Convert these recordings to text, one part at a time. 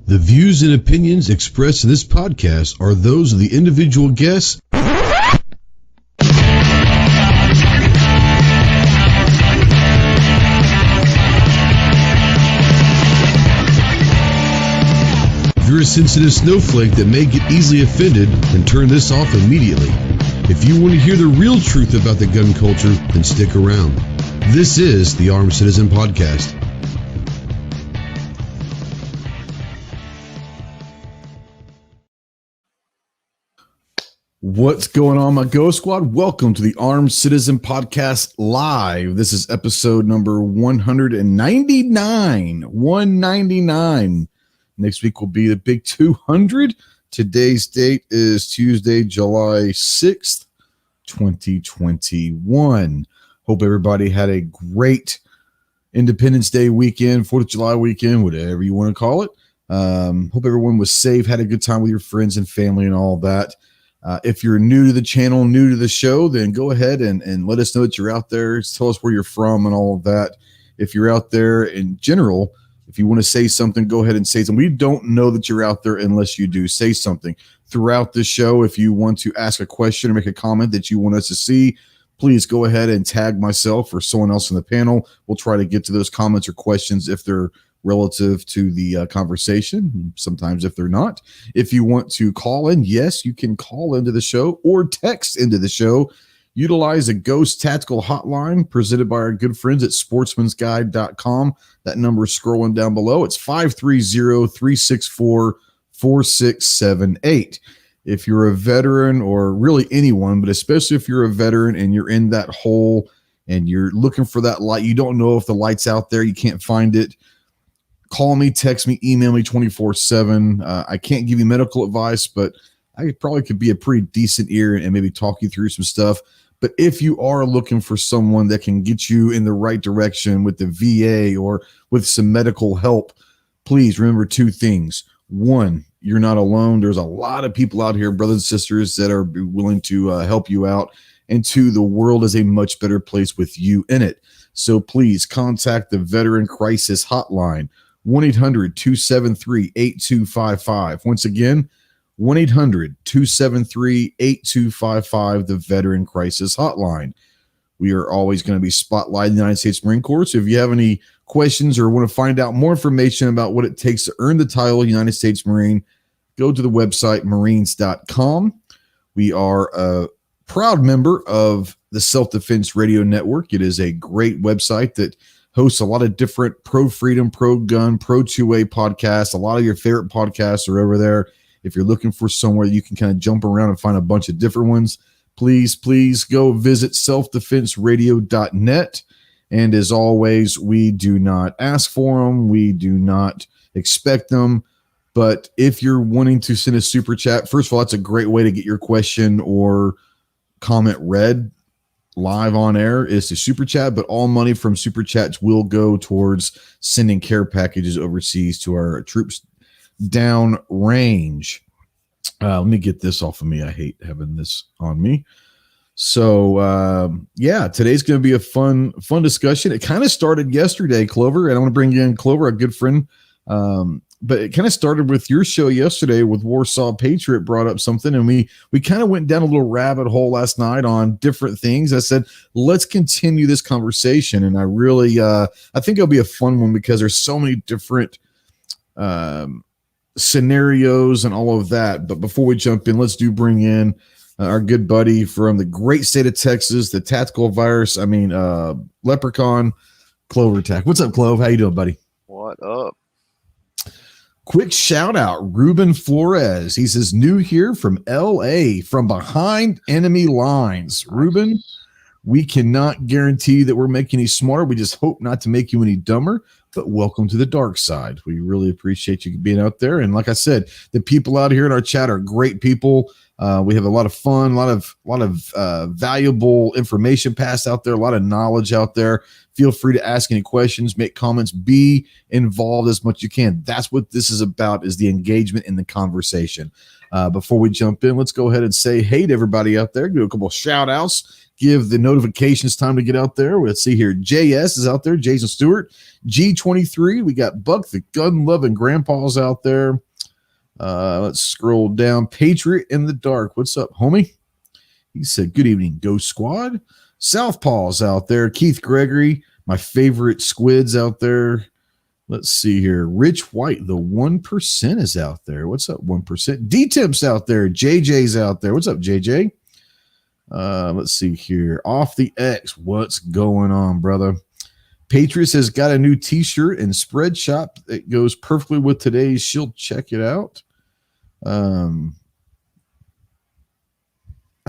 The views and opinions expressed in this podcast are those of the individual guests. If you're a sensitive snowflake that may get easily offended, then turn this off immediately. If you want to hear the real truth about the gun culture, then stick around. This is the Armed Citizen Podcast. What's going on, my Ghost Squad? Welcome to the Armed Citizen Podcast Live. This is episode number 199. 199. Next week will be the big 200. Today's date is Tuesday, July 6th, 2021. Hope everybody had a great Independence Day weekend, 4th of July weekend, whatever you want to call it. Hope everyone was safe, had a good time with your friends and family and all that. If you're new to the channel, new to the show, then go ahead and let us know that you're out there. Tell us where you're from and all of that. If you're out there in general, if you want to say something, go ahead and say something. We don't know that you're out there unless you do say something. Throughout the show, if you want to ask a question or make a comment that you want us to see, please go ahead and tag myself or someone else in the panel. We'll try to get to those comments or questions if they're relative to the conversation, sometimes if they're not. If you want to call in, yes, you can call into the show or text into the show. Utilize a Ghost Tactical Hotline presented by our good friends at sportsmansguide.com. That number is scrolling down below. It's 530-364-4678. If you're a veteran, or really anyone, but especially if you're a veteran and you're in that hole and you're looking for that light, you don't know if the light's out there, you can't find it, call me, text me, email me 24/7. I can't give you medical advice, but I probably could be a pretty decent ear and maybe talk you through some stuff. But if you are looking for someone that can get you in the right direction with the VA or with some medical help, please remember two things. One, you're not alone. There's a lot of people out here, brothers and sisters, that are willing to help you out. And two, the world is a much better place with you in it. So please contact the Veteran Crisis Hotline, 1-800-273-8255. Once again, 1-800-273-8255, the Veteran Crisis Hotline. We are always going to be spotlighting the United States Marine Corps. So if you have any questions or want to find out more information about what it takes to earn the title of United States Marine, go to the website marines.com. We are a proud member of the Self-Defense Radio Network. It is a great website that hosts a lot of different pro-freedom, pro-gun, pro-2A podcasts. A lot of your favorite podcasts are over there. If you're looking for somewhere you can kind of jump around and find a bunch of different ones, please go visit selfdefenseradio.net. And as always, we do not ask for them. We do not expect them. But if you're wanting to send a super chat, first of all, that's a great way to get your question or comment read live on air, is to super chat. But all money from super chats will go towards sending care packages overseas to our troops down range. Let me get this off of me. I hate having this on me. So yeah, today's going to be a fun discussion. It kind of started yesterday, Clover, and I want to bring in Clover, a good friend. But it kind of started with your show yesterday with Warsaw Patriot brought up something, and we kind of went down a little rabbit hole last night on different things. I said, let's continue this conversation. And I really, I think it'll be a fun one because there's so many different scenarios and all of that. But before we jump in, let's bring in our good buddy from the great state of Texas, the tactical virus, leprechaun, Clover Tech. What's up, Clove? How you doing, buddy? What up? Quick shout out, Ruben Flores. He says, new here from LA, from behind enemy lines. Ruben, we cannot guarantee that we're making you smarter. We just hope not to make you any dumber. But welcome to the dark side. We really appreciate you being out there. And like I said, the people out here in our chat are great people. We have a lot of fun, a lot of valuable information passed out there, a lot of knowledge out there. Feel free to ask any questions, make comments, be involved as much as you can. That's what this is about, is the engagement in the conversation. Before we jump in, let's go ahead and say hey to everybody out there. Do a couple of shout outs. Give the notifications time to get out there. Let's see here. JS is out there. Jason Stewart. G20 2023. We got Buck, the gun-loving grandpa's out there. Let's scroll down. Patriot in the Dark. What's up, homie? He said, good evening, Ghost Squad. Southpaw's out there. Keith Gregory, my favorite squids out there. Let's see here. Rich White, the 1% is out there. What's up, 1%? D-Temp's out there. JJ's out there. What's up, JJ? Let's see here. Off the X. What's going on, brother? Patriots has got a new t-shirt and spread shop that goes perfectly with today's. She'll check it out. I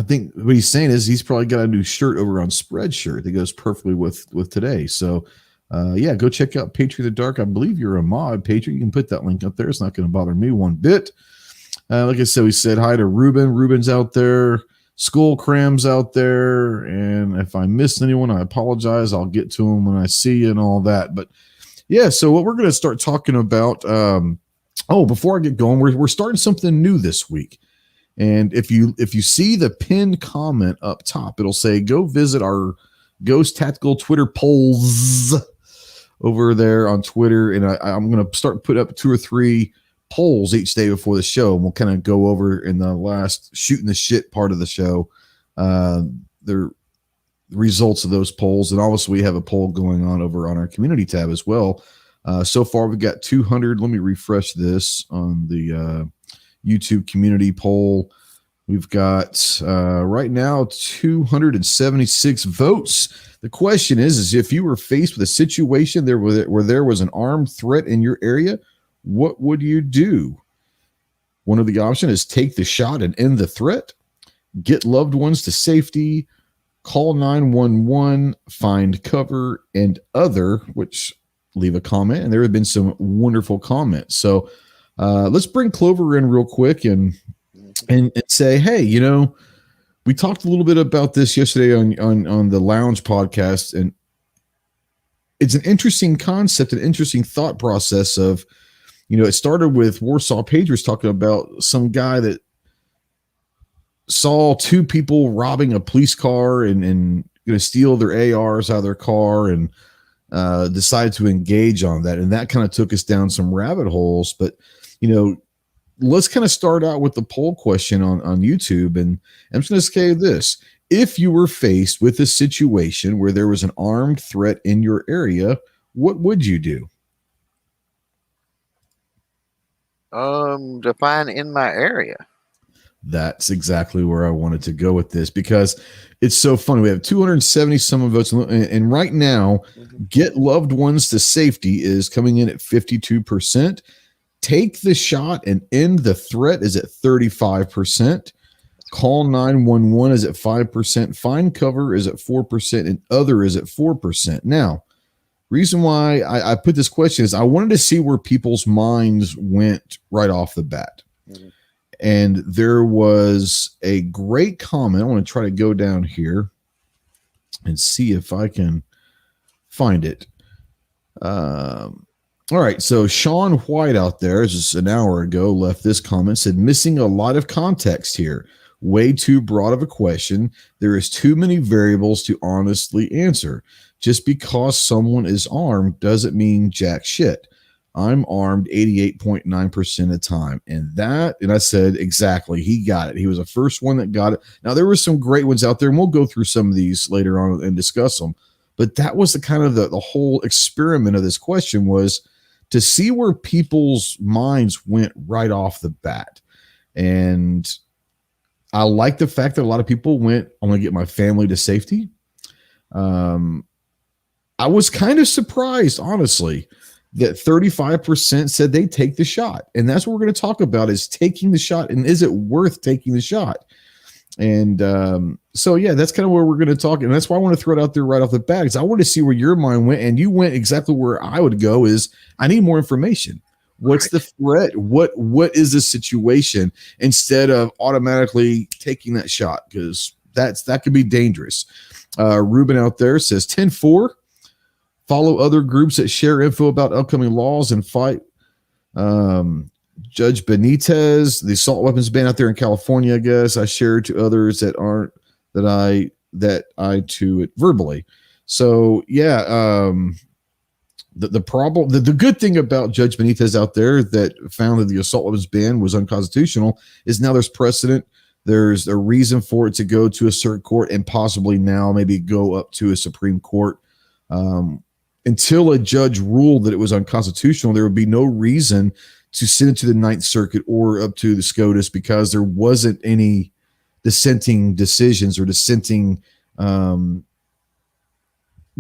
think what he's saying is he's probably got a new shirt over on Spreadshirt that goes perfectly with today. So, yeah, go check out Patriot the Dark. I believe you're a mod, Patriot. You can put that link up there. It's not going to bother me one bit. Like I said, we said hi to Ruben. Ruben's out there. Skull Cram's out there. And if I missed anyone, I apologize. I'll get to them when I see you and all that. But, yeah, so what we're going to start talking about, before I get going, we're starting something new this week. And if you see the pinned comment up top, it'll say, go visit our Ghost Tactical Twitter polls over there on Twitter. And I'm going to start putting up 2 or 3 polls each day before the show. And we'll kind of go over in the last shooting the shit part of the show, the results of those polls. And obviously we have a poll going on over on our community tab as well. So far we've got 200. Let me refresh this on the, YouTube community poll. We've got right now 276 votes. The question is if you were faced with a situation where there was an armed threat in your area, what would you do? One of the options is take the shot and end the threat, get loved ones to safety, call 911, find cover, and other, which leave a comment. And there have been some wonderful comments. So let's bring Clover in real quick and say, hey, we talked a little bit about this yesterday on the Lounge podcast, and it's an interesting concept, an interesting thought process of, it started with Warsaw Patriots talking about some guy that saw 2 people robbing a police car and going to steal their ARs out of their car and decided to engage on that. And that kind of took us down some rabbit holes. But let's kind of start out with the poll question on YouTube. And I'm just going to say this. If you were faced with a situation where there was an armed threat in your area, what would you do? Define in my area. That's exactly where I wanted to go with this because it's so funny. We have 270 some votes. And right now, get loved ones to safety is coming in at 52%. Take the shot and end the threat is at 35%. Call 911 is at 5%. Find cover is at 4%. And other is at 4%. Now, reason why I put this question is I wanted to see where people's minds went right off the bat. Mm-hmm. And there was a great comment. I want to try to go down here and see if I can find it. All right, so Sean White out there, just an hour ago, left this comment, said, missing a lot of context here. Way too broad of a question. There is too many variables to honestly answer. Just because someone is armed doesn't mean jack shit. I'm armed 88.9% of the time. And I said, exactly, he got it. He was the first one that got it. Now, there were some great ones out there, and we'll go through some of these later on and discuss them. But that was the kind of the whole experiment of this question was to see where people's minds went right off the bat. And I like the fact that a lot of people went, I'm going to get my family to safety. I was kind of surprised, honestly, that 35% said they take the shot. And that's what we're going to talk about is taking the shot. And is it worth taking the shot? And so, yeah, that's kind of where we're going to talk. And that's why I want to throw it out there right off the bat because I want to see where your mind went. And you went exactly where I would go is I need more information. What's the threat? What is the situation instead of automatically taking that shot? Because that could be dangerous. Ruben out there says 10-4. Follow other groups that share info about upcoming laws and fight. Judge Benitez, the assault weapons ban out there in California, I guess I shared to others that aren't that I to it verbally. So yeah, The problem, the good thing about Judge Benitez out there that found that the assault weapons ban was unconstitutional is now there's precedent. There's a reason for it to go to a circuit court and possibly now maybe go up to a Supreme Court. Until a judge ruled that it was unconstitutional, there would be no reason to send it to the Ninth Circuit or up to the SCOTUS because there wasn't any dissenting decisions or dissenting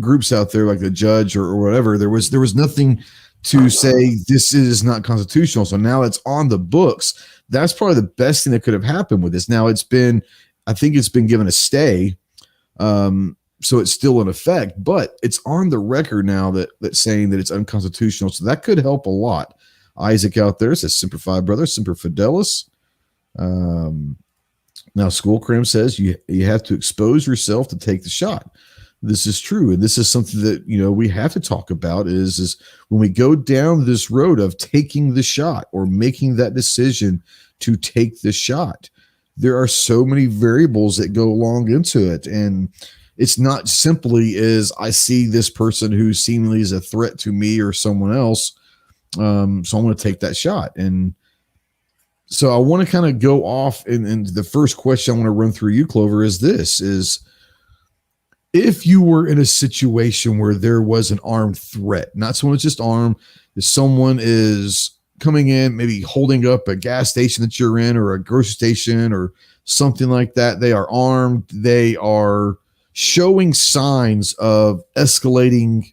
groups out there like the judge or whatever. There was nothing to say this is not constitutional. So now it's on the books. That's probably the best thing that could have happened with this. Now I think it's been given a stay. So it's still in effect, but it's on the record now that's saying that it's unconstitutional. So that could help a lot. Isaac out there says, Semper Fi, brother, Semper Fidelis. Now School Cram says you have to expose yourself to take the shot. This is true. And this is something that, we have to talk about is when we go down this road of taking the shot or making that decision to take the shot, there are so many variables that go along into it. And it's not simply as I see this person who seemingly is a threat to me or someone else. So I'm going to take that shot. And so I want to kind of go off. And the first question I want to run through you, Clover, is if you were in a situation where there was an armed threat, not someone that's just armed, if someone is coming in, maybe holding up a gas station that you're in or a grocery station or something like that, they are armed, they are showing signs of escalating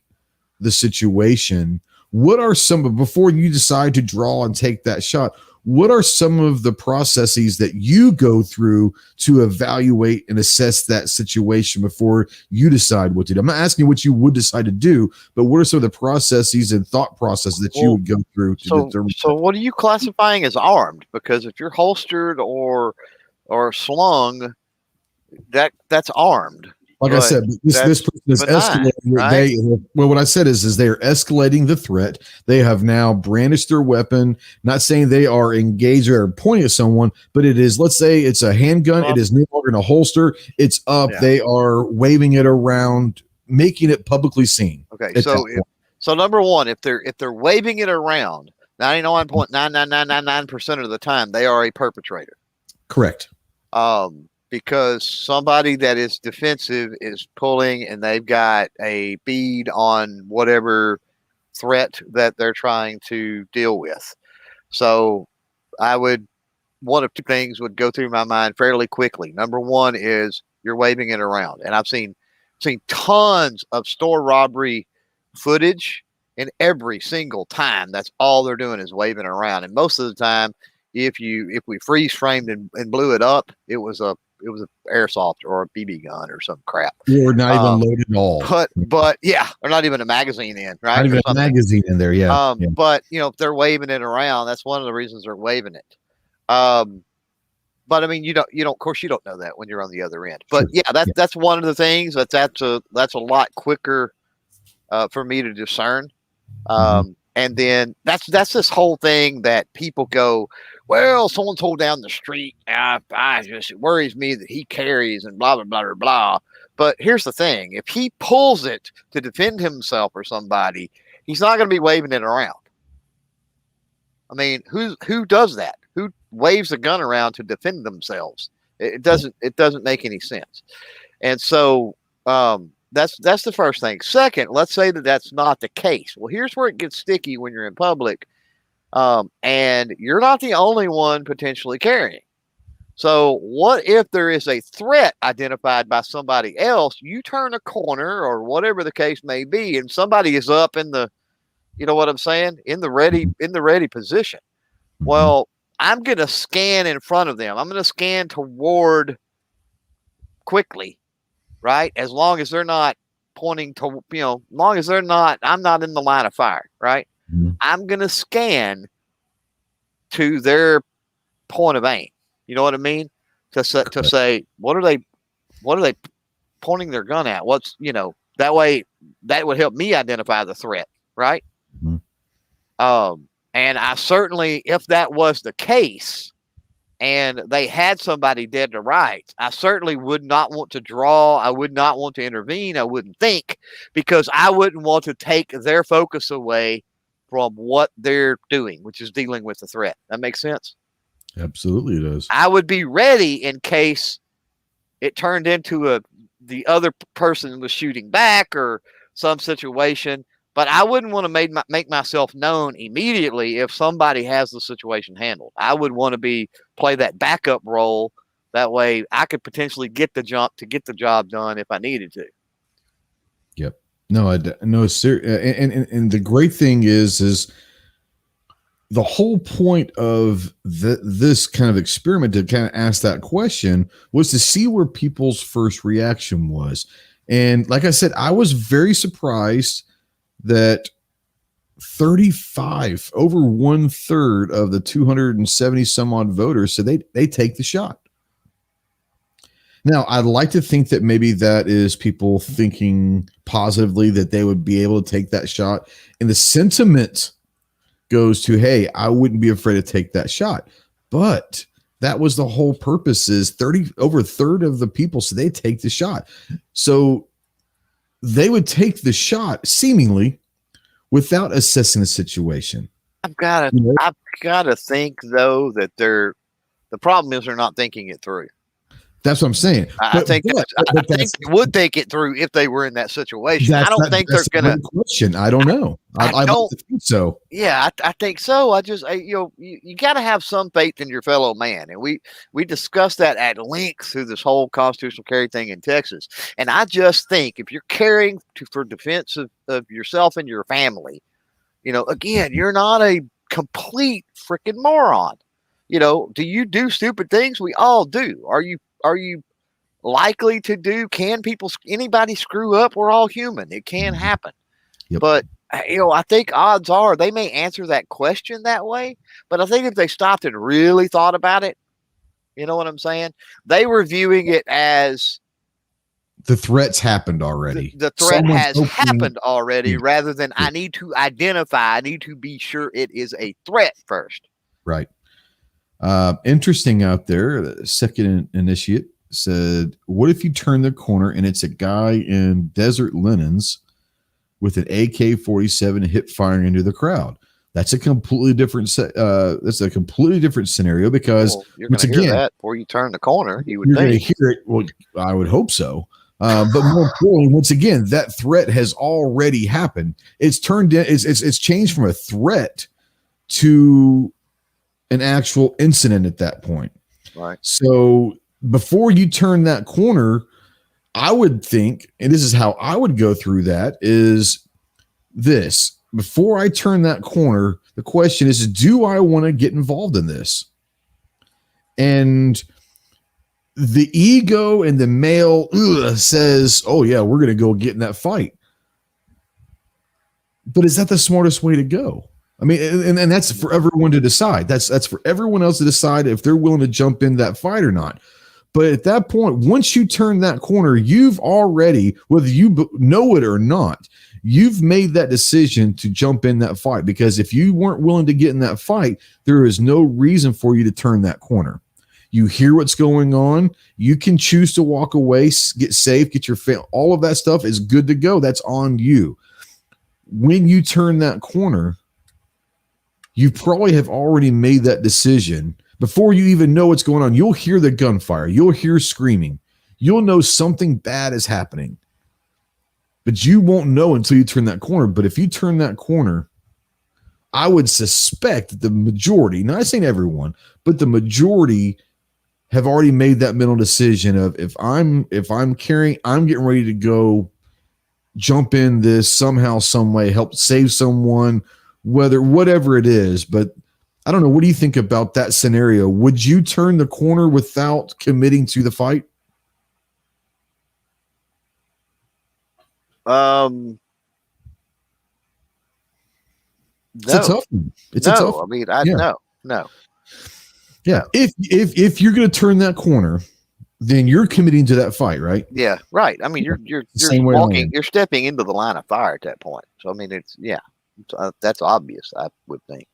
the situation. What are before you decide to draw and take that shot, what are some of the processes that you go through to evaluate and assess that situation before you decide what to do? I'm not asking you what you would decide to do, but what are some of the processes and thought processes that you would go through to determine? So what are you classifying as armed? Because if you're holstered or slung, that's armed. Like I said, this person is escalating. Right? What I said is they are escalating the threat. They have now brandished their weapon. Not saying they are engaged or pointing at someone, but it is. Let's say it's a handgun. It is no longer in a holster. It's up. Yeah. They are waving it around, making it publicly seen. Okay, so number one, if they're waving it around, 99.99999% of the time, they are a perpetrator. Correct. Because somebody that is defensive is pulling and they've got a bead on whatever threat that they're trying to deal with. So one of two things would go through my mind fairly quickly. Number one is you're waving it around. And I've seen tons of store robbery footage, and every single time that's all they're doing is waving it around. And most of the time, if we freeze framed and blew it up, it was a airsoft or a BB gun or some crap. Or not even loaded at all. But yeah, or not even a magazine in, right? Not even a magazine in there, yeah. But if they're waving it around, that's one of the reasons they're waving it. But I mean, you don't. Of course, you don't know that when you're on the other end. But yeah, that's one of the things that's a lot quicker for me to discern. And then that's this whole thing that people go, well, someone told down the street. It worries me that he carries and blah, blah, blah, blah, blah. But here's the thing. If he pulls it to defend himself or somebody, he's not going to be waving it around. I mean, who does that? Who waves a gun around to defend themselves? It doesn't make any sense. And so that's the first thing. Second, let's say that's not the case. Well, here's where it gets sticky when you're in public. And you're not the only one potentially carrying. So what if there is a threat identified by somebody else? You turn a corner or whatever the case may be, and somebody is up in the, you know what I'm saying? In the ready position. Well, I'm going to scan in front of them. I'm going to scan toward quickly, right? As long as they're not pointing to, long as I'm not in the line of fire, right? I'm going to scan to their point of aim. You know what I mean? To say, what are they pointing their gun at? That way that would help me identify the threat. Right. And I certainly, if that was the case, and they had somebody dead to rights, I certainly would not want to draw. I would not want to intervene. I wouldn't think, because I wouldn't want to take their focus away from what they're doing, which is dealing with the threat. That makes sense? Absolutely, it does. I would be ready in case it turned into the other person was shooting back or some situation, but I wouldn't want to make myself known immediately if somebody has the situation handled. I would want to play that backup role. That way I could potentially get the job done if I needed to. Yep. No, and the great thing is the whole point of this kind of experiment to kind of ask that question was to see where people's first reaction was. And like I said, I was very surprised that 35, over 1/3 of the 270 some odd voters said they take the shot. Now, I'd like to think that maybe that is people thinking positively that they would be able to take that shot. And the sentiment goes to, hey, I wouldn't be afraid to take that shot. But that was the whole purpose, is over a third of the people, so they take the shot. So they would take the shot seemingly without assessing the situation. I've got to think though that the problem is they're not thinking it through. That's what I'm saying. I think they would think it through if they were in that situation. I don't think they're gonna. Question. I don't know. I don't think so. Yeah, I think so. You got to have some faith in your fellow man, and we discussed that at length through this whole constitutional carry thing in Texas. And I just think if you're caring for defense of yourself and your family, again, you're not a complete freaking moron. Do you do stupid things? We all do. Are you likely to do? Can anybody screw up? We're all human. It can happen. Yep. But, I think odds are they may answer that question that way. But I think if they stopped and really thought about it, you know what I'm saying? They were viewing it as the threat's happened already. The threat has happened already, rather than I need to identify. I need to be sure it is a threat first. Right. Interesting out there. The second initiate said, what if you turn the corner and it's a guy in desert linens with an AK-47 hip firing into the crowd? That's a completely different scenario, because you're going to hear that before you turn the corner. You're going to hear it. Well, I would hope so. But more importantly, once again, that threat has already happened. It's changed from a threat to an actual incident at that point. Right. So before you turn that corner, I would think, and this is how I would go through that, is this. Before I turn that corner, the question is, do I want to get involved in this? And the ego and the male says, oh yeah, we're going to go get in that fight. But is that the smartest way to go? I mean, and that's for everyone to decide. That's for everyone else to decide if they're willing to jump in that fight or not. But at that point, once you turn that corner, you've already, whether you know it or not, you've made that decision to jump in that fight. Because if you weren't willing to get in that fight, there is no reason for you to turn that corner. You hear what's going on. You can choose to walk away, get safe, get your family. All of that stuff is good to go. That's on you. When you turn that corner, you probably have already made that decision before you even know what's going on. You'll hear the gunfire. You'll hear screaming. You'll know something bad is happening. But you won't know until you turn that corner. But if you turn that corner, I would suspect that the majority, not saying everyone, but the majority have already made that mental decision of if I'm carrying, I'm getting ready to go jump in this somehow, some way, help save someone, whatever it is. But I don't know. What do you think about that scenario? Would you turn the corner without committing to the fight? No. It's a tough one. I mean, no. Yeah. If you're going to turn that corner, then you're committing to that fight, right? Yeah, right. I mean, you're walking, you're stepping into the line of fire at that point. So I mean, that's obvious, I would think.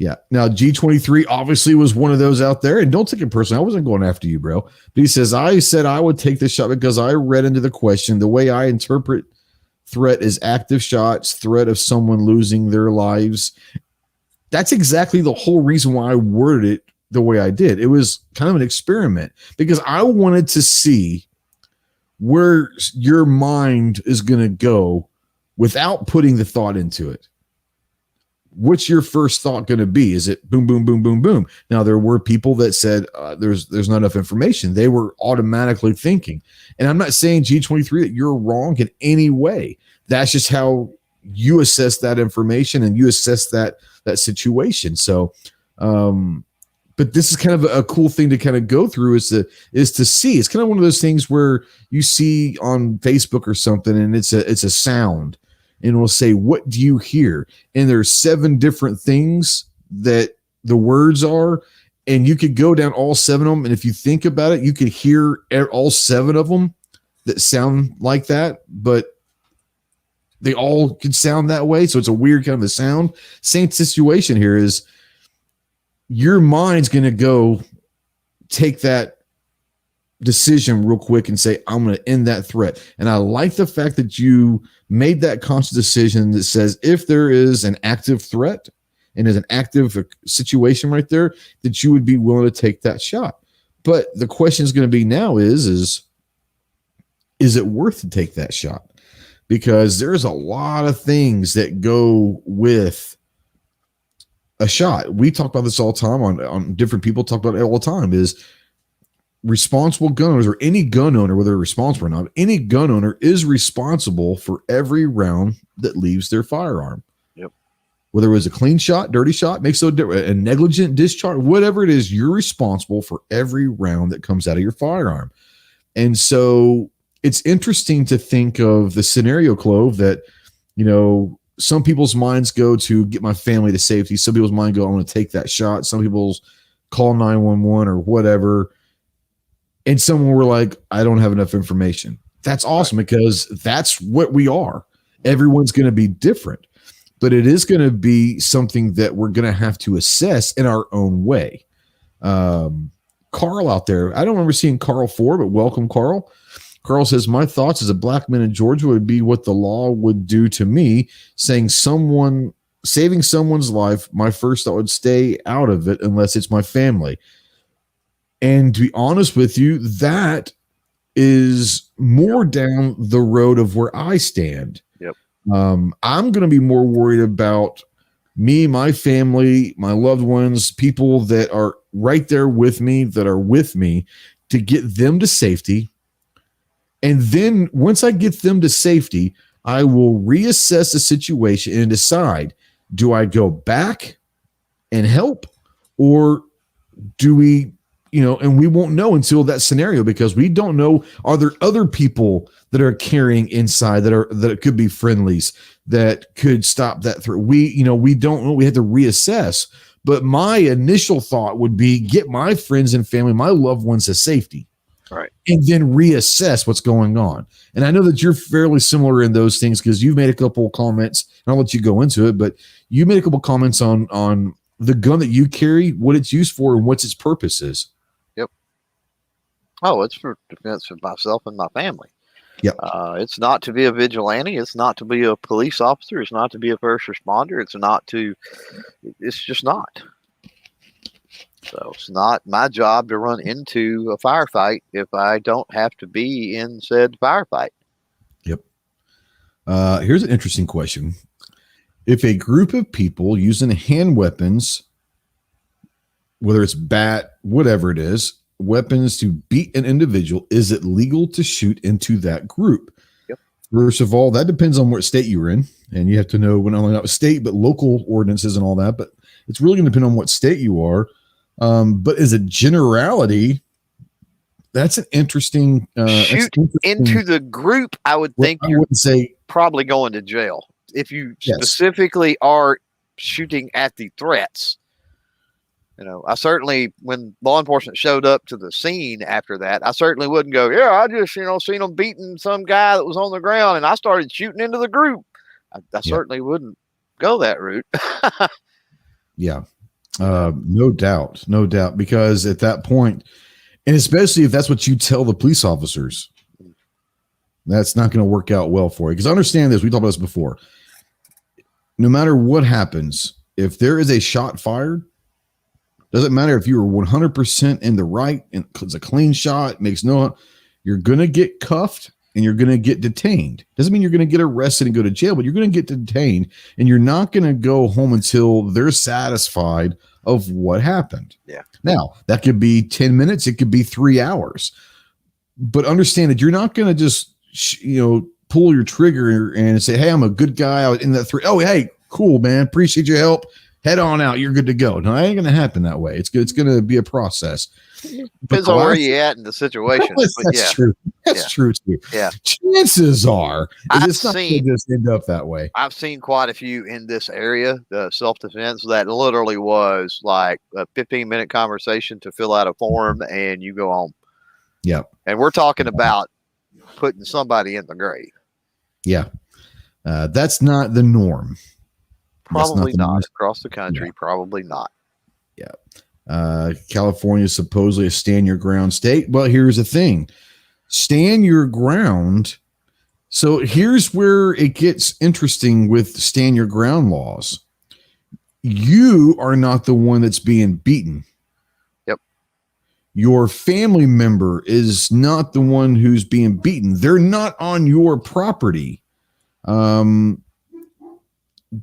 Yeah. Now, G23 obviously was one of those out there, and don't take it personally. I wasn't going after you, bro. But he says, I said I would take this shot because I read into the question. The way I interpret threat is active shots, threat of someone losing their lives. That's exactly the whole reason why I worded it the way I did. It was kind of an experiment because I wanted to see where your mind is going to go without putting the thought into it. What's your first thought going to be? Is it boom, boom, boom, boom, boom? Now, there were people that said there's not enough information. They were automatically thinking. And I'm not saying, G23, that you're wrong in any way. That's just how you assess that information and you assess that situation. So, but this is kind of a cool thing to kind of go through is to see. It's kind of one of those things where you see on Facebook or something, and it's a sound. And we'll say, what do you hear? And there's 7 different things that the words are, and you could go down all 7 of them. And if you think about it, you could hear all 7 of them that sound like that, but they all could sound that way. So it's a weird kind of a sound. Same situation here is your mind's going to go take that decision real quick and say, I'm going to end that threat. And I like the fact that you made that conscious decision that says, if there is an active threat and there's an active situation right there, that you would be willing to take that shot. But the question is going to be now is it worth to take that shot? Because there's a lot of things that go with a shot. We talk about this all the time on different people talk about it all the time is responsible gun owners, or any gun owner, whether they're responsible or not, any gun owner is responsible for every round that leaves their firearm. Yep. Whether it was a clean shot, dirty shot, makes no difference, a negligent discharge, whatever it is, you're responsible for every round that comes out of your firearm. And so it's interesting to think of the scenario, Clove, that, some people's minds go to get my family to safety. Some people's mind go, I want to take that shot. Some people's call 911 or whatever. And someone were like, I don't have enough information. That's awesome, because that's what we are. Everyone's going to be different, but it is going to be something that we're going to have to assess in our own way. Carl out there, I don't remember seeing Carl 4, but welcome, Carl. Carl says, my thoughts as a black man in Georgia would be what the law would do to me, saving someone's life. My first thought would stay out of it unless it's my family. And to be honest with you, that is more down the road of where I stand. Yep. I'm going to be more worried about me, my family, my loved ones, people that are right there with me, that are with me, to get them to safety. And then once I get them to safety, I will reassess the situation and decide, do I go back and help, or do we, and we won't know until that scenario, because we don't know, are there other people that are carrying inside that could be friendlies that could stop that threat? We don't know. We have to reassess. But my initial thought would be get my friends and family, my loved ones, to safety. Right. And then reassess what's going on. And I know that you're fairly similar in those things, because you've made a couple of comments, and I'll let you go into it, but you made a couple of comments on the gun that you carry, what it's used for, and what its purpose is. Yep. Oh, it's for defense of myself and my family. Yep. It's not to be a vigilante. It's not to be a police officer. It's not to be a first responder. It's just not. So it's not my job to run into a firefight if I don't have to be in said firefight. Yep. Here's an interesting question. If a group of people using hand weapons, whether it's bat, whatever it is, weapons to beat an individual, is it legal to shoot into that group? Yep. First of all, that depends on what state you're in. And you have to know not only state, but local ordinances and all that. But it's really going to depend on what state you are. But as a generality, that's an interesting shoot into the group. I would think I wouldn't say probably going to jail if you specifically are shooting at the threats. I certainly, when law enforcement showed up to the scene after that, I certainly wouldn't go, I just seen them beating some guy that was on the ground and I started shooting into the group. I certainly wouldn't go that route. Yeah. No doubt. Because at that point, and especially if that's what you tell the police officers, that's not going to work out well for you. Because understand this, we talked about this before. No matter what happens, if there is a shot fired, doesn't matter if you were 100% in the right and it's a clean shot, you're going to get cuffed and you're going to get detained. Doesn't mean you're going to get arrested and go to jail, but you're going to get detained and you're not going to go home until they're satisfied of what happened. Yeah. Now, that could be 10 minutes. It could be 3 hours. But understand that you're not going to just, pull your trigger and say, hey, I'm a good guy. I was in that three. Oh, hey, cool, man. Appreciate your help. Head on out. You're good to go. No, it ain't going to happen that way. It's going to be a process. Depends on where you're at in the situation. That's true. That's true too. Yeah. Chances are it's not going to just end up that way. I've seen quite a few in this area, the self-defense, that literally was like a 15-minute conversation to fill out a form and you go home. Yeah. And we're talking about putting somebody in the grave. Yeah. That's not the norm. Probably not across the country. Yeah. Probably not. Yeah. California is supposedly a stand your ground state. Well, here's the thing. Stand your ground. So here's where it gets interesting with stand your ground laws. You are not the one that's being beaten. Yep. Your family member is not the one who's being beaten. They're not on your property.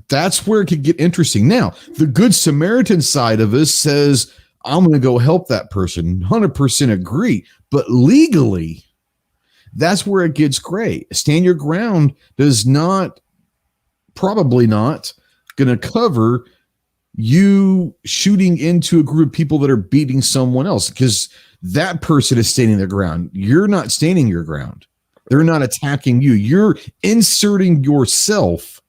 That's where it could get interesting. Now, the Good Samaritan side of us says, I'm going to go help that person. 100% agree. But legally, that's where it gets gray. Stand your ground probably not going to cover you shooting into a group of people that are beating someone else, because that person is standing their ground. You're not standing your ground. They're not attacking you. You're inserting yourself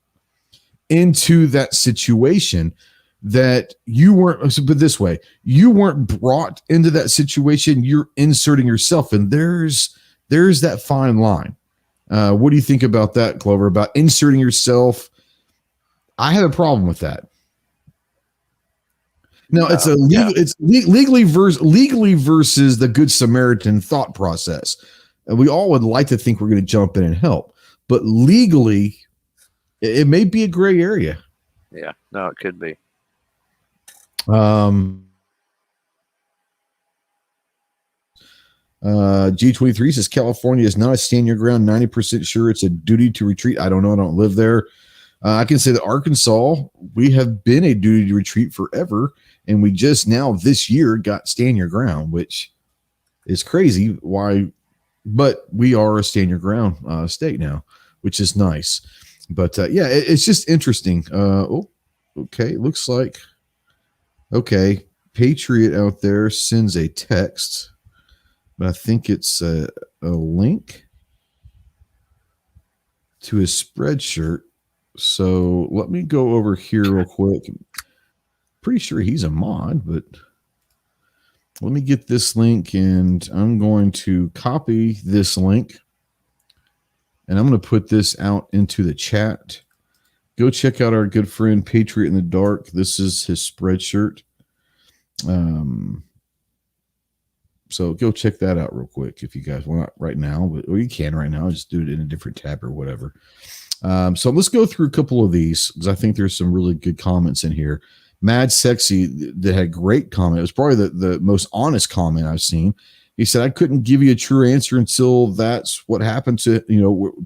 into that situation that you weren't. So put this way, you weren't brought into that situation. You're inserting yourself, and there's that fine line. What do you think about that, Clover? About inserting yourself? I have a problem with that. Now it's it's legally versus the Good Samaritan thought process. And we all would like to think we're going to jump in and help, but legally, it may be a gray area. Yeah, no, it could be. G23 says California is not a stand your ground. 90% sure it's a duty to retreat. I don't know. I don't live there. I can say that Arkansas, we have been a duty to retreat forever, and we just now this year got stand your ground, which is crazy. Why? But we are a stand your ground state now, which is nice. But it's just interesting. Okay. Looks like, Patriot out there sends a text, but I think it's a link to his Spreadshirt. So let me go over here real quick. Pretty sure he's a mod, but let me get this link, and I'm going to copy this link. And I'm going to put this out into the chat. Go check out our good friend Patriot in the Dark. This is his Spreadshirt. So go check that out real quick if you guys want. Not right now, or you can right now. Just do it in a different tab or whatever. So let's go through a couple of these because I think there's some really good comments in here. Mad Sexy that had great comment. It was probably the most honest comment I've seen. He said, I couldn't give you a true answer until that's what happened to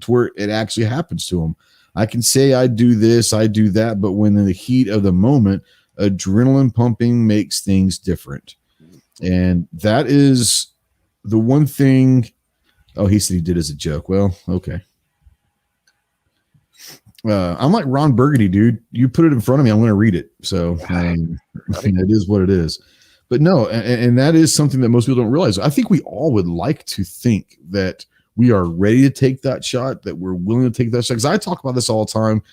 where it actually happens to him. I can say I do this, I do that, but when in the heat of the moment, adrenaline pumping makes things different. And that is the one thing. Oh, he said he did as a joke. Well, okay. I'm like Ron Burgundy, dude. You put it in front of me, I'm going to read it. So it is what it is. But no, and that is something that most people don't realize. I think we all would like to think that we are ready to take that shot, that we're willing to take that shot. Because I talk about this all the time.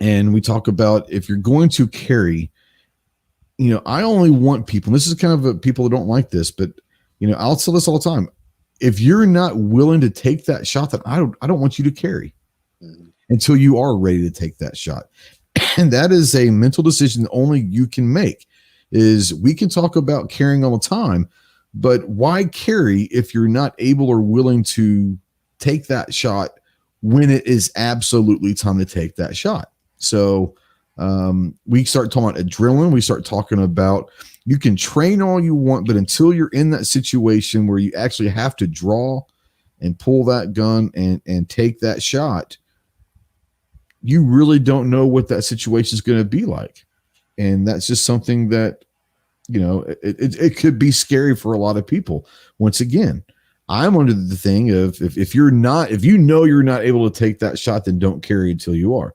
And we talk about if you're going to carry, I only want people, and this is kind of people that don't like this, but, I'll tell this all the time. If you're not willing to take that shot, then I don't want you to carry until you are ready to take that shot. And that is a mental decision only you can make. Is we can talk about carrying all the time, but why carry if you're not able or willing to take that shot when it is absolutely time to take that shot? So we start talking about adrenaline. We start talking about you can train all you want, but until you're in that situation where you actually have to draw and pull that gun and take that shot, you really don't know what that situation is going to be like. And that's just something that, you know, it could be scary for a lot of people. Once again, I'm under the thing of if you know you're not able to take that shot, then don't carry until you are.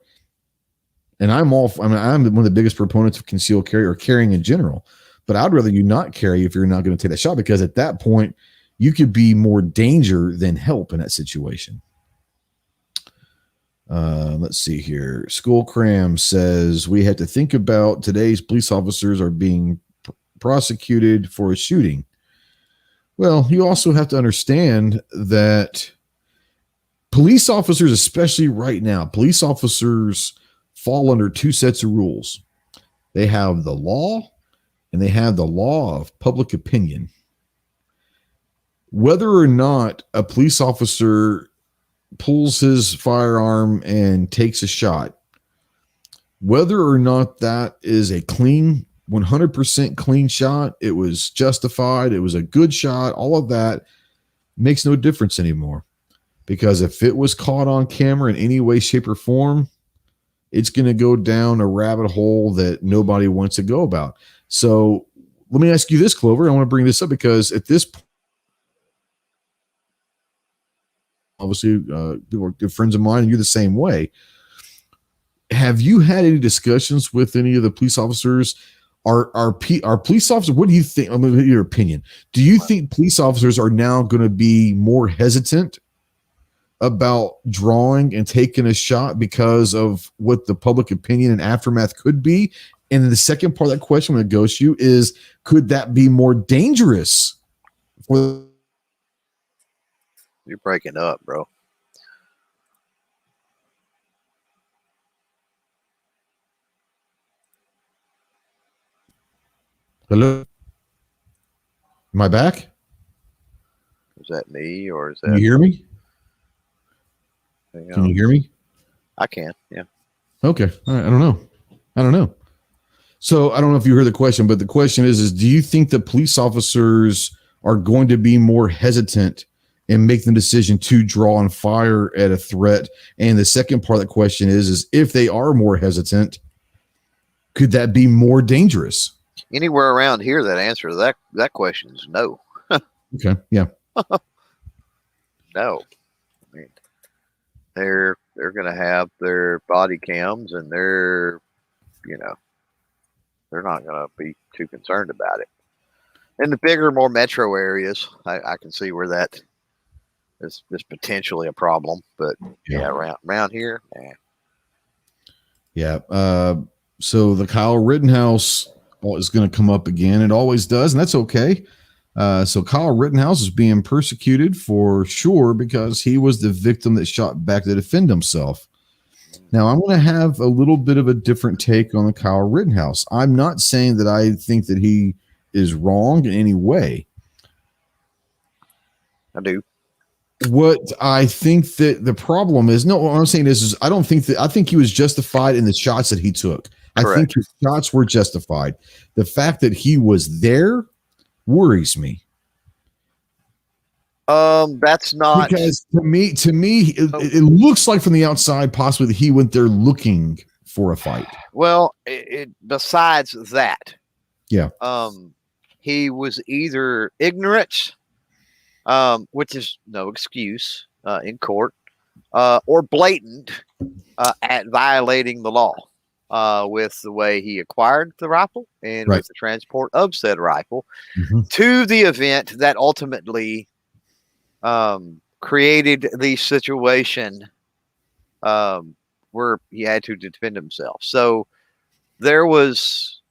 And I'm one of the biggest proponents of concealed carry or carrying in general, but I'd rather you not carry if you're not going to take that shot, because at that point you could be more danger than help in that situation. Let's see here. School Cram says we had to think about today's police officers are being prosecuted for a shooting. Well, you also have to understand that police officers, especially right now, police officers fall under two sets of rules. They have the law and they have the law of public opinion. Whether or not a police officer pulls his firearm and takes a shot, whether or not that is a clean, 100% clean shot, it was justified, it was a good shot, all of that makes no difference anymore. Because if it was caught on camera in any way, shape, or form, it's going to go down a rabbit hole that nobody wants to go about. So let me ask you this, Clover. I want to bring this up because at this point, obviously, people are good friends of mine, and you're the same way. Have you had any discussions with any of the police officers? Are police officers? What do you think? I'm going to get your opinion. Do you think police officers are now going to be more hesitant about drawing and taking a shot because of what the public opinion and aftermath could be? And then the second part of that question, when it goes to you, is could that be more dangerous for? You're breaking up, bro. Hello? Am I back? Is that me or is that? Can you hear me? Can you hear me? I can, yeah. Okay. All right. I don't know. So I don't know if you heard the question, but the question is do you think that police officers are going to be more hesitant and make the decision to draw and fire at a threat? And the second part of the question is if they are more hesitant, could that be more dangerous? Anywhere around here, that answer to that question is no. Okay. Yeah. No. I mean, they're going to have their body cams, and they're not going to be too concerned about it. In the bigger, more metro areas, I can see where that is potentially a problem. But yeah around here, nah. Yeah. So the Kyle Rittenhouse is going to come up again. It always does, and that's okay. So Kyle Rittenhouse is being persecuted for sure because he was the victim that shot back to defend himself. Now, I'm going to have a little bit of a different take on the Kyle Rittenhouse. I'm not saying that I think that he is wrong in any way. I do. What I think that the problem is, no, what I'm saying is I think he was justified in the shots that he took. Correct. I think his shots were justified. The fact that he was there worries me. That's not, because to me, it looks like from the outside, possibly that he went there looking for a fight. Well, besides that, yeah, he was either ignorant, which is no excuse in court, or blatant at violating the law with the way he acquired the rifle and with the transport of said rifle to the event that ultimately created the situation where he had to defend himself. So there was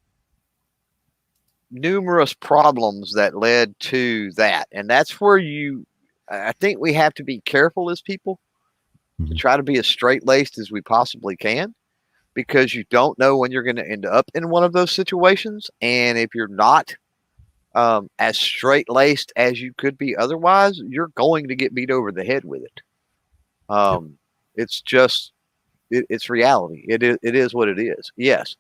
numerous problems that led to that. And that's where I think we have to be careful as people to try to be as straight-laced as we possibly can. because you don't know when you're going to end up in one of those situations. And if you're not as straight-laced as you could be otherwise, you're going to get beat over the head with it. It's just, it's reality. It is what it is. Yes.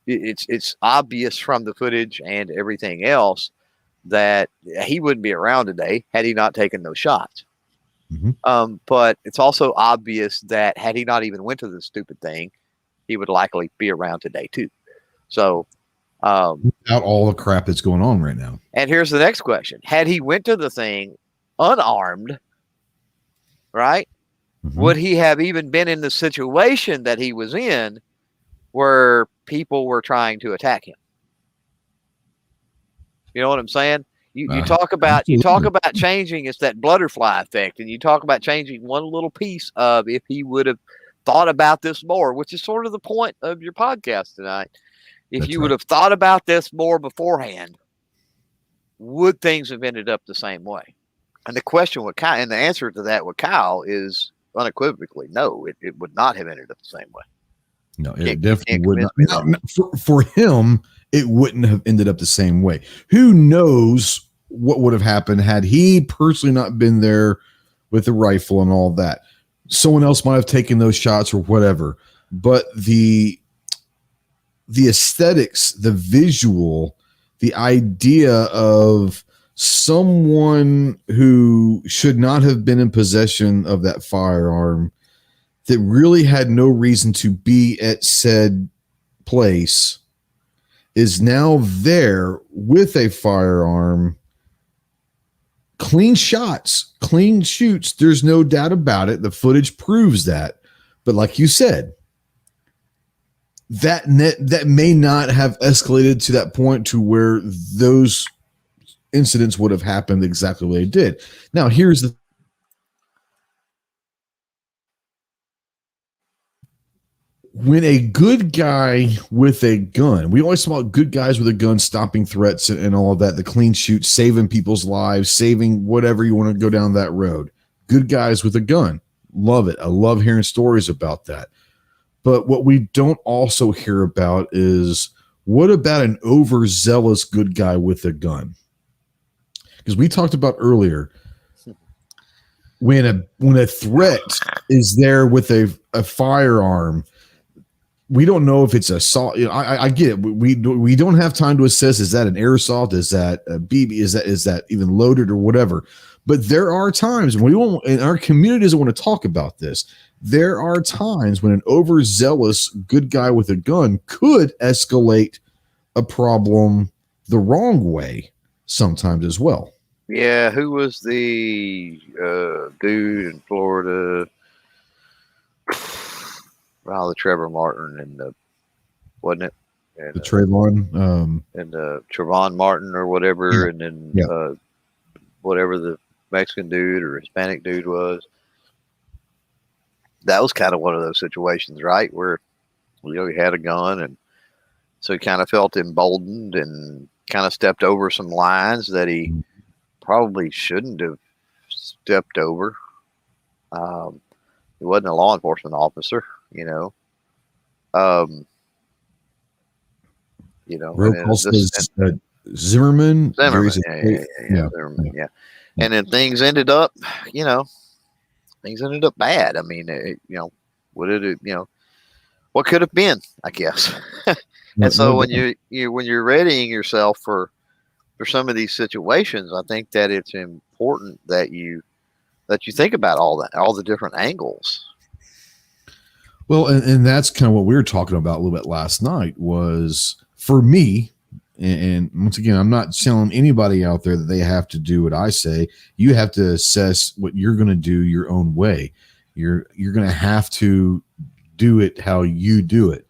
It's obvious from the footage and everything else that he wouldn't be around today had he not taken those shots. Mm-hmm. But it's also obvious that had he not even went to the stupid thing, he would likely be around today too. So, without all the crap that's going on right now. And here's the next question: had he went to the thing unarmed, right? Mm-hmm. Would he have even been in the situation that he was in, where people were trying to attack him? You know what I'm saying? You talk about changing. It's that butterfly effect, and you talk about changing one little piece of if he would have thought about this more, which is sort of the point of your podcast tonight. If That's you would have thought about this more beforehand, would things have ended up the same way? And the question with Kyle, and the answer to that with Kyle is unequivocally no. It would not have ended up the same way. No, it definitely would not. For him, it wouldn't have ended up the same way. Who knows what would have happened had he personally not been there with the rifle and all that. Someone else might have taken those shots or whatever. But the aesthetics, the visual, the idea of someone who should not have been in possession of that firearm, that really had no reason to be at said place, is now there with a firearm. Clean shots, clean shoots. There's no doubt about it. The footage proves that. But like you said, that may not have escalated to that point to where those incidents would have happened exactly the way they did. Now, here's the when a good guy with a gun, we always talk about good guys with a gun stopping threats and all of that, the clean shoot, saving people's lives, saving whatever you want to go down that road. Good guys with a gun. Love it. I love hearing stories about that. But what we don't also hear about is, what about an overzealous good guy with a gun? Because we talked about earlier, when a threat is there with a firearm, we don't know if it's assault. You know, I get it. We don't have time to assess. Is that an airsoft? Is that a BB? Is that even loaded or whatever? But there are times when and our community doesn't want to talk about this. There are times when an overzealous good guy with a gun could escalate a problem the wrong way sometimes as well. Yeah, who was the dude in Florida? The Trevor Martin and wasn't it? And, the Trayvon and Trayvon Martin or whatever, yeah. And then whatever the Mexican dude or Hispanic dude was. That was kind of one of those situations, right? Where he had a gun, and so he kind of felt emboldened and kind of stepped over some lines that he probably shouldn't have stepped over. He wasn't a law enforcement officer. Zimmerman. Zimmerman, yeah. And then things ended up bad. I mean, what could have been, I guess. And so when you're readying yourself for some of these situations, I think that it's important that you think about all the different angles. Well, and that's kind of what we were talking about a little bit last night, was for me, and once again, I'm not telling anybody out there that they have to do what I say. You have to assess what you're going to do your own way. You're going to have to do it how you do it.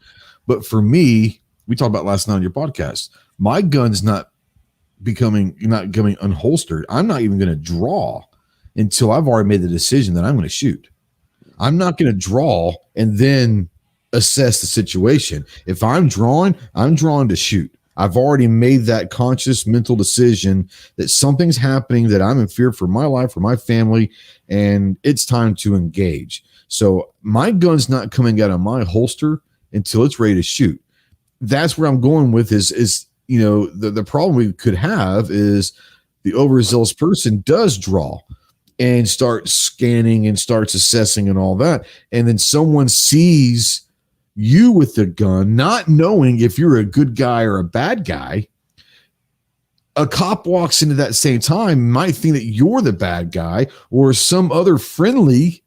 But for me, we talked about last night on your podcast, my gun's not becoming unholstered. I'm not even going to draw until I've already made the decision that I'm going to shoot. I'm not going to draw and then assess the situation. If I'm drawing to shoot. I've already made that conscious mental decision that something's happening, that I'm in fear for my life, for my family, and it's time to engage. So my gun's not coming out of my holster until it's ready to shoot. That's where I'm going with is the problem we could have is the overzealous person does draw and starts scanning and starts assessing and all that. And then someone sees you with the gun, not knowing if you're a good guy or a bad guy. A cop walks into that same time, might think that you're the bad guy, or some other friendly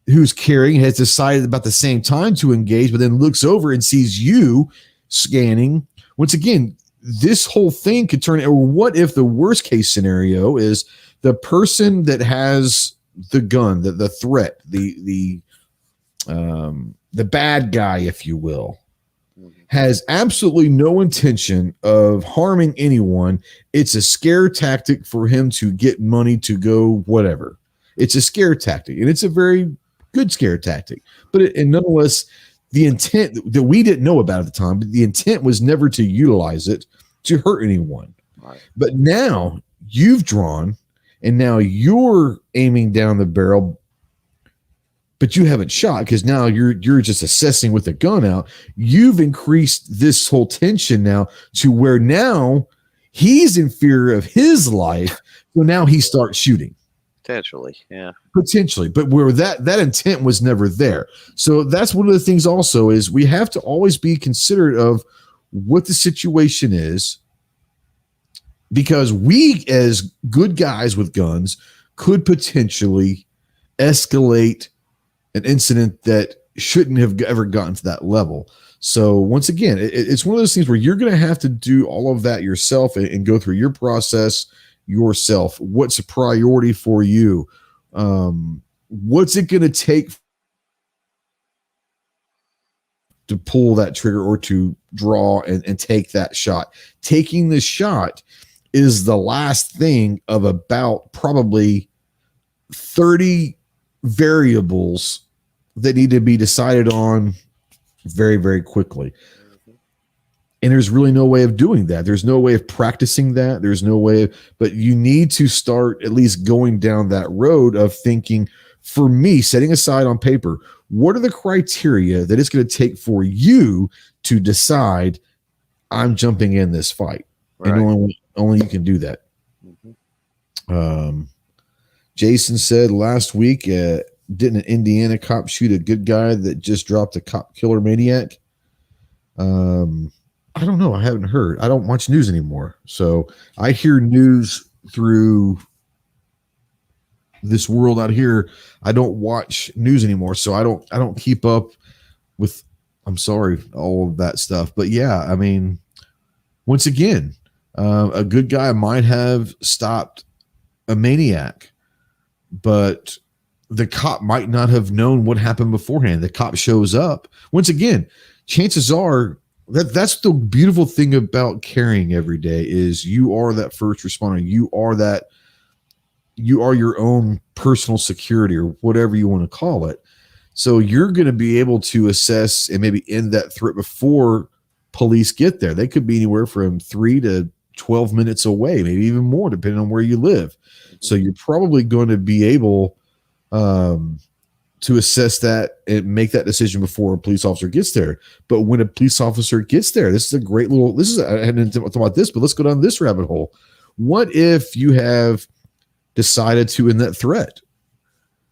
who's carrying has decided about the same time to engage, but then looks over and sees you scanning. Once again, this whole thing could turn, or what if the worst case scenario is the person that has the gun, the threat, the bad guy, if you will, has absolutely no intention of harming anyone. It's a scare tactic for him to get money to go whatever. It's a scare tactic, and it's a very good scare tactic. But nonetheless, the intent that we didn't know about at the time, but the intent was never to utilize it to hurt anyone. Right. But now you've drawn, and now you're aiming down the barrel, but you haven't shot because now you're just assessing with the gun out. You've increased this whole tension now to where now he's in fear of his life. So now he starts shooting. Potentially, yeah. Potentially, but where that intent was never there. So that's one of the things also is we have to always be considerate of what the situation is, because we as good guys with guns could potentially escalate an incident that shouldn't have ever gotten to that level. So once again, it's one of those things where you're going to have to do all of that yourself and go through your process yourself. What's a priority for you? What's it going to take to pull that trigger or to draw and take that shot? Taking the shot is the last thing of about probably 30 variables that need to be decided on very, very quickly. And there's really no way of doing that. There's no way of practicing that. There's no way but you need to start at least going down that road of thinking, for me, setting aside on paper, what are the criteria that it's going to take for you to decide I'm jumping in this fight? Right. And only you can do that. Mm-hmm. Jason said last week, didn't an Indiana cop shoot a good guy that just dropped a cop killer maniac? I don't know. I haven't heard. I don't watch news anymore. So I hear news through this world out here. I don't watch news anymore. So I don't keep up with, I'm sorry, all of that stuff. But yeah, I mean, once again, a good guy might have stopped a maniac, but the cop might not have known what happened beforehand. The cop shows up. Once again, chances are that's the beautiful thing about carrying every day is you are that first responder. You are your own personal security or whatever you want to call it. So you're going to be able to assess and maybe end that threat before police get there. They could be anywhere from 3 to 12 minutes away, maybe even more, depending on where you live. So you're probably going to be able to assess that and make that decision before a police officer gets there. But when a police officer gets there, I hadn't thought about this, but let's go down this rabbit hole. What if you have decided to end that threat?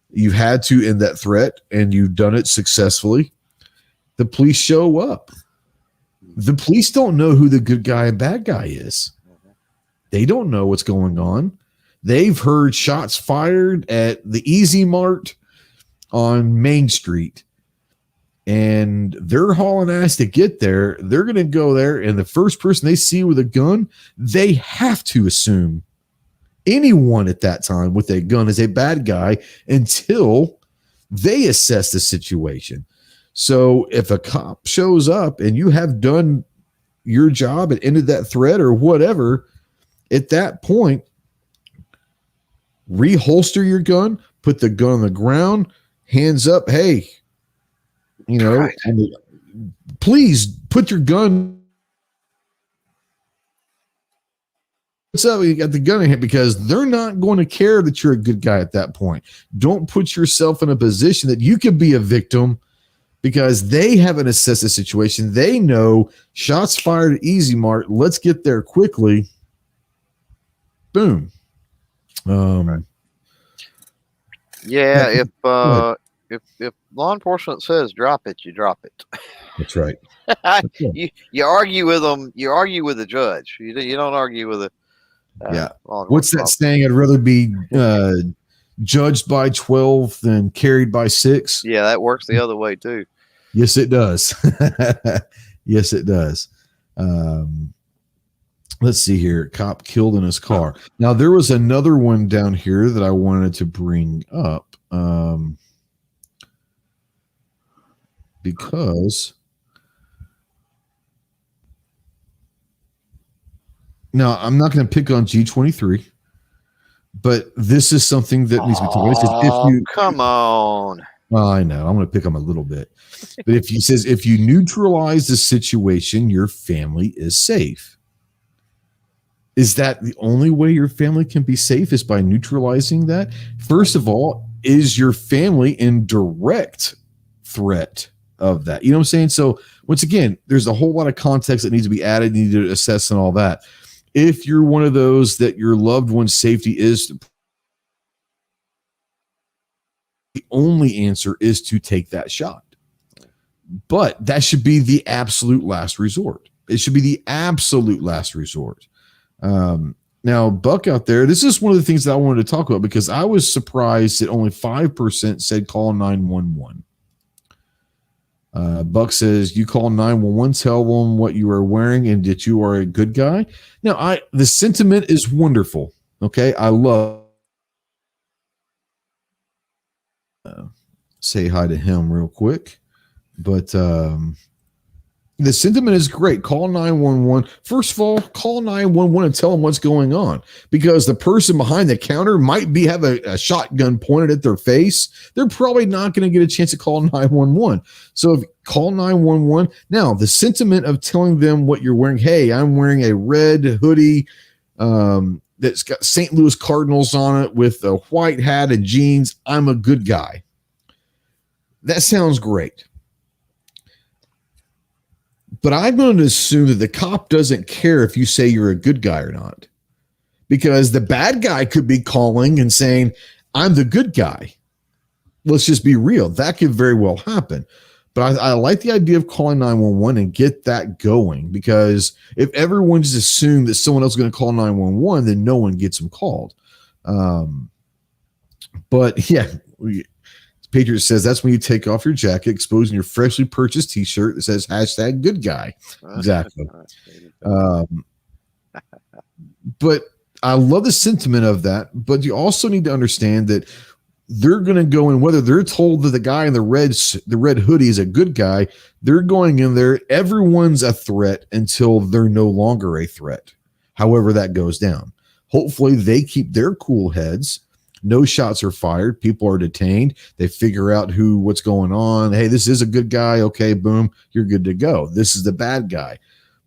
You've had to end that threat and you've done it successfully. The police show up. The police don't know who the good guy and bad guy is. They don't know what's going on. They've heard shots fired at the Easy Mart on Main Street, and they're hauling ass to get there. They're going to go there, and the first person they see with a gun, they have to assume anyone at that time with a gun is a bad guy until they assess the situation. So if a cop shows up and you have done your job and ended that threat or whatever, at that point, reholster your gun, put the gun on the ground, hands up. Hey, right. Please put your gun up? You got the gun in hand, because they're not going to care that you're a good guy at that point. Don't put yourself in a position that you could be a victim, because they haven't assessed the situation. They know shots fired at Easy Mart. Let's get there quickly. Boom. Yeah, if law enforcement says drop it, you drop it. That's right. You argue with them. You argue with the judge. You don't argue with the. What's that saying? I'd rather be judged by 12 than carried by 6. Yeah, that works the other way too. Yes, it does. Yes, it does. Let's see here. Cop killed in his car. Now, there was another one down here that I wanted to bring up because now I'm not going to pick on G23, but this is something that needs to be talked about. Come on. Well, I know. I'm going to pick on a little bit. But if you neutralize the situation, your family is safe. Is that the only way your family can be safe, is by neutralizing that? First of all, is your family in direct threat of that? You know what I'm saying? So once again, there's a whole lot of context that needs to be added, you need to assess and all that. If you're one of those that your loved one's safety is, the only answer is to take that shot. But that should be the absolute last resort. It should be the absolute last resort. Now, Buck out there, this is one of the things that I wanted to talk about, because I was surprised that only 5% said call 911. Buck says, you call 911, tell them what you are wearing and that you are a good guy. Now, the sentiment is wonderful. Okay. I love say hi to him real quick, but, the sentiment is great. Call 911. First of all, call 911 and tell them what's going on, because the person behind the counter might have a shotgun pointed at their face. They're probably not going to get a chance to call 911. So call 911. Now, the sentiment of telling them what you're wearing. Hey, I'm wearing a red hoodie that's got St. Louis Cardinals on it with a white hat and jeans. I'm a good guy. That sounds great. But I'm going to assume that the cop doesn't care if you say you're a good guy or not, because the bad guy could be calling and saying, I'm the good guy. Let's just be real. That could very well happen. But I like the idea of calling 911 and get that going, because if everyone just assumed that someone else is going to call 911, then no one gets them called. But yeah, Patriot says that's when you take off your jacket, exposing your freshly purchased T-shirt that says #goodguy. Exactly. But I love the sentiment of that. But you also need to understand that they're going to go in, whether they're told that the guy in the red hoodie is a good guy, they're going in there. Everyone's a threat until they're no longer a threat. However that goes down. Hopefully they keep their cool heads. No shots are fired. People are detained. They figure out what's going on. Hey, this is a good guy. Okay, boom, you're good to go. This is the bad guy.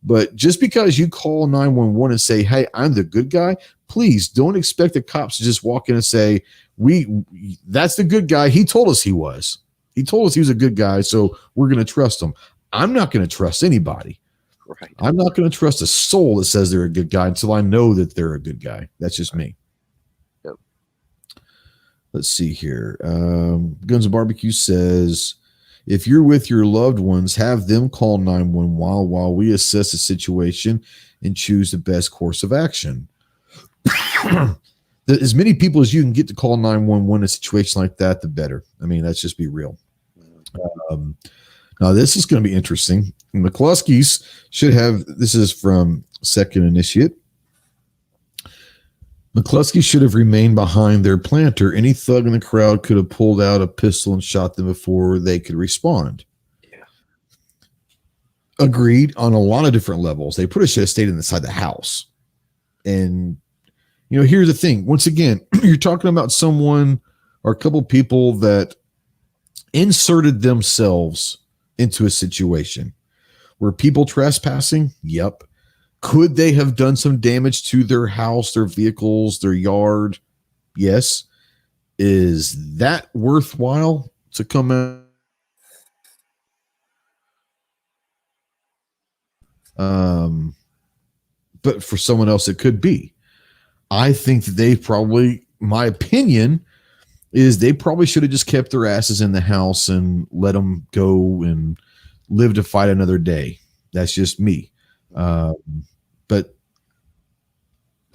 But just because you call 911 and say, hey, I'm the good guy, please don't expect the cops to just walk in and say, that's the good guy. He told us he was. He told us he was a good guy, so we're going to trust him. I'm not going to trust anybody. Right. I'm not going to trust a soul that says they're a good guy until I know that they're a good guy. That's just me. Let's see here. Guns and Barbecue says, if you're with your loved ones, have them call 911 while we assess the situation and choose the best course of action. As many people as you can get to call 911 in a situation like that, the better. I mean, let's just be real. Now, this is going to be interesting. McCluskey's should have, this is from Second Initiate. McCluskey should have remained behind their planter. Any thug in the crowd could have pulled out a pistol and shot them before they could respond. Yeah. Agreed on a lot of different levels. They probably should have stayed inside the house. And, here's the thing. Once again, you're talking about someone or a couple people that inserted themselves into a situation. Were people trespassing? Yep. Could they have done some damage to their house, their vehicles, their yard? Yes. Is that worthwhile to come out? But for someone else, it could be. I think that they probably, my opinion is they probably should have just kept their asses in the house and let them go and live to fight another day. That's just me. But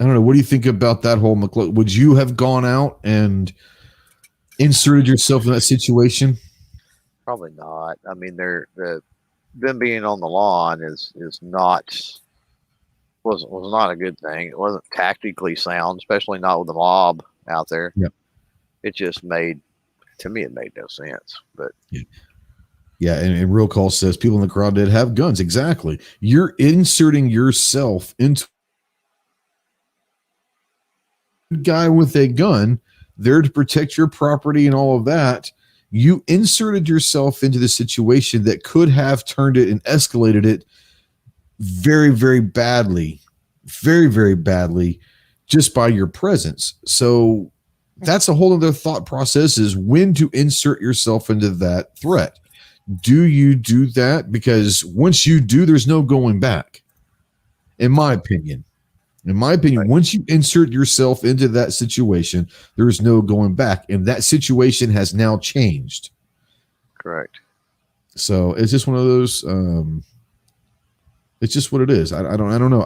I don't know. What do you think about that whole McClellan? Would you have gone out and inserted yourself in that situation? Probably not. I mean, them being on the lawn is not was not a good thing. It wasn't tactically sound, especially not with the mob out there. Yeah. It just made no sense. But yeah, and Real Call says people in the crowd did have guns. Exactly. You're inserting yourself into a guy with a gun there to protect your property and all of that. You inserted yourself into the situation that could have turned it and escalated it very, very badly, very, very badly just by your presence. So that's a whole other thought process, is when to insert yourself into that threat. Do you do that? Because once you do, there's no going back. In my opinion, right. Once you insert yourself into that situation, there's no going back. And that situation has now changed. Correct. So it's just one of those, it's just what it is. I don't know.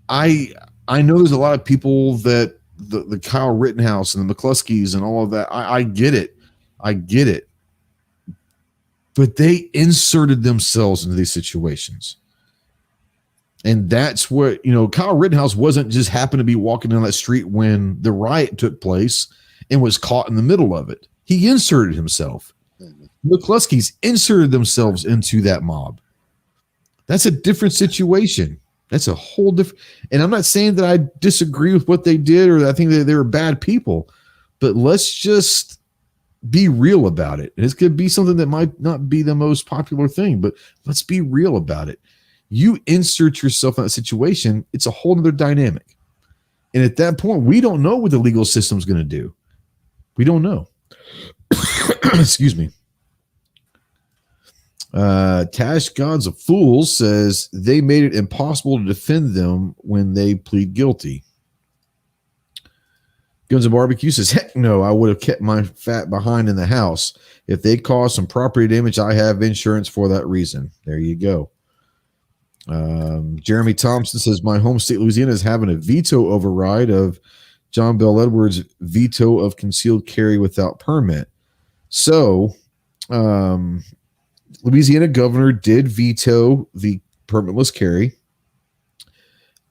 I know there's a lot of people that the Kyle Rittenhouse and the McCluskeys and all of that. I get it. But they inserted themselves into these situations. And that's what, Kyle Rittenhouse wasn't just happened to be walking down that street when the riot took place and was caught in the middle of it. He inserted himself. The McCluskeys inserted themselves into that mob. That's a different situation. That's a whole different. And I'm not saying that I disagree with what they did or that I think that they were bad people, but let's just be real about it. And this could be something that might not be the most popular thing, but let's be real about it. You insert yourself in that situation, it's a whole other dynamic. And at that point, we don't know what the legal system's going to do. We don't know. Excuse me. Tash Gods of Fools says they made it impossible to defend them when they plead guilty. Guns and Barbecue says, heck no, I would have kept my fat behind in the house. If they caused some property damage, I have insurance for that reason. There you go. Jeremy Thompson says, my home state, Louisiana, is having a veto override of John Bell Edwards' veto of concealed carry without permit. So, Louisiana governor did veto the permitless carry.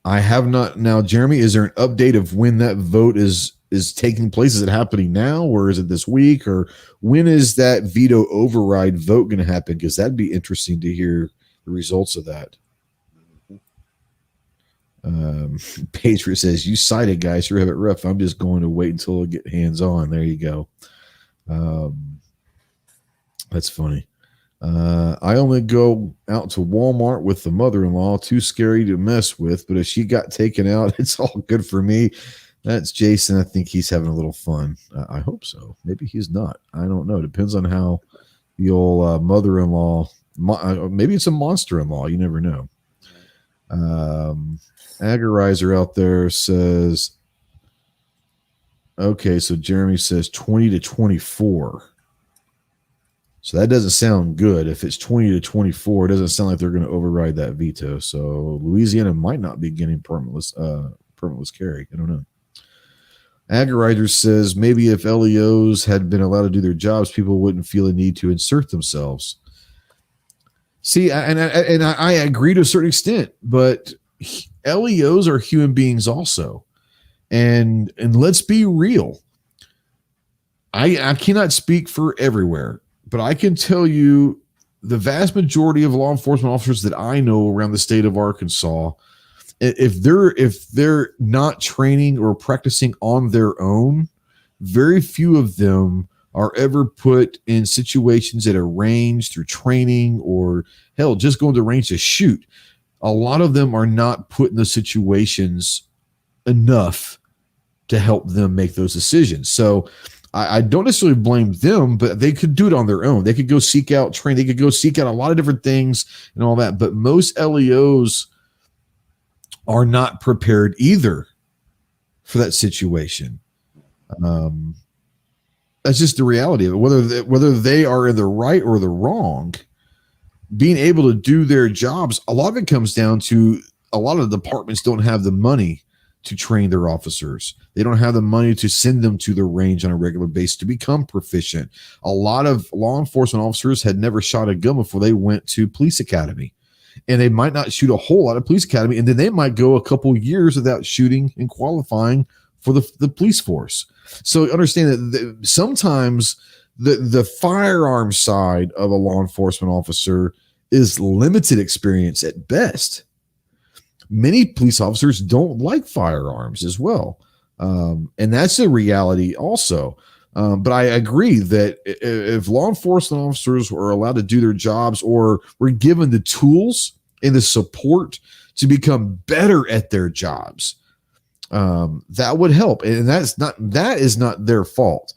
I have not. Now, Jeremy, is there an update of when that vote is taking place? Is it happening now, or is it this week, or when is that veto override vote going to happen? Because that'd be interesting to hear the results of that. Patriot says, you cited guys who have it rough. I'm just going to wait until I get hands on. There you go. That's funny. I only go out to Walmart with the mother-in-law, too scary to mess with, but if she got taken out, it's all good for me. That's Jason. I think he's having a little fun. I hope so. Maybe he's not. I don't know. Depends on how the old mother-in-law, maybe it's a monster-in-law. You never know. Agorizer out there says, okay, so Jeremy says 20 to 24. So that doesn't sound good. If it's 20 to 24, it doesn't sound like they're going to override that veto. So Louisiana might not be getting permitless carry. I don't know. Agorizer says maybe if LEOs had been allowed to do their jobs, people wouldn't feel a need to insert themselves. See, and I agree to a certain extent, but LEOs are human beings also. And let's be real. I cannot speak for everywhere, but I can tell you the vast majority of law enforcement officers that I know around the state of Arkansas, if they're not training or practicing on their own, very few of them are ever put in situations at a range through training or hell, just going to range to shoot. a lot of them are not put in the situations enough to help them make those decisions. So I don't necessarily blame them, but they could do it on their own. They could go seek out training. They could go seek out a lot of different things and all that. But most LEOs are not prepared either for that situation. That's just the reality of it. Whether they are in the right or the wrong, being able to do their jobs, a lot of it comes down to a lot of the departments don't have the money to train their officers. They don't have the money to send them to the range on a regular basis to become proficient. A lot of law enforcement officers had never shot a gun before they went to police academy, and they might not shoot a whole lot of police academy, and then they might go a couple years without shooting and qualifying for the police force. So understand that sometimes the firearm side of a law enforcement officer is limited experience at best. Many police officers don't like firearms as well. And that's a reality also. But I agree that if law enforcement officers were allowed to do their jobs or were given the tools and the support to become better at their jobs, that would help. And that is not their fault.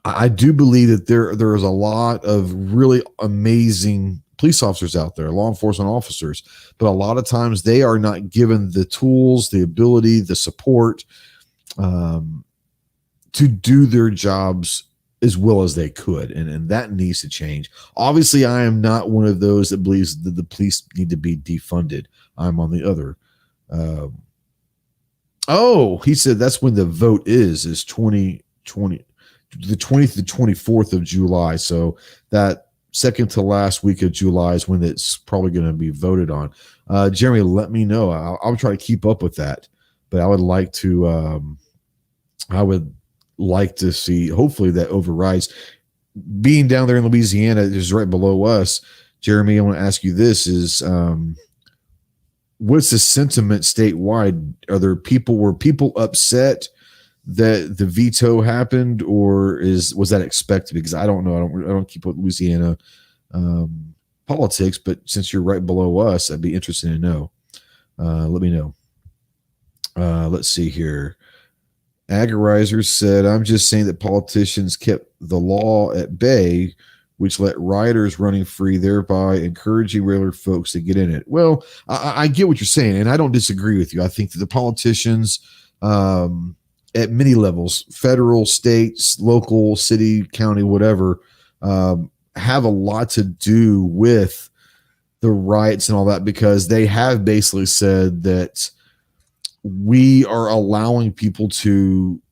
I do believe that there is a lot of really amazing police officers out there, law enforcement officers, but a lot of times they are not given the tools, the ability, the support to do their jobs as well as they could. And that needs to change. Obviously, I am not one of those that believes that the police need to be defunded. I'm on the other. He said that's when the vote is 2020, the 20th to 24th of July. So that second to last week of July is when it's probably going to be voted on. Jeremy, let me know. I'll try to keep up with that, but I would like to see, hopefully that overrides. Being down there in Louisiana is right below us. Jeremy, I want to ask you this is, what's the sentiment statewide? Were people upset that the veto happened, or was that expected? Because I don't know. I don't keep up with Louisiana politics, but since you're right below us, I'd be interested to know. Let me know. Let's see here. Agorizer said, I'm just saying that politicians kept the law at bay, which let rioters running free, thereby encouraging regular folks to get in it. Well, I get what you're saying, and I don't disagree with you. I think that the politicians at many levels, federal, states, local, city, county, whatever, have a lot to do with the riots and all that, because they have basically said that we are allowing people to,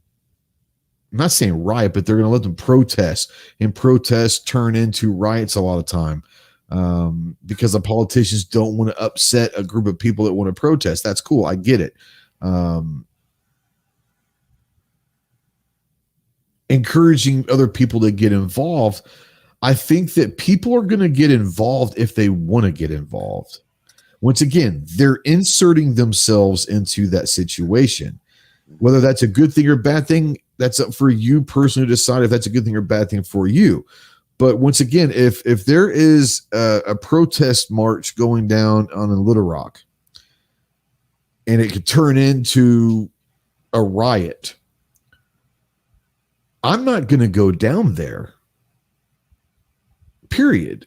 I'm not saying riot, but they're going to let them protest, and protests turn into riots a lot of time because the politicians don't want to upset a group of people that want to protest. That's cool. I get it. Encouraging other people to get involved. I think that people are going to get involved if they want to get involved. Once again, they're inserting themselves into that situation. Whether that's a good thing or bad thing, that's up for you personally to decide if that's a good thing or bad thing for you. But once again, if there is a protest march going down on Little Rock and it could turn into a riot, I'm not going to go down there, period,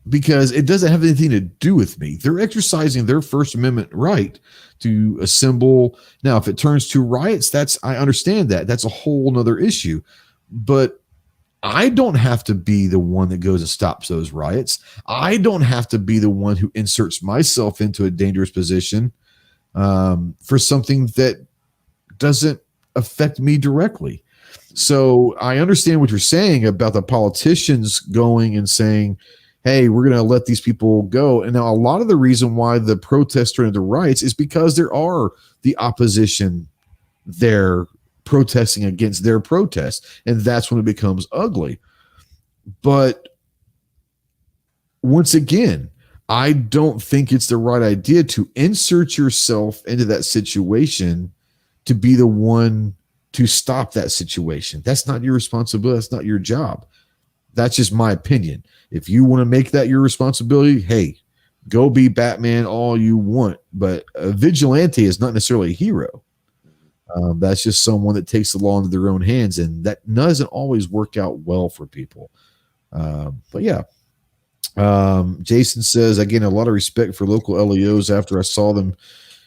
because it doesn't have anything to do with me. They're exercising their First Amendment right to assemble. Now, if it turns to riots, I understand that. That's a whole nother issue. But I don't have to be the one that goes and stops those riots. I don't have to be the one who inserts myself into a dangerous position for something that doesn't affect me directly. So I understand what you're saying about the politicians going and saying, hey, we're going to let these people go. And now a lot of the reason why the protests turn into riots is because there are the opposition there protesting against their protest. And that's when it becomes ugly. But once again, I don't think it's the right idea to insert yourself into that situation to be the one to stop that situation. That's not your responsibility. That's not your job. That's just my opinion. If you want to make that your responsibility, hey, Go be Batman all you want, but a vigilante is not necessarily a hero. That's just someone that takes the law into their own hands, and that doesn't always work out well for people. But yeah. Jason says, again, a lot of respect for local LEOs after I saw them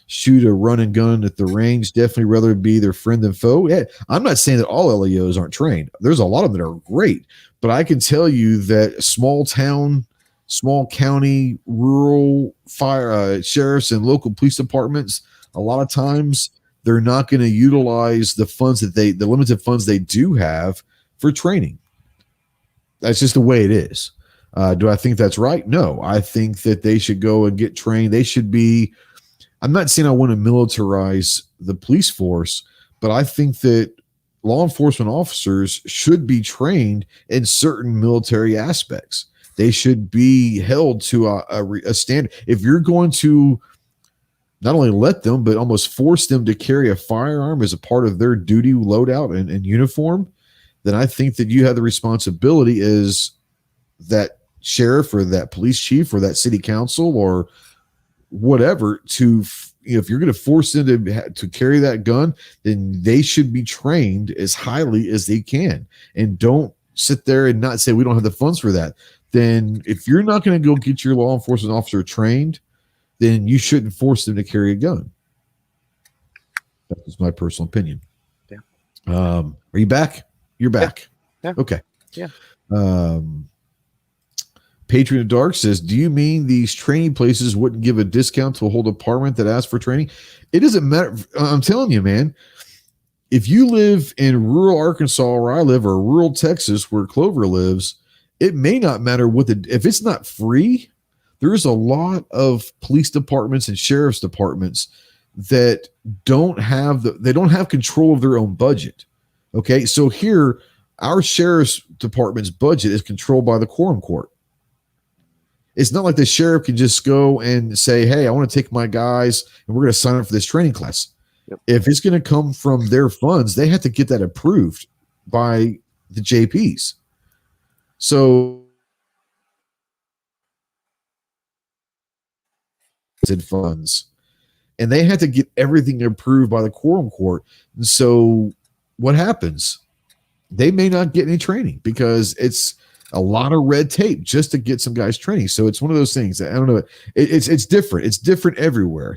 shoot a run and gun at the range. Definitely rather be their friend than foe. Yeah, I'm not saying that all LEOs aren't trained. There's a lot of them that are great, but I can tell you that small town, small county, rural fire sheriffs and local police departments, a lot of times they're not going to utilize the limited funds they do have for training. That's just the way it is. Do I think that's right? No, I think that they should go and get trained. They should be, I'm not saying I want to militarize the police force, but I think that law enforcement officers should be trained in certain military aspects. They should be held to a standard. If you're going to not only let them, but almost force them to carry a firearm as a part of their duty loadout and uniform, then I think that you have the responsibility as that sheriff or that police chief or that city council or whatever to, if you're going to force them to carry that gun, then they should be trained as highly as they can. And don't sit there and not say we don't have the funds for that. Then if you're not going to go get your law enforcement officer trained, then you shouldn't force them to carry a gun. That's my personal opinion. Yeah. Are you back? You're back. Yeah. Okay. Yeah. Patriot of Dark says, do you mean these training places wouldn't give a discount to a whole department that asks for training? It doesn't matter. I'm telling you, man, if you live in rural Arkansas where I live or rural Texas where Clover lives, it may not matter if it's not free. There's a lot of police departments and sheriff's departments that don't have control of their own budget. Okay. So here, our sheriff's department's budget is controlled by the quorum court. It's not like the sheriff can just go and say, hey, I want to take my guys and we're going to sign up for this training class. Yep. If it's going to come from their funds, they have to get that approved by the JPs. So funds, and they had to get everything approved by the quorum court. And so what happens? They may not get any training because it's a lot of red tape just to get some guys training. So it's one of those things that, I don't know. It's different. It's different everywhere,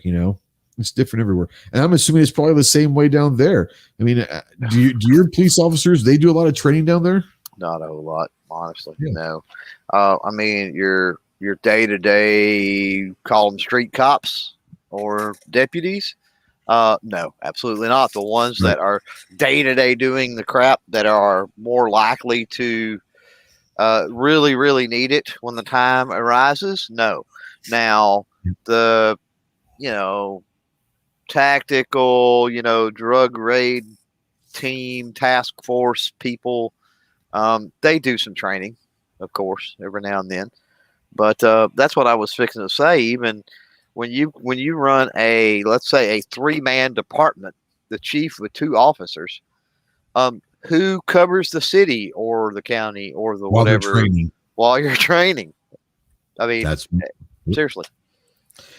It's different everywhere. And I'm assuming it's probably the same way down there. I mean, do your police officers, they do a lot of training down there? Not a whole lot, honestly. Yeah. No. I mean, your day-to-day, call them street cops or deputies. No, absolutely not. The ones that are day-to-day doing the crap that are more likely to really, really need it when the time arises. No. Now, the, tactical, drug raid team, task force people, they do some training, of course, every now and then. But that's what I was fixing to say. Even when you run let's say a 3-man department, the chief with 2 officers, who covers the city or the county or the whatever while you're training? I mean, seriously.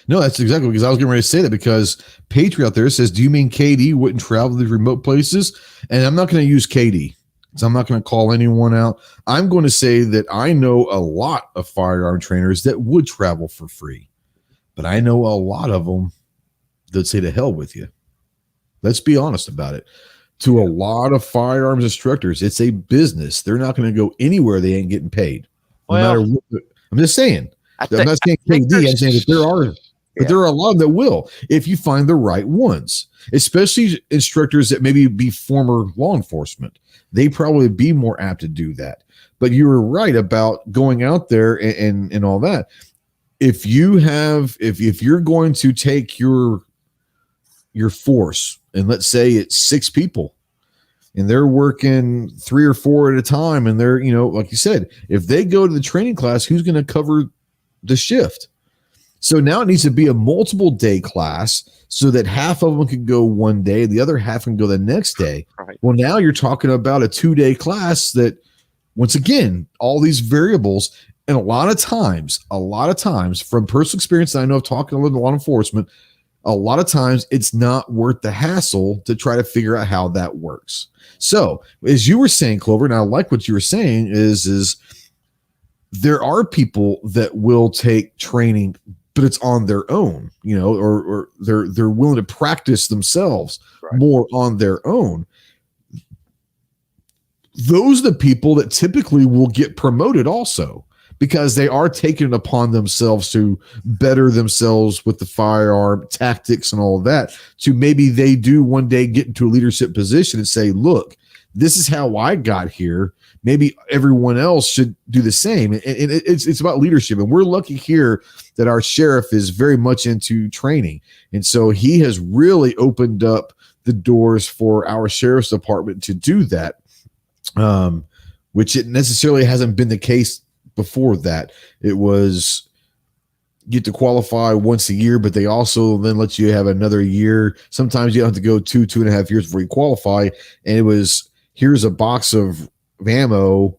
No, that's exactly because I was getting ready to say that, because Patriot out there says, do you mean KD wouldn't travel to these remote places? And I'm not going to use KD. So I'm not going to call anyone out. I'm going to say that I know a lot of firearm trainers that would travel for free, but I know a lot of them that say to hell with you. Let's be honest about it. To a lot of firearms instructors, it's a business. They're not going to go anywhere they ain't getting paid. No matter what. I'm just saying. I'm not saying KD. I'm saying that there are. But there are a lot that will, if you find the right ones, especially instructors that maybe be former law enforcement. They probably be more apt to do that. But you were right about going out there and all that. If you're going to take your force, and let's say it's 6 people, and they're working 3 or 4 at a time, and they're, like you said, if they go to the training class, who's going to cover the shift? So now it needs to be a multiple day class so that half of them can go one day, the other half can go the next day. Right. Well, now you're talking about a 2-day class that, once again, all these variables, And a lot of times, from personal experience that I know of talking with law enforcement, a lot of times it's not worth the hassle to try to figure out how that works. So, as you were saying, Clover, and I like what you were saying, is there are people that will take training, but it's on their own, or they're willing to practice themselves more on their own. Those are the people that typically will get promoted also, because they are taking it upon themselves to better themselves with the firearm tactics and all of that, to maybe they do one day get into a leadership position and say, look, this is how I got here. Maybe everyone else should do the same. And it's about leadership. And we're lucky here that our sheriff is very much into training. And so he has really opened up the doors for our sheriff's department to do that, which it necessarily hasn't been the case before that. It was you get to qualify once a year, but they also then let you have another year. Sometimes you have to go 2.5 years before you qualify. And it was, here's a box of ammo.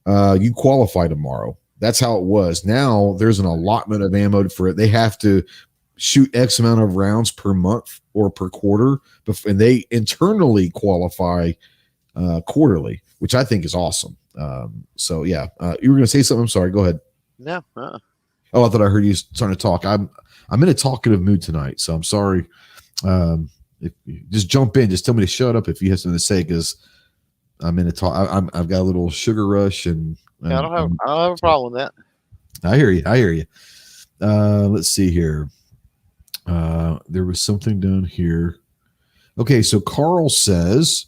You qualify tomorrow. That's how it was. Now there's an allotment of ammo for it. They have to shoot X amount of rounds per month or per quarter, and they internally qualify quarterly, which I think is awesome. So yeah, you were going to say something. I'm sorry. Go ahead. No. Oh, I thought I heard you starting to talk. I'm in a talkative mood tonight, so I'm sorry. If you just jump in, just tell me to shut up if you have something to say, because I'm in a talk. I've got a little sugar rush, and I don't have a problem with that. I hear you. Let's see here. There was something down here. Okay, so Carl says,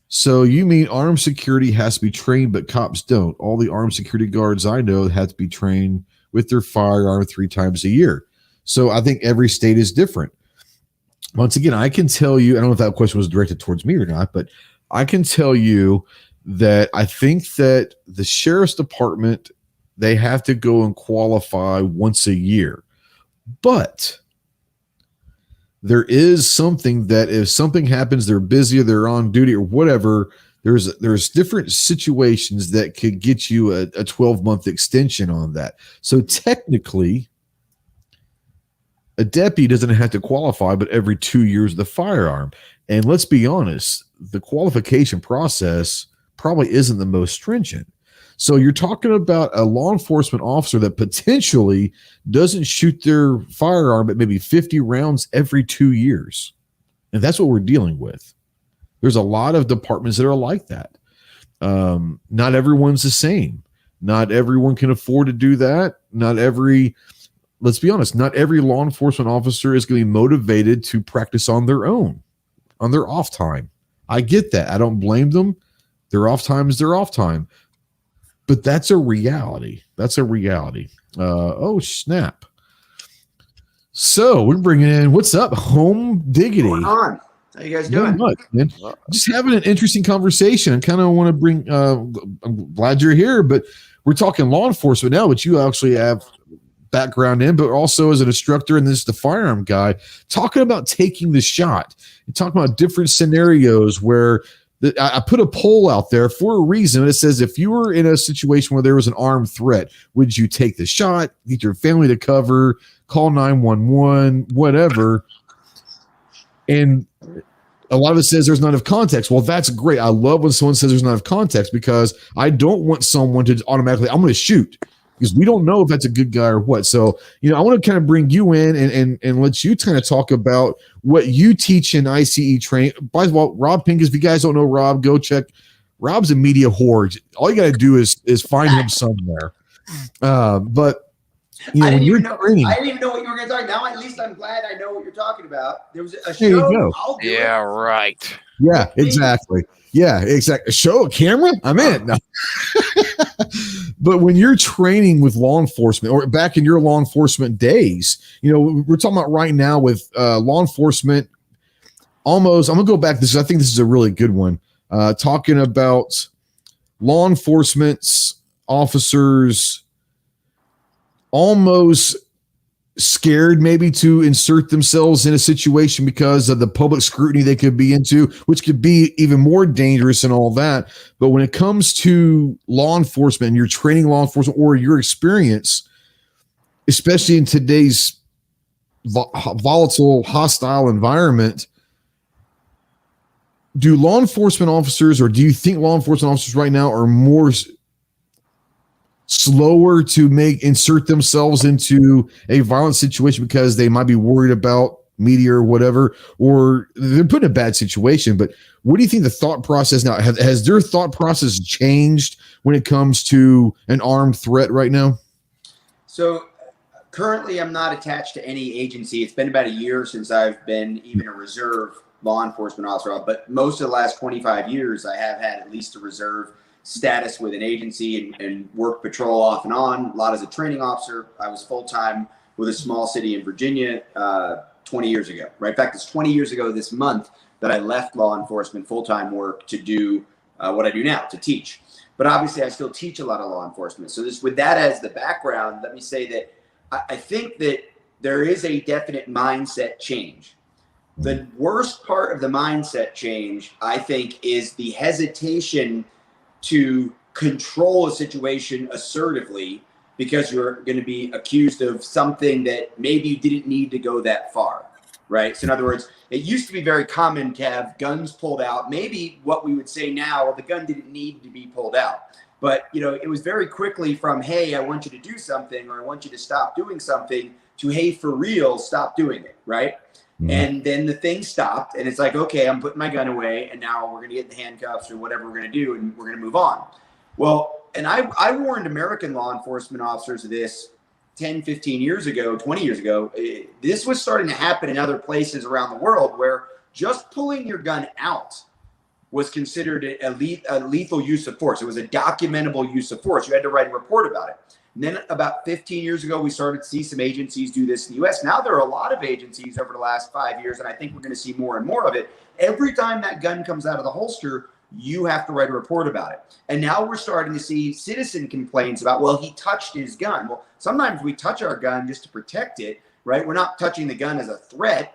so you mean armed security has to be trained, but cops don't? All the armed security guards I know have to be trained with their firearm 3 times a year. So I think every state is different. Once again, I can tell you, I don't know if that question was directed towards me or not, but I can tell you that I think that the sheriff's department, they have to go and qualify once a year. But there is something that if something happens, they're busy or they're on duty or whatever, there's different situations that could get you a 12-month extension on that. So technically, a deputy doesn't have to qualify, but every 2 years of the firearm. And let's be honest, the qualification process probably isn't the most stringent. So you're talking about a law enforcement officer that potentially doesn't shoot their firearm at maybe 50 rounds every 2 years. And that's what we're dealing with. There's a lot of departments that are like that. Not everyone's the same. Not everyone can afford to do that. Let's be honest, not every law enforcement officer is going to be motivated to practice on their own, on their off time. I get that. I don't blame them. Their off time is their off time. But that's a reality. Oh, snap. So we're bringing in, what's up, Home Diggity? What's going on? How you guys doing? Much, man. Just having an interesting conversation. I kind of want to bring, I'm glad you're here, but we're talking law enforcement now, which you actually have background in, but also as an instructor and this is the firearm guy, talking about taking the shot and talking about different scenarios where I put a poll out there for a reason. It says, if you were in a situation where there was an armed threat, would you take the shot, get your family to cover, call 911, whatever? And a lot of it says there's not enough context. Well, that's great. I love when someone says there's not enough context, because I don't want someone to automatically, I'm going to shoot, because we don't know if that's a good guy or what. So, I want to kind of bring you in and let you kind of talk about what you teach in ICE training. By the way, Rob Pincus, if you guys don't know Rob, go check. Rob's a media whore. All you got to do is find him somewhere. But I didn't even know what you were going to talk about. Now at least I'm glad I know what you're talking about. There was a show. There you go. Yeah, right. Yeah, exactly. Yeah, exactly. Show a camera? I'm in. No. But when you're training with law enforcement, or back in your law enforcement days, we're talking about right now with law enforcement. Almost, I'm gonna go back. I think this is a really good one. Talking about law enforcement's officers almost scared maybe to insert themselves in a situation because of the public scrutiny they could be into, which could be even more dangerous and all that. But when it comes to law enforcement and you're training law enforcement or your experience, especially in today's volatile, hostile environment, do law enforcement officers, or do you think law enforcement officers right now are more slower to insert themselves into a violent situation because they might be worried about media or whatever, or they're put in a bad situation? But what do you think the thought process now? Has their thought process changed when it comes to an armed threat right now? So currently I'm not attached to any agency. It's been about a year since I've been even a reserve law enforcement officer, but most of the last 25 years I have had at least a reserve status with an agency and worked patrol off and on. A lot as a training officer. I was full-time with a small city in Virginia 20 years ago, right? In fact, it's 20 years ago this month that I left law enforcement full-time work to do what I do now, to teach. But obviously I still teach a lot of law enforcement. So with that as the background, let me say that I think that there is a definite mindset change. The worst part of the mindset change, I think, is the hesitation to control a situation assertively because you're going to be accused of something that maybe you didn't need to go that far, right? So in other words, it used to be very common to have guns pulled out. Maybe what we would say now, well, the gun didn't need to be pulled out. But, it was very quickly from, hey, I want you to do something, or I want you to stop doing something, to, hey, for real, stop doing it, right? Mm-hmm. And then the thing stopped, and it's like, okay, I'm putting my gun away, and now we're going to get the handcuffs or whatever we're going to do, and we're going to move on. Well, and I warned American law enforcement officers of this 10, 15 years ago, 20 years ago. This was starting to happen in other places around the world where just pulling your gun out was considered a lethal use of force. It was a documentable use of force. You had to write a report about it. And then about 15 years ago, we started to see some agencies do this in the U.S. Now there are a lot of agencies over the last 5 years, and I think we're going to see more and more of it. Every time that gun comes out of the holster, you have to write a report about it. And now we're starting to see citizen complaints about, well, he touched his gun. Well, sometimes we touch our gun just to protect it, right? We're not touching the gun as a threat.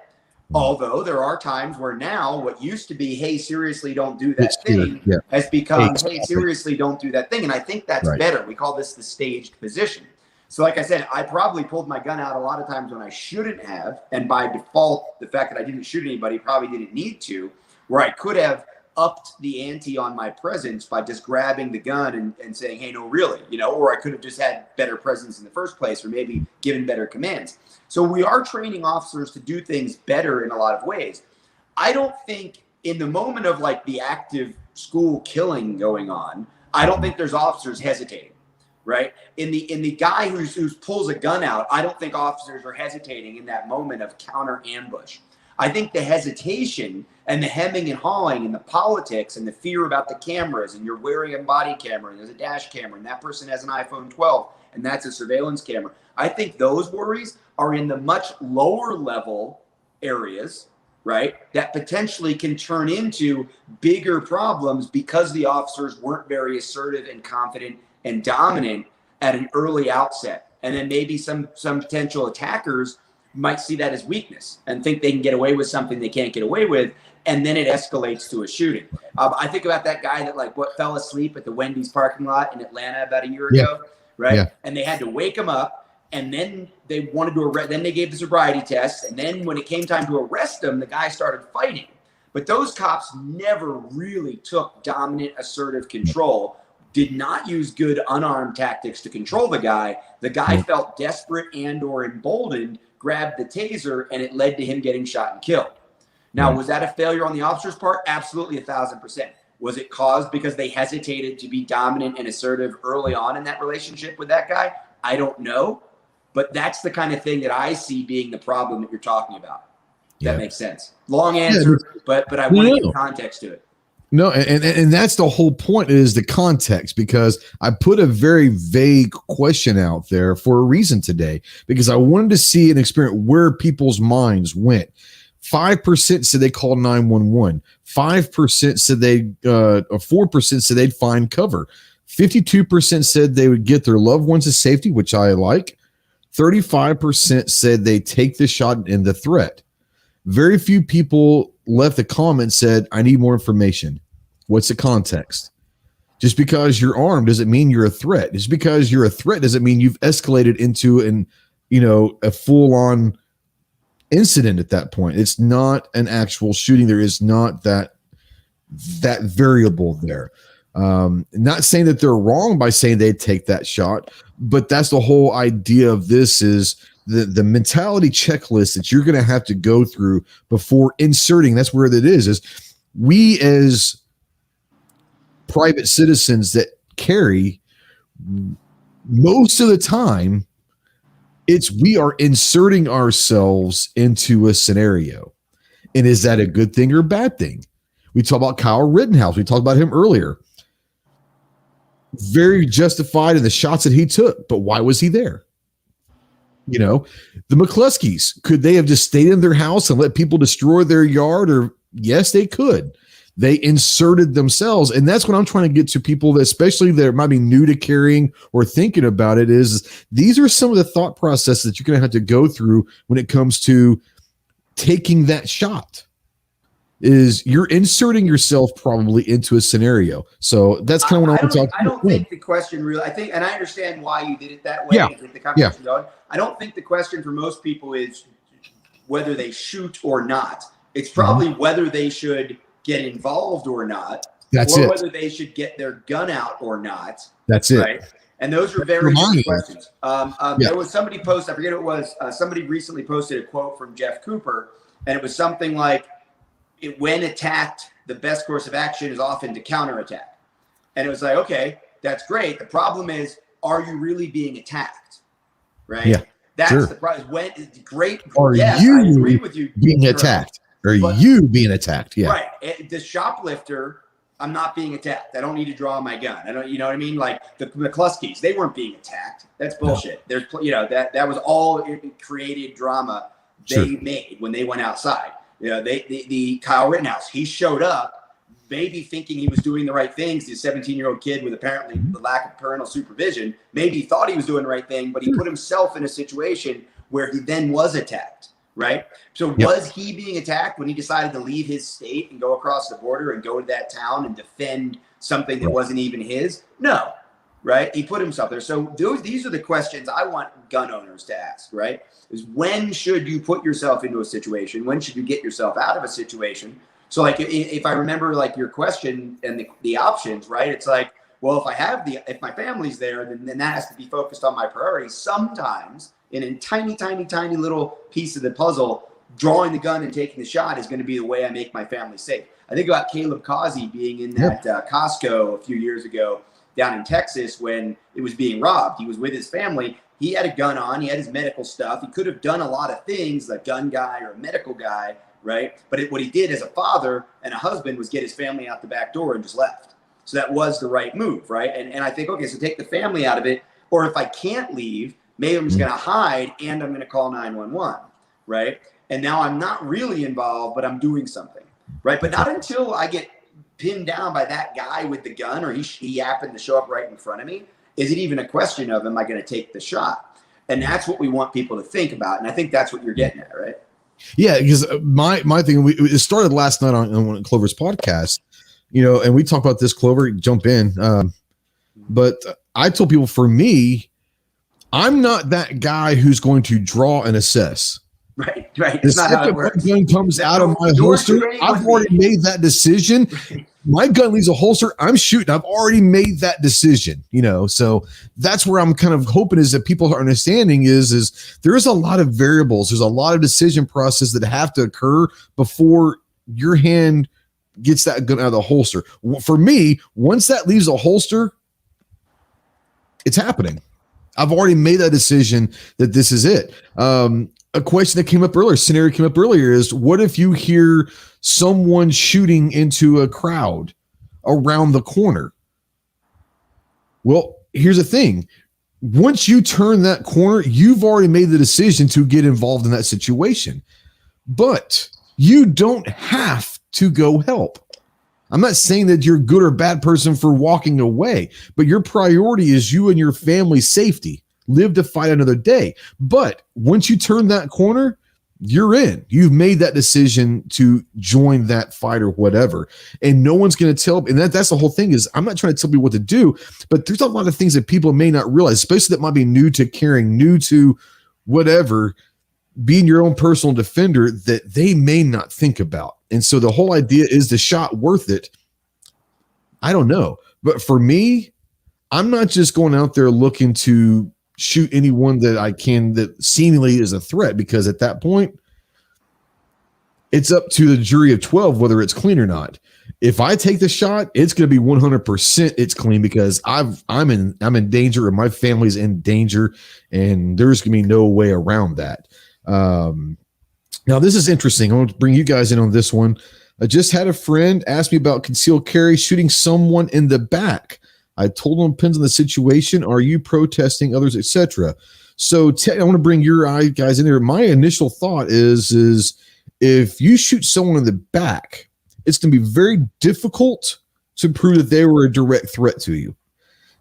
Although there are times where now what used to be, hey, seriously, don't do that thing, has become, hey, seriously, don't do that thing. And I think that's better. We call this the staged position. So like I said, I probably pulled my gun out a lot of times when I shouldn't have. And by default, the fact that I didn't shoot anybody probably didn't need to, where I could have upped the ante on my presence by just grabbing the gun and saying, hey, no, really, or I could have just had better presence in the first place, or maybe given better commands. So we are training officers to do things better in a lot of ways. I don't think in the moment of like the active school killing going on, I don't think there's officers hesitating, right? In the guy who pulls a gun out, I don't think officers are hesitating in that moment of counter ambush. I think the hesitation and the hemming and hawing and the politics and the fear about the cameras, and you're wearing a body camera and there's a dash camera and that person has an iPhone 12 and that's a surveillance camera. I think those worries are in the much lower level areas, right, that potentially can turn into bigger problems because the officers weren't very assertive and confident and dominant at an early outset. And then maybe some potential attackers might see that as weakness and think they can get away with something they can't get away with, and then it escalates to a shooting. I think about that guy that fell asleep at the Wendy's parking lot in Atlanta about a year ago, right? Yeah. And they had to wake him up, and then they wanted to arrest. Then they gave the sobriety test, and then when it came time to arrest him, the guy started fighting. But those cops never really took dominant, assertive control. Did not use good unarmed tactics to control the guy. The guy felt desperate and/or emboldened, grabbed the taser, and it led to him getting shot and killed. Now, was that a failure on the officer's part? Absolutely, 1,000%. Was it caused because they hesitated to be dominant and assertive early on in that relationship with that guy? I don't know, but that's the kind of thing that I see being the problem that you're talking about. That makes sense. Long answer, but I want to give context to it. No, and that's the whole point, is the context, because I put a very vague question out there for a reason today, because I wanted to see and experience where people's minds went. 5% said they called 911. 5% said 4% said they'd find cover. 52% said they would get their loved ones to safety, which I like. 35% said they take the shot and the threat. Very few people left a comment said, I need more information. What's the context? Just because you're armed doesn't mean you're a threat. Just because you're a threat doesn't mean you've escalated into a full-on incident at that point. It's not an actual shooting. There is not that variable there. Not saying that they're wrong by saying they take that shot, but that's the whole idea of this is the mentality checklist that you're going to have to go through before inserting. That's where it is we as private citizens that carry, most of the time, we are inserting ourselves into a scenario. And is that a good thing or a bad thing? We talked about Kyle Rittenhouse. We talked about him earlier. Very justified in the shots that he took, but why was he there? The McCluskeys, could they have just stayed in their house and let people destroy their yard? Or yes, they could. They inserted themselves. And that's what I'm trying to get to people that, especially that might be new to carrying or thinking about it, is these are some of the thought processes that you're going to have to go through when it comes to taking that shot. Is you're inserting yourself probably into a scenario. So that's kind of what I want to talk about. I don't think the question really, and I understand why you did it that way. Yeah. I don't think the question for most people is whether they shoot or not. It's probably whether they should get involved or not. That's or it. Whether they should get their gun out or not. That's it. Right? And those are very good questions. There was somebody post, I forget what it was, somebody recently posted a quote from Jeff Cooper, and it was something like, when attacked, the best course of action is often to counterattack. And it was like, okay, that's great. The problem is, are you really being attacked? Right? Yeah. That's the problem. When great. Are yes, you I agree with you. being attacked? Are you being attacked? Yeah. Right. The shoplifter, I'm not being attacked. I don't need to draw my gun. I don't, you know what I mean? Like the McCluskeys, they weren't being attacked. That's bullshit. No. There's, that was all created drama they made when they went outside. The Kyle Rittenhouse, he showed up maybe thinking he was doing the right things. The 17-year-old kid with apparently the lack of parental supervision, maybe he thought he was doing the right thing, but he put himself in a situation where he then was attacked, right? So was he being attacked when he decided to leave his state and go across the border and go to that town and defend something that wasn't even his? No, right? He put himself there. So these are the questions I want gun owners to ask, right? Is when should you put yourself into a situation? When should you get yourself out of a situation? So like, if I remember like your question and the options, right? It's like, well, if my family's there, then that has to be focused on my priorities. Sometimes in a tiny, tiny, tiny little piece of the puzzle, drawing the gun and taking the shot is going to be the way I make my family safe. I think about Caleb Causey being in that Costco a few years ago down in Texas when it was being robbed. He was with his family. He had a gun on. He had his medical stuff. He could have done a lot of things, a gun guy or a medical guy, right? But what he did as a father and a husband was get his family out the back door and just left. So that was the right move, right? And I think, okay, so take the family out of it. Or if I can't leave, maybe I'm just going to hide and I'm going to call 911, right? And now I'm not really involved, but I'm doing something, right? But not until I get pinned down by that guy with the gun or he happened to show up right in front of me. Is it even a question of, am I going to take the shot? And that's what we want people to think about. And I think that's what you're getting at, right? Yeah, because my thing, it started last night on Clover's podcast, and we talk about this. Clover, jump in. But I told people, for me, I'm not that guy who's going to draw and assess. Right. The second my gun comes out of my holster, I've already made that decision. My gun leaves a holster, I'm shooting. I've already made that decision, So that's where I'm kind of hoping is that people are understanding is there is a lot of variables. There's a lot of decision process that have to occur before your hand gets that gun out of the holster. For me, once that leaves a holster, it's happening. I've already made that decision that this is it. A question that came up earlier, scenario came up earlier is, what if you hear someone shooting into a crowd around the corner? Well, here's the thing. Once you turn that corner, you've already made the decision to get involved in that situation. But you don't have to go help. I'm not saying that you're a good or bad person for walking away, but your priority is you and your family's safety. live to fight another day. But once you turn that corner, you're in. You've made that decision to join that fight or whatever. And no one's going to tell. And that's the whole thing is I'm not trying to tell people what to do, but there's a lot of things that people may not realize, especially that might be new to carrying, new to whatever, being your own personal defender that they may not think about. And so the whole idea is the shot worth it? I don't know. But for me, I'm not just going out there looking to shoot anyone that I can that seemingly is a threat, because at that point, it's up to the jury of 12 whether it's clean or not. If I take the shot, it's going to be 100% it's clean, because I'm in danger, or my family's in danger, and there's going to be no way around that. Now, this is interesting. I want to bring you guys in on this one. I just had a friend ask me about concealed carry, shooting someone in the back. I told him it depends on the situation. Are you protesting others, etc.? So I want to bring your guys in there. My initial thought is if you shoot someone in the back, it's going to be very difficult to prove that they were a direct threat to you.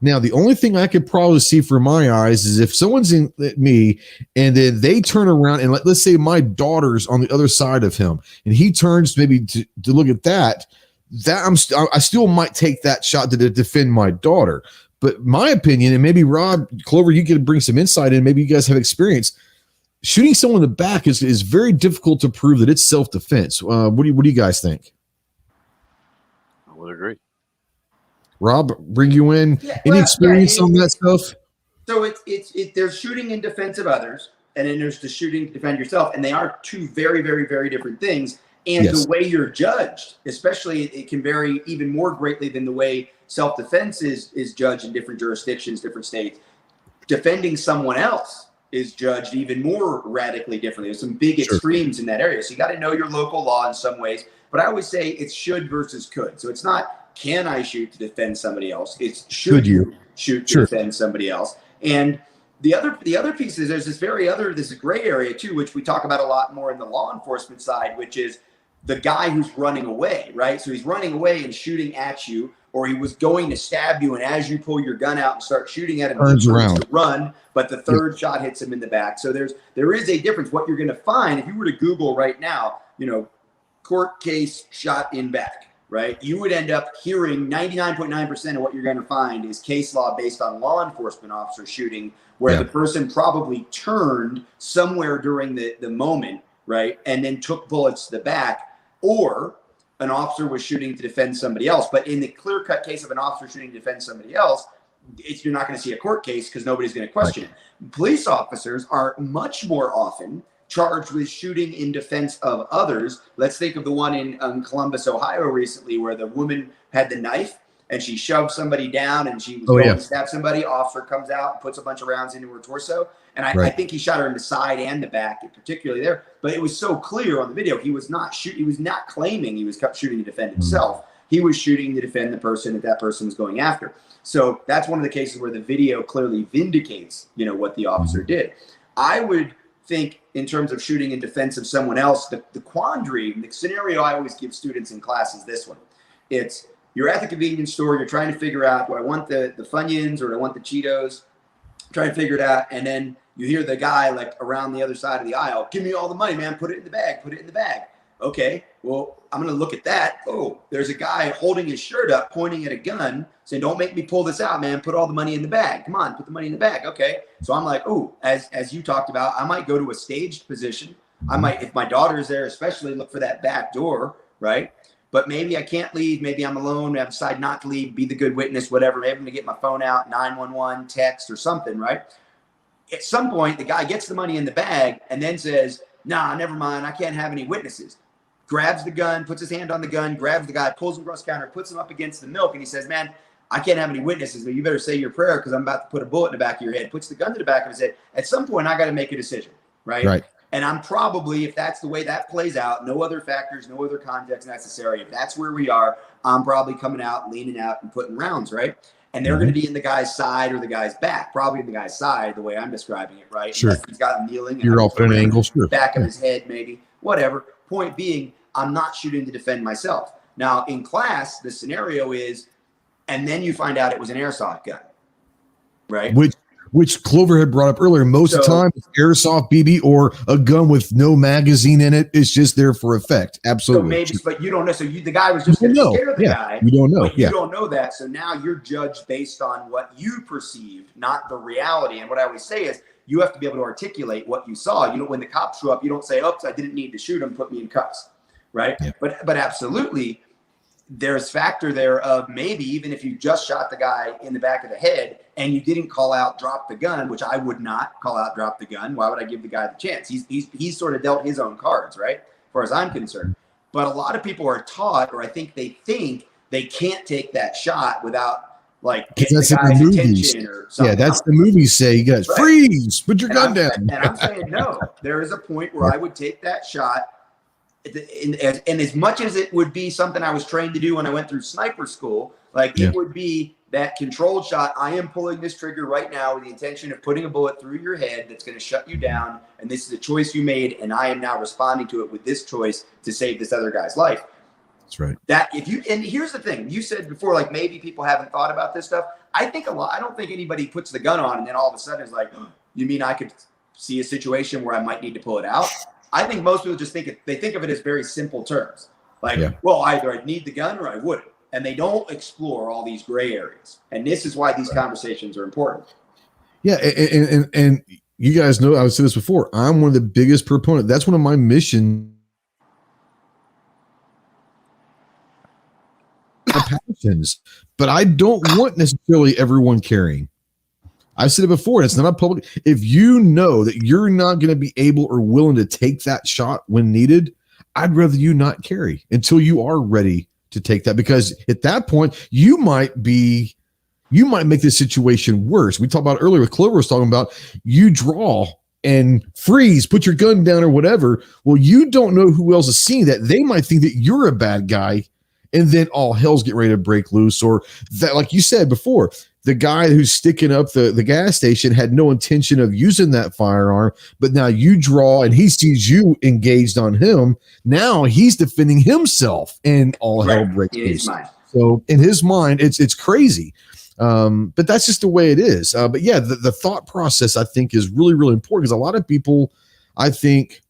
Now, the only thing I could probably see from my eyes is if someone's in at me and then they turn around and let's say my daughter's on the other side of him and he turns maybe to look at that I still might take that shot to defend my daughter. But my opinion, and maybe Rob, Clover, you can bring some insight in, maybe you guys have experience, shooting someone in the back is very difficult to prove that it's self-defense. What do you guys think? I would agree. Rob, bring you in. Any experience on that stuff? So it's there's shooting in defense of others, and then there's the shooting to defend yourself, and they are two very, very, very different things. And the way you're judged, especially, it can vary even more greatly than the way self-defense is judged in different jurisdictions, different states. Defending someone else is judged even more radically differently. There's some big extremes in that area. So you got to know your local law in some ways. But I always say it's should versus could. So it's not, can I shoot to defend somebody else? It's should you shoot to defend somebody else? And the other piece is there's this gray area too, which we talk about a lot more in the law enforcement side, which is the guy who's running away, right? So he's running away and shooting at you, or he was going to stab you, and as you pull your gun out and start shooting at him, turns around to run, but the third shot hits him in the back. So there is a difference. What you're going to find if you were to Google right now, court case shot in back, right? You would end up hearing 99.9% of what you're going to find is case law based on law enforcement officer shooting, where the person probably turned somewhere during the moment, right, and then took bullets to the back, or an officer was shooting to defend somebody else. But in the clear-cut case of an officer shooting to defend somebody else, you're not going to see a court case because nobody's going to question it. Police officers are much more often charged with shooting in defense of others. Let's think of the one in Columbus, Ohio recently, where the woman had the knife and she shoved somebody down and she was going to stab somebody. Officer comes out and puts a bunch of rounds into her torso. And I think he shot her in the side and the back, particularly there. But it was so clear on the video, he was not claiming he was shooting to defend himself. He was shooting to defend the person that person was going after. So that's one of the cases where the video clearly vindicates, what the officer did. I would think in terms of shooting in defense of someone else, the quandary, the scenario I always give students in class is this one. It's you're at the convenience store, you're trying to figure out, do I want the Funyuns or do I want the Cheetos? Try to figure it out, and then you hear the guy like around the other side of the aisle, give me all the money, man, put it in the bag. Okay, well, I'm going to look at that. Oh, there's a guy holding his shirt up, pointing at a gun, saying, don't make me pull this out, man, put all the money in the bag. Come on, put the money in the bag. Okay, so I'm like, oh, as you talked about, I might go to a staged position. I might, if my daughter's there especially, look for that back door, right? But maybe I can't leave. Maybe I'm alone. I decide not to leave, be the good witness, whatever. Maybe I'm going to get my phone out, 911, text or something, right? At some point, the guy gets the money in the bag and then says, nah, never mind. I can't have any witnesses. Grabs the gun, puts his hand on the gun, grabs the guy, pulls him across the counter, puts him up against the milk. And he says, man, I can't have any witnesses, but you better say your prayer because I'm about to put a bullet in the back of your head. Puts the gun to the back of his head. At some point, I got to make a decision, right? Right. And I'm probably, if that's the way that plays out, no other factors, no other context necessary, if that's where we are, I'm probably coming out, leaning out, and putting rounds, right? And they're going to be in the guy's side or the guy's back, probably in the guy's side, the way I'm describing it, right? Sure. Unless he's got him kneeling. You're off at an angle, sure. Back of his head, maybe, whatever. Point being, I'm not shooting to defend myself. Now, in class, the scenario is, and then you find out it was an airsoft gun, right? which Clover had brought up earlier. Most of the time, it's airsoft BB or a gun with no magazine in it. It's just there for effect. Absolutely. So maybe, but you don't know. So the guy was just going to scare the guy. You don't know. But you don't know that. So now you're judged based on what you perceived, not the reality. And what I always say is, you have to be able to articulate what you saw. You know, when the cops show up, you don't say, "Oops, I didn't need to shoot him. Put me in cuffs." Right. Yeah. But absolutely, there's factor there of maybe even if you just shot the guy in the back of the head and you didn't call out drop the gun, which I would not call out drop the gun. Why would I give the guy the chance? He's sort of dealt his own cards, right? As far as I'm concerned. But a lot of people are taught, or I think they can't take that shot without like getting the guy's attention or something. Yeah, that's the movies say. You guys freeze, put your gun down. And I'm saying no. There is a point where I would take that shot. And as much as it would be something I was trained to do when I went through sniper school, like it would be that controlled shot. I am pulling this trigger right now with the intention of putting a bullet through your head that's going to shut you down. And this is a choice you made. And I am now responding to it with this choice to save this other guy's life. That's right. And here's the thing, you said before, like maybe people haven't thought about this stuff. I don't think anybody puts the gun on and then all of a sudden is like, you mean I could see a situation where I might need to pull it out? I think most people just think of it as very simple terms. Like, well, either I'd need the gun or I wouldn't. And they don't explore all these gray areas. And this is why these conversations are important. Yeah. And you guys know, I've said this before, I'm one of the biggest proponents. That's one of my missions. Passions, but I don't want necessarily everyone carrying. I've said it before. It's not a public. If you know that you're not going to be able or willing to take that shot when needed, I'd rather you not carry until you are ready to take that, because at that point you might make the situation worse. We talked about earlier with Clover was talking about you draw and freeze, put your gun down or whatever. Well, you don't know who else is seeing that. They might think that you're a bad guy. And then all hell's getting ready to break loose. Or that, like you said before, the guy who's sticking up the gas station had no intention of using that firearm, but now you draw and he sees you engaged on him. Now he's defending himself and all hell breaks loose. So in his mind, it's crazy. But that's just the way it is. But yeah, the thought process I think is really, really important, because a lot of people, I think,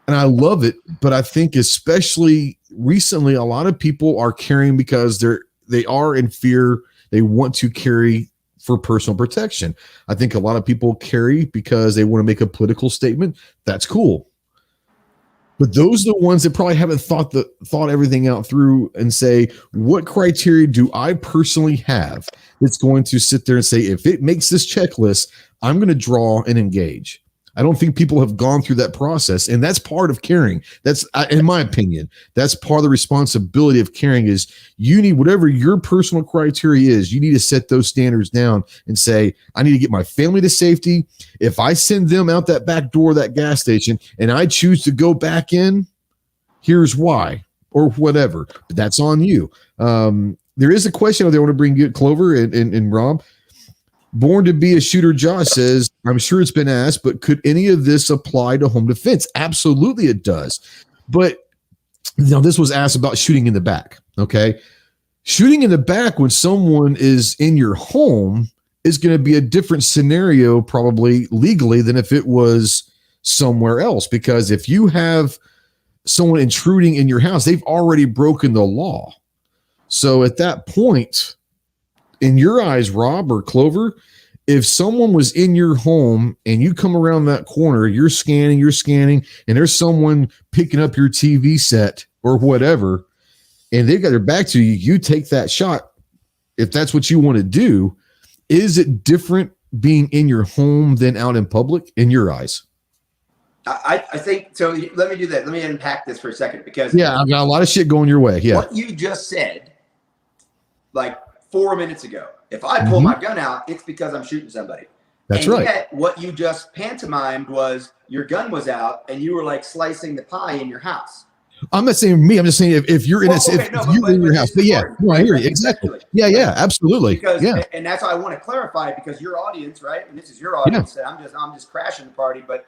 and I love it, but I think especially recently, a lot of people are carrying because they are in fear. They want to carry for personal protection. I think a lot of people carry because they want to make a political statement. That's cool. But those are the ones that probably haven't thought everything out through and say, what criteria do I personally have that's going to sit there and say, if it makes this checklist, I'm going to draw and engage. I don't think people have gone through that process, and that's part of carrying. That's, in my opinion, that's part of the responsibility of carrying is you need whatever your personal criteria is. You need to set those standards down and say, I need to get my family to safety. If I send them out that back door of that gas station and I choose to go back in, here's why, or whatever. But that's on you. There is a question I want to bring Clover and Rob. Born to be a shooter, Josh says, I'm sure it's been asked, but could any of this apply to home defense? Absolutely it does. But now this was asked about shooting in the back. Okay. Shooting in the back when someone is in your home is going to be a different scenario, probably legally, than if it was somewhere else. Because if you have someone intruding in your house, they've already broken the law. So at that point, in your eyes, Rob or Clover, if someone was in your home and you come around that corner, you're scanning, and there's someone picking up your TV set or whatever, and they've got their back to you, you take that shot. If that's what you want to do, is it different being in your home than out in public in your eyes? I think so. Let me do that. Let me unpack this for a second, because I've got a lot of shit going your way. Yeah. What you just said, like 4 minutes ago, if I pull my gun out, it's because I'm shooting somebody. That's right. Yet what you just pantomimed was your gun was out and you were like slicing the pie in your house. I'm not saying me. I'm just saying if you're in in your house. But yeah, no, I hear you. Exactly. Yeah, absolutely. Because, and that's why I want to clarify, because your audience, right? And this is your audience. And I'm just crashing the party, but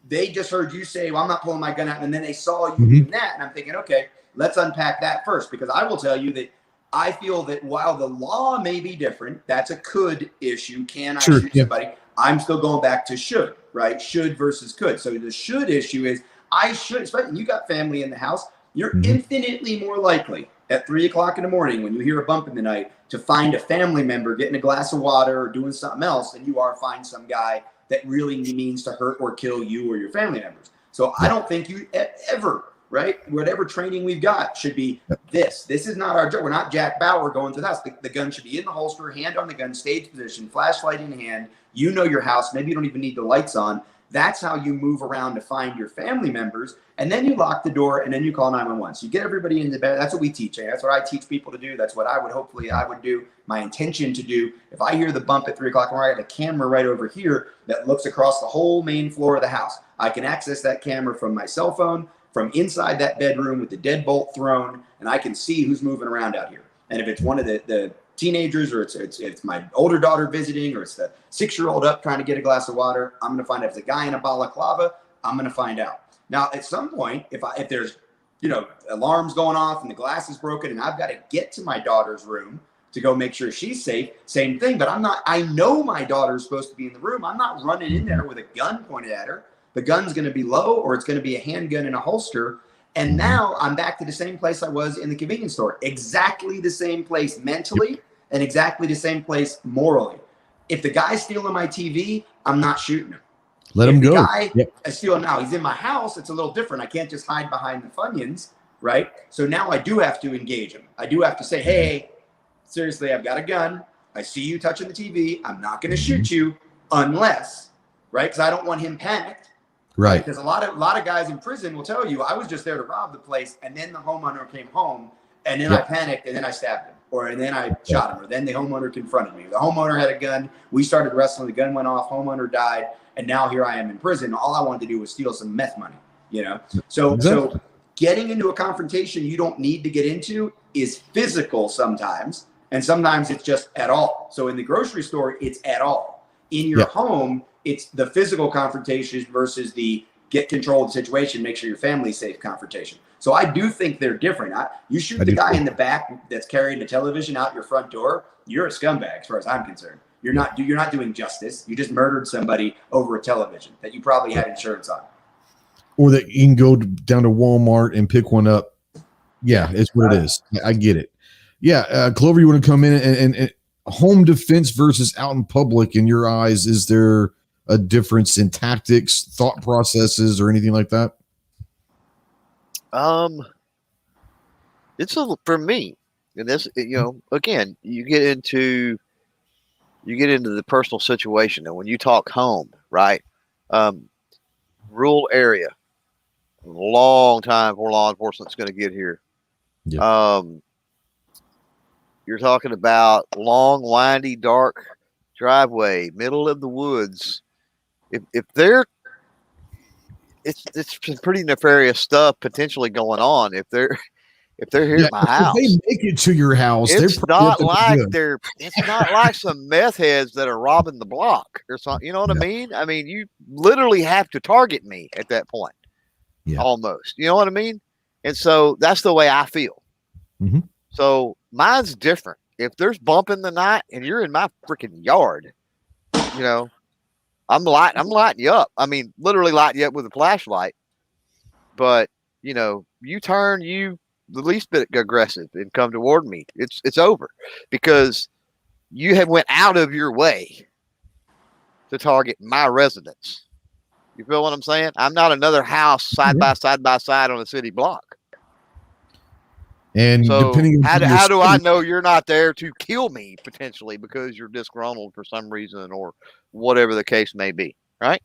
they just heard you say, well, I'm not pulling my gun out. And then they saw you doing that. And I'm thinking, okay, let's unpack that first, because I will tell you that I feel that while the law may be different, that's a could issue. Can I shoot somebody? I'm still going back to should, right? Should versus could. So the should issue is I should, especially you got family in the house, you're infinitely more likely at 3 o'clock in the morning when you hear a bump in the night to find a family member getting a glass of water or doing something else than you are find some guy that really means to hurt or kill you or your family members. So I don't think you ever, right? Whatever training we've got should be this. This is not our job. We're not Jack Bauer going to the house. The gun should be in the holster, hand on the gun, stage position, flashlight in hand. You know your house. Maybe you don't even need the lights on. That's how you move around to find your family members. And then you lock the door and then you call 911. So you get everybody into bed. That's what we teach. That's what I teach people to do. That's what I would do. My intention to do. If I hear the bump at 3 o'clock, I got a camera right over here that looks across the whole main floor of the house. I can access that camera from my cell phone, from inside that bedroom with the deadbolt thrown, and I can see who's moving around out here. And if it's one of the teenagers, or it's my older daughter visiting, or it's the 6-year-old up trying to get a glass of water, I'm going to find out. If it's a guy in a balaclava, I'm going to find out. Now, at some point, if there's alarms going off and the glass is broken, and I've got to get to my daughter's room to go make sure she's safe, same thing. But I know my daughter's supposed to be in the room. I'm not running in there with a gun pointed at her. The gun's going to be low, or it's going to be a handgun in a holster. And now I'm back to the same place I was in the convenience store. Exactly the same place mentally and exactly the same place morally. If the guy's stealing my TV, I'm not shooting him. Let him go. The guy is stealing now. He's in my house. It's a little different. I can't just hide behind the Funyuns, right? So now I do have to engage him. I do have to say, hey, seriously, I've got a gun. I see you touching the TV. I'm not going to shoot you unless, right? Because I don't want him panicked. Right. Because a lot of guys in prison will tell you, I was just there to rob the place, and then the homeowner came home, and then I panicked, and then I stabbed him, and then I shot him, or then the homeowner confronted me. The homeowner had a gun. We started wrestling. The gun went off. Homeowner died, and now here I am in prison. All I wanted to do was steal some meth money, So getting into a confrontation you don't need to get into is physical sometimes, and sometimes it's just at all. So in the grocery store, it's at all. In your home, it's the physical confrontation versus the get control of the situation, make sure your family's safe confrontation. So I do think they're different. You shoot the guy in the back that's carrying the television out your front door, you're a scumbag as far as I'm concerned. You're not doing justice. You just murdered somebody over a television that you probably had insurance on. Or that you can go down to Walmart and pick one up. Yeah, it's what it is. I get it. Yeah, Clover, you want to come in and home defense versus out in public, in your eyes, is there a difference in tactics, thought processes, or anything like that? It's for me, and this, again, you get into the personal situation, and when you talk home, right? Rural area, long time before law enforcement's going to get here. Yeah. You're talking about long, windy, dark driveway, middle of the woods. If they're, it's pretty nefarious stuff potentially going on. If they're here at my house, if they make it to your house, it's not like some meth heads that are robbing the block or something. You know what I mean? I mean, you literally have to target me at that point, almost. You know what I mean? And so that's the way I feel. Mm-hmm. So mine's different. If there's bump in the night and you're in my freaking yard, I'm lighting you up. I mean, literally lighting you up with a flashlight. But you turn the least bit aggressive and come toward me, it's over, because you have went out of your way to target my residence. You feel what I'm saying? I'm not another house side by side on a city block. And so depending on how do I know you're not there to kill me potentially because you're disgruntled for some reason or whatever the case may be, right?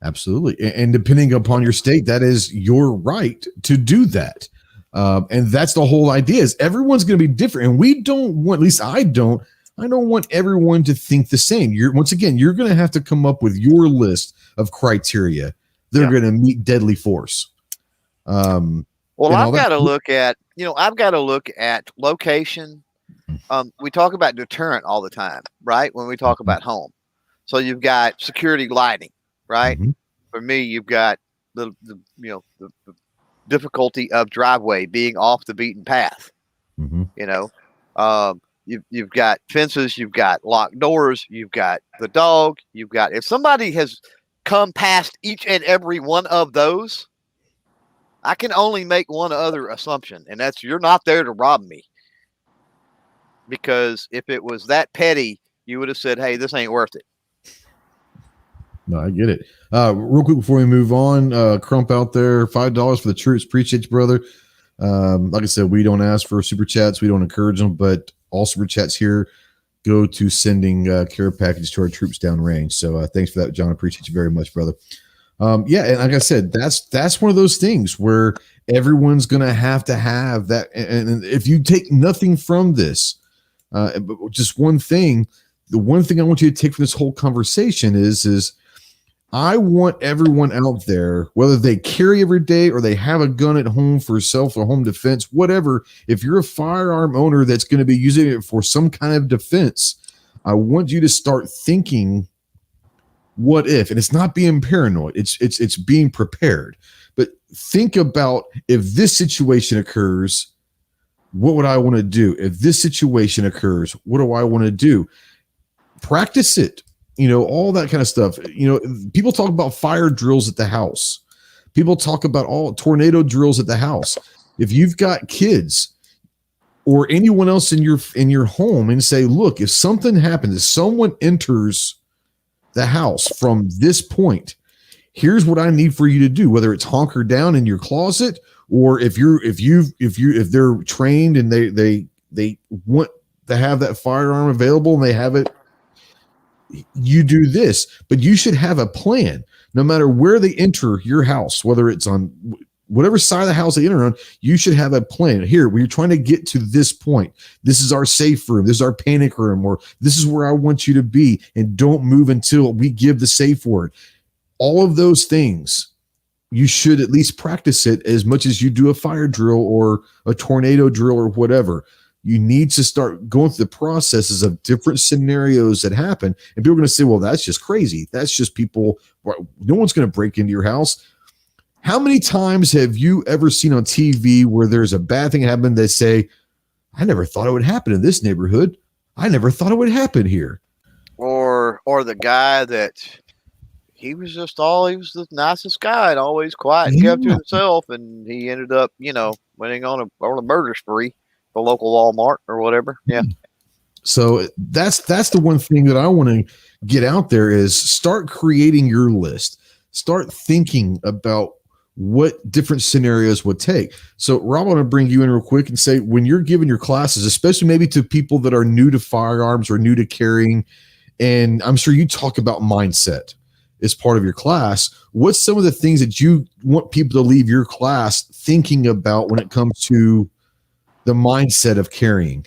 Absolutely. And depending upon your state, that is your right to do that. And that's the whole idea, is everyone's going to be different. And we don't want, at least I don't want everyone to think the same. Once again, you're going to have to come up with your list of criteria that are going to meet deadly force. Well, I've got to look at location. We talk about deterrent all the time, right? When we talk about home. So you've got security lighting, right? Mm-hmm. For me, you've got the difficulty of driveway being off the beaten path. Mm-hmm. you've got fences, you've got locked doors, you've got the dog, you've got, if somebody has come past each and every one of those, I can only make one other assumption, and that's you're not there to rob me. Because if it was that petty, you would have said, hey, this ain't worth it. No, I get it. Real quick before we move on, Crump out there, $5 for the troops. Appreciate you, brother. Like I said, we don't ask for super chats. We don't encourage them, but all super chats here go to sending care packages to our troops downrange. So thanks for that, John. Appreciate you very much, brother. Yeah, and like I said, that's one of those things where everyone's going to have that. And if you take nothing from this, but just one thing, the one thing I want you to take from this whole conversation is I want everyone out there, whether they carry every day or they have a gun at home for self or home defense, whatever, if you're a firearm owner that's going to be using it for some kind of defense, I want you to start thinking, what if? And it's not being paranoid. It's being prepared. But think about, if this situation occurs, what would I want to do? If this situation occurs, what do I want to do? Practice it. All that kind of stuff. People talk about fire drills at the house. People talk about all tornado drills at the house. If you've got kids or anyone else in your home, and say, look, if something happens, if someone enters the house from this point, here's what I need for you to do. Whether it's hunker down in your closet, or if they're trained and they want to have that firearm available and they have it, you do this. But you should have a plan. No matter where they enter your house, whether it's on whatever side of the house they enter on, you should have a plan. Here, we're trying to get to this point. This is our safe room. This is our panic room, or this is where I want you to be, and don't move until we give the safe word. All of those things, you should at least practice it as much as you do a fire drill or a tornado drill or whatever. You need to start going through the processes of different scenarios that happen. And people are going to say, well, that's just crazy. That's just people. No one's going to break into your house. How many times have you ever seen on TV where there's a bad thing happen? They say, I never thought it would happen in this neighborhood. I never thought it would happen here. Or the guy that he was the nicest guy and always quiet and kept to himself. And he ended up, winning on a murder spree. The local Walmart or whatever. Yeah. So that's the one thing that I want to get out there is start creating your list. Start thinking about what different scenarios would take. So Rob, I want to bring you in real quick and say, when you're giving your classes, especially maybe to people that are new to firearms or new to carrying, and I'm sure you talk about mindset as part of your class, what's some of the things that you want people to leave your class thinking about when it comes to the mindset of carrying?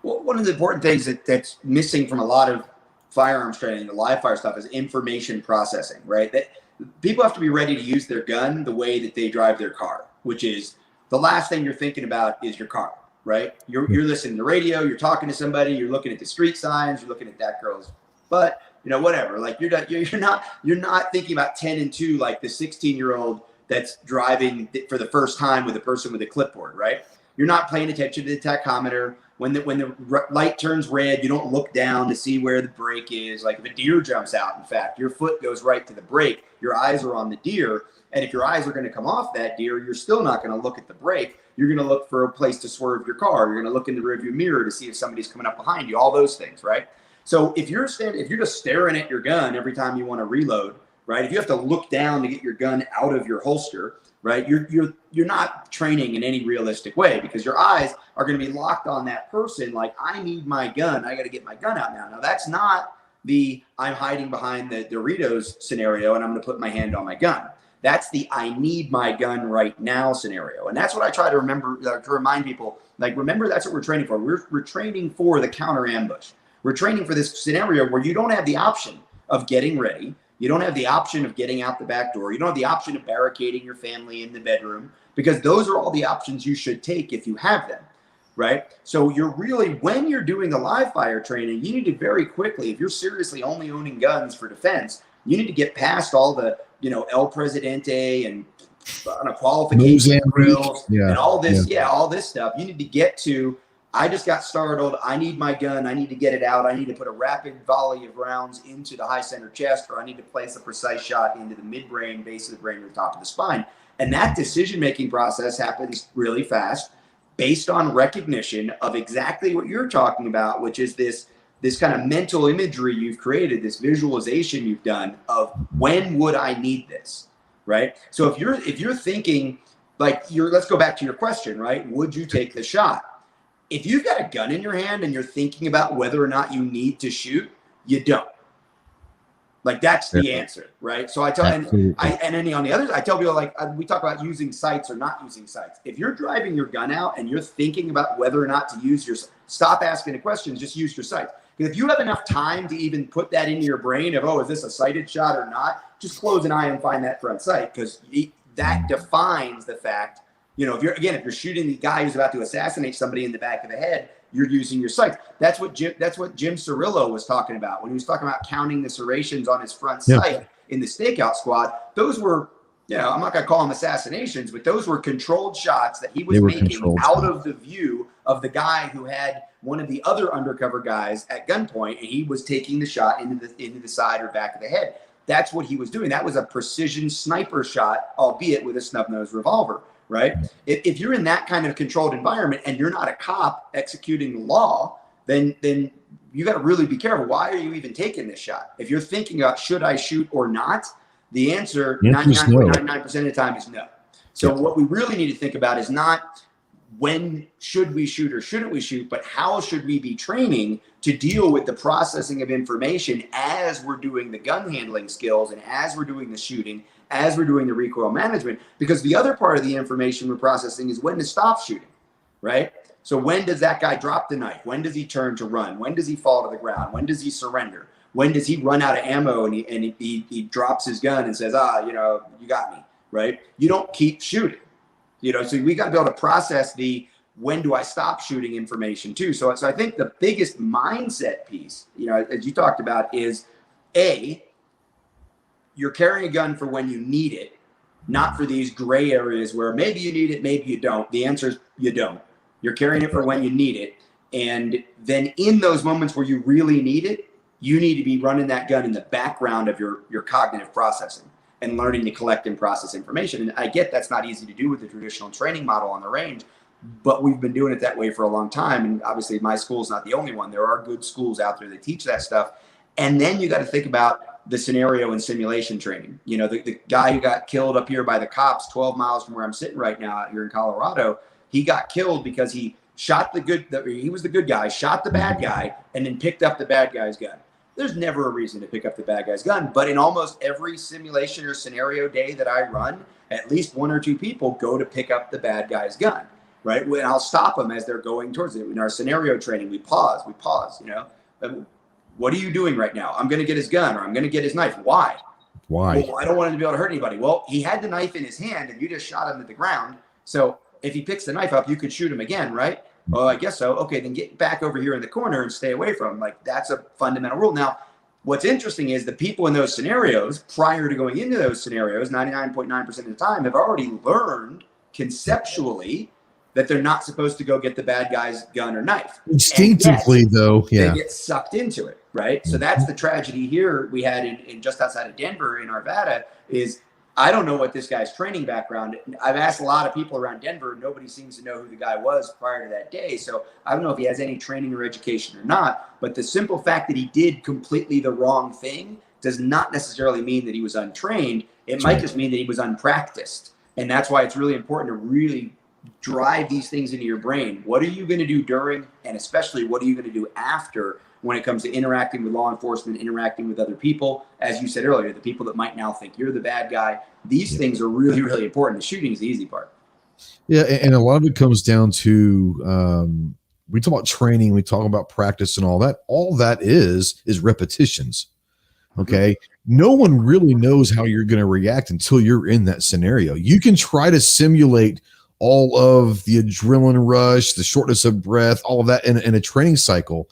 Well, one of the important things that's missing from a lot of firearms training, the live fire stuff, is information processing, right? That people have to be ready to use their gun the way that they drive their car, which is the last thing you're thinking about is your car, right? You're listening to radio, you're talking to somebody, you're looking at the street signs, you're looking at that girl's butt, whatever. Like you're not thinking about 10 and 2 like the 16-year-old that's driving for the first time with a person with a clipboard, right? You're not paying attention to the tachometer. When the light turns red, you don't look down to see where the brake is. Like if a deer jumps out, in fact, your foot goes right to the brake. Your eyes are on the deer. And if your eyes are going to come off that deer, you're still not going to look at the brake. You're going to look for a place to swerve your car. You're going to look in the rearview mirror to see if somebody's coming up behind you, all those things, right? So if you're just staring at your gun every time you want to reload, right? If you have to look down to get your gun out of your holster, right? You're not training in any realistic way, because your eyes are going to be locked on that person. Like, I need my gun. I got to get my gun out now. Now that's not the I'm hiding behind the Doritos scenario and I'm going to put my hand on my gun. That's the I need my gun right now scenario. And that's what I try to remember, to remind people, like, remember, that's what we're training for. We're training for the counter ambush. We're training for this scenario where you don't have the option of getting ready. You don't have the option of getting out the back door. You don't have the option of barricading your family in the bedroom, because those are all the options you should take if you have them, right? So you're really, when you're doing the live fire training, you need to very quickly, if you're seriously only owning guns for defense, you need to get past all the, El Presidente and qualification drills and all this, all this stuff. You need to get to I just got startled. I need my gun. I need to get it out. I need to put a rapid volley of rounds into the high center chest, or I need to place a precise shot into the midbrain, base of the brain, or the top of the spine. And that decision-making process happens really fast based on recognition of exactly what you're talking about, which is this kind of mental imagery you've created, this visualization you've done of when would I need this, right? So if you're thinking like let's go back to your question, right? Would you take the shot? If you've got a gun in your hand and you're thinking about whether or not you need to shoot, you don't. Like that's the answer, right? So I tell, and then on the other side, I tell people like we talk about using sights or not using sights. If you're driving your gun out and you're thinking about whether or not to use stop asking the questions, just use your sights. Because if you have enough time to even put that into your brain of, is this a sighted shot or not? Just close an eye and find that front sight, because that defines the fact. If you're shooting the guy who's about to assassinate somebody in the back of the head, you're using your sights. That's what Jim Cirillo was talking about when he was talking about counting the serrations on his front sight in the stakeout squad. Those were, I'm not going to call them assassinations, but those were controlled shots that he was making out of the view of the guy who had one of the other undercover guys at gunpoint, and he was taking the shot into the side or back of the head. That's what he was doing. That was a precision sniper shot, albeit with a snub-nosed revolver. Right? If you're in that kind of controlled environment and you're not a cop executing the law, then you got to really be careful. Why are you even taking this shot? If you're thinking about should I shoot or not, the answer 99.99% of the time is no. So what we really need to think about is not when should we shoot or shouldn't we shoot, but how should we be training to deal with the processing of information as we're doing the gun handling skills and as we're doing the shooting, as we're doing the recoil management, because the other part of the information we're processing is when to stop shooting, right? So when does that guy drop the knife? When does he turn to run? When does he fall to the ground? When does he surrender? When does he run out of ammo and he drops his gun and says, you got me, right? You don't keep shooting, so we got to be able to process the when do I stop shooting information too. So I think the biggest mindset piece, as you talked about, is you're carrying a gun for when you need it, not for these gray areas where maybe you need it, maybe you don't. The answer is you don't. You're carrying it for when you need it. And then in those moments where you really need it, you need to be running that gun in the background of your cognitive processing and learning to collect and process information. And I get that's not easy to do with the traditional training model on the range, but we've been doing it that way for a long time. And obviously my school's not the only one. There are good schools out there that teach that stuff. And then you got to think about the scenario and simulation training. The guy who got killed up here by the cops 12 miles from where I'm sitting right now out here in Colorado, he got killed because he shot he was the good guy, shot the bad guy, and then picked up the bad guy's gun. There's never a reason to pick up the bad guy's gun, but in almost every simulation or scenario day that I run, at least one or two people go to pick up the bad guy's gun, right? And I'll stop them as they're going towards it. In our scenario training, we pause, what are you doing right now? I'm going to get his gun or I'm going to get his knife. Why? Well, I don't want him to be able to hurt anybody. Well, he had the knife in his hand and you just shot him to the ground. So if he picks the knife up, you could shoot him again, right? Oh, I guess so. Okay, then get back over here in the corner and stay away from him. Like that's a fundamental rule. Now, what's interesting is the people in those scenarios, prior to going into those scenarios, 99.9% of the time have already learned conceptually that they're not supposed to go get the bad guy's gun or knife. Instinctively, though, they get sucked into it, right? So that's the tragedy here we had in just outside of Denver in Arvada is I don't know what this guy's training background. I've asked a lot of people around Denver. Nobody seems to know who the guy was prior to that day. So I don't know if he has any training or education or not. But the simple fact that he did completely the wrong thing does not necessarily mean that he was untrained. It might just mean that he was unpracticed. And that's why it's really important to really drive these things into your brain. What are you going to do during, and especially what are you going to do after when it comes to interacting with law enforcement, interacting with other people? As you said earlier, the people that might now think you're the bad guy. These things are really, really important. The shooting is the easy part. Yeah, and a lot of it comes down to we talk about training, we talk about practice and all that. All that is repetitions. Okay. No one really knows how you're going to react until you're in that scenario. You can try to simulate all of the adrenaline rush, the shortness of breath, all of that in a training cycle,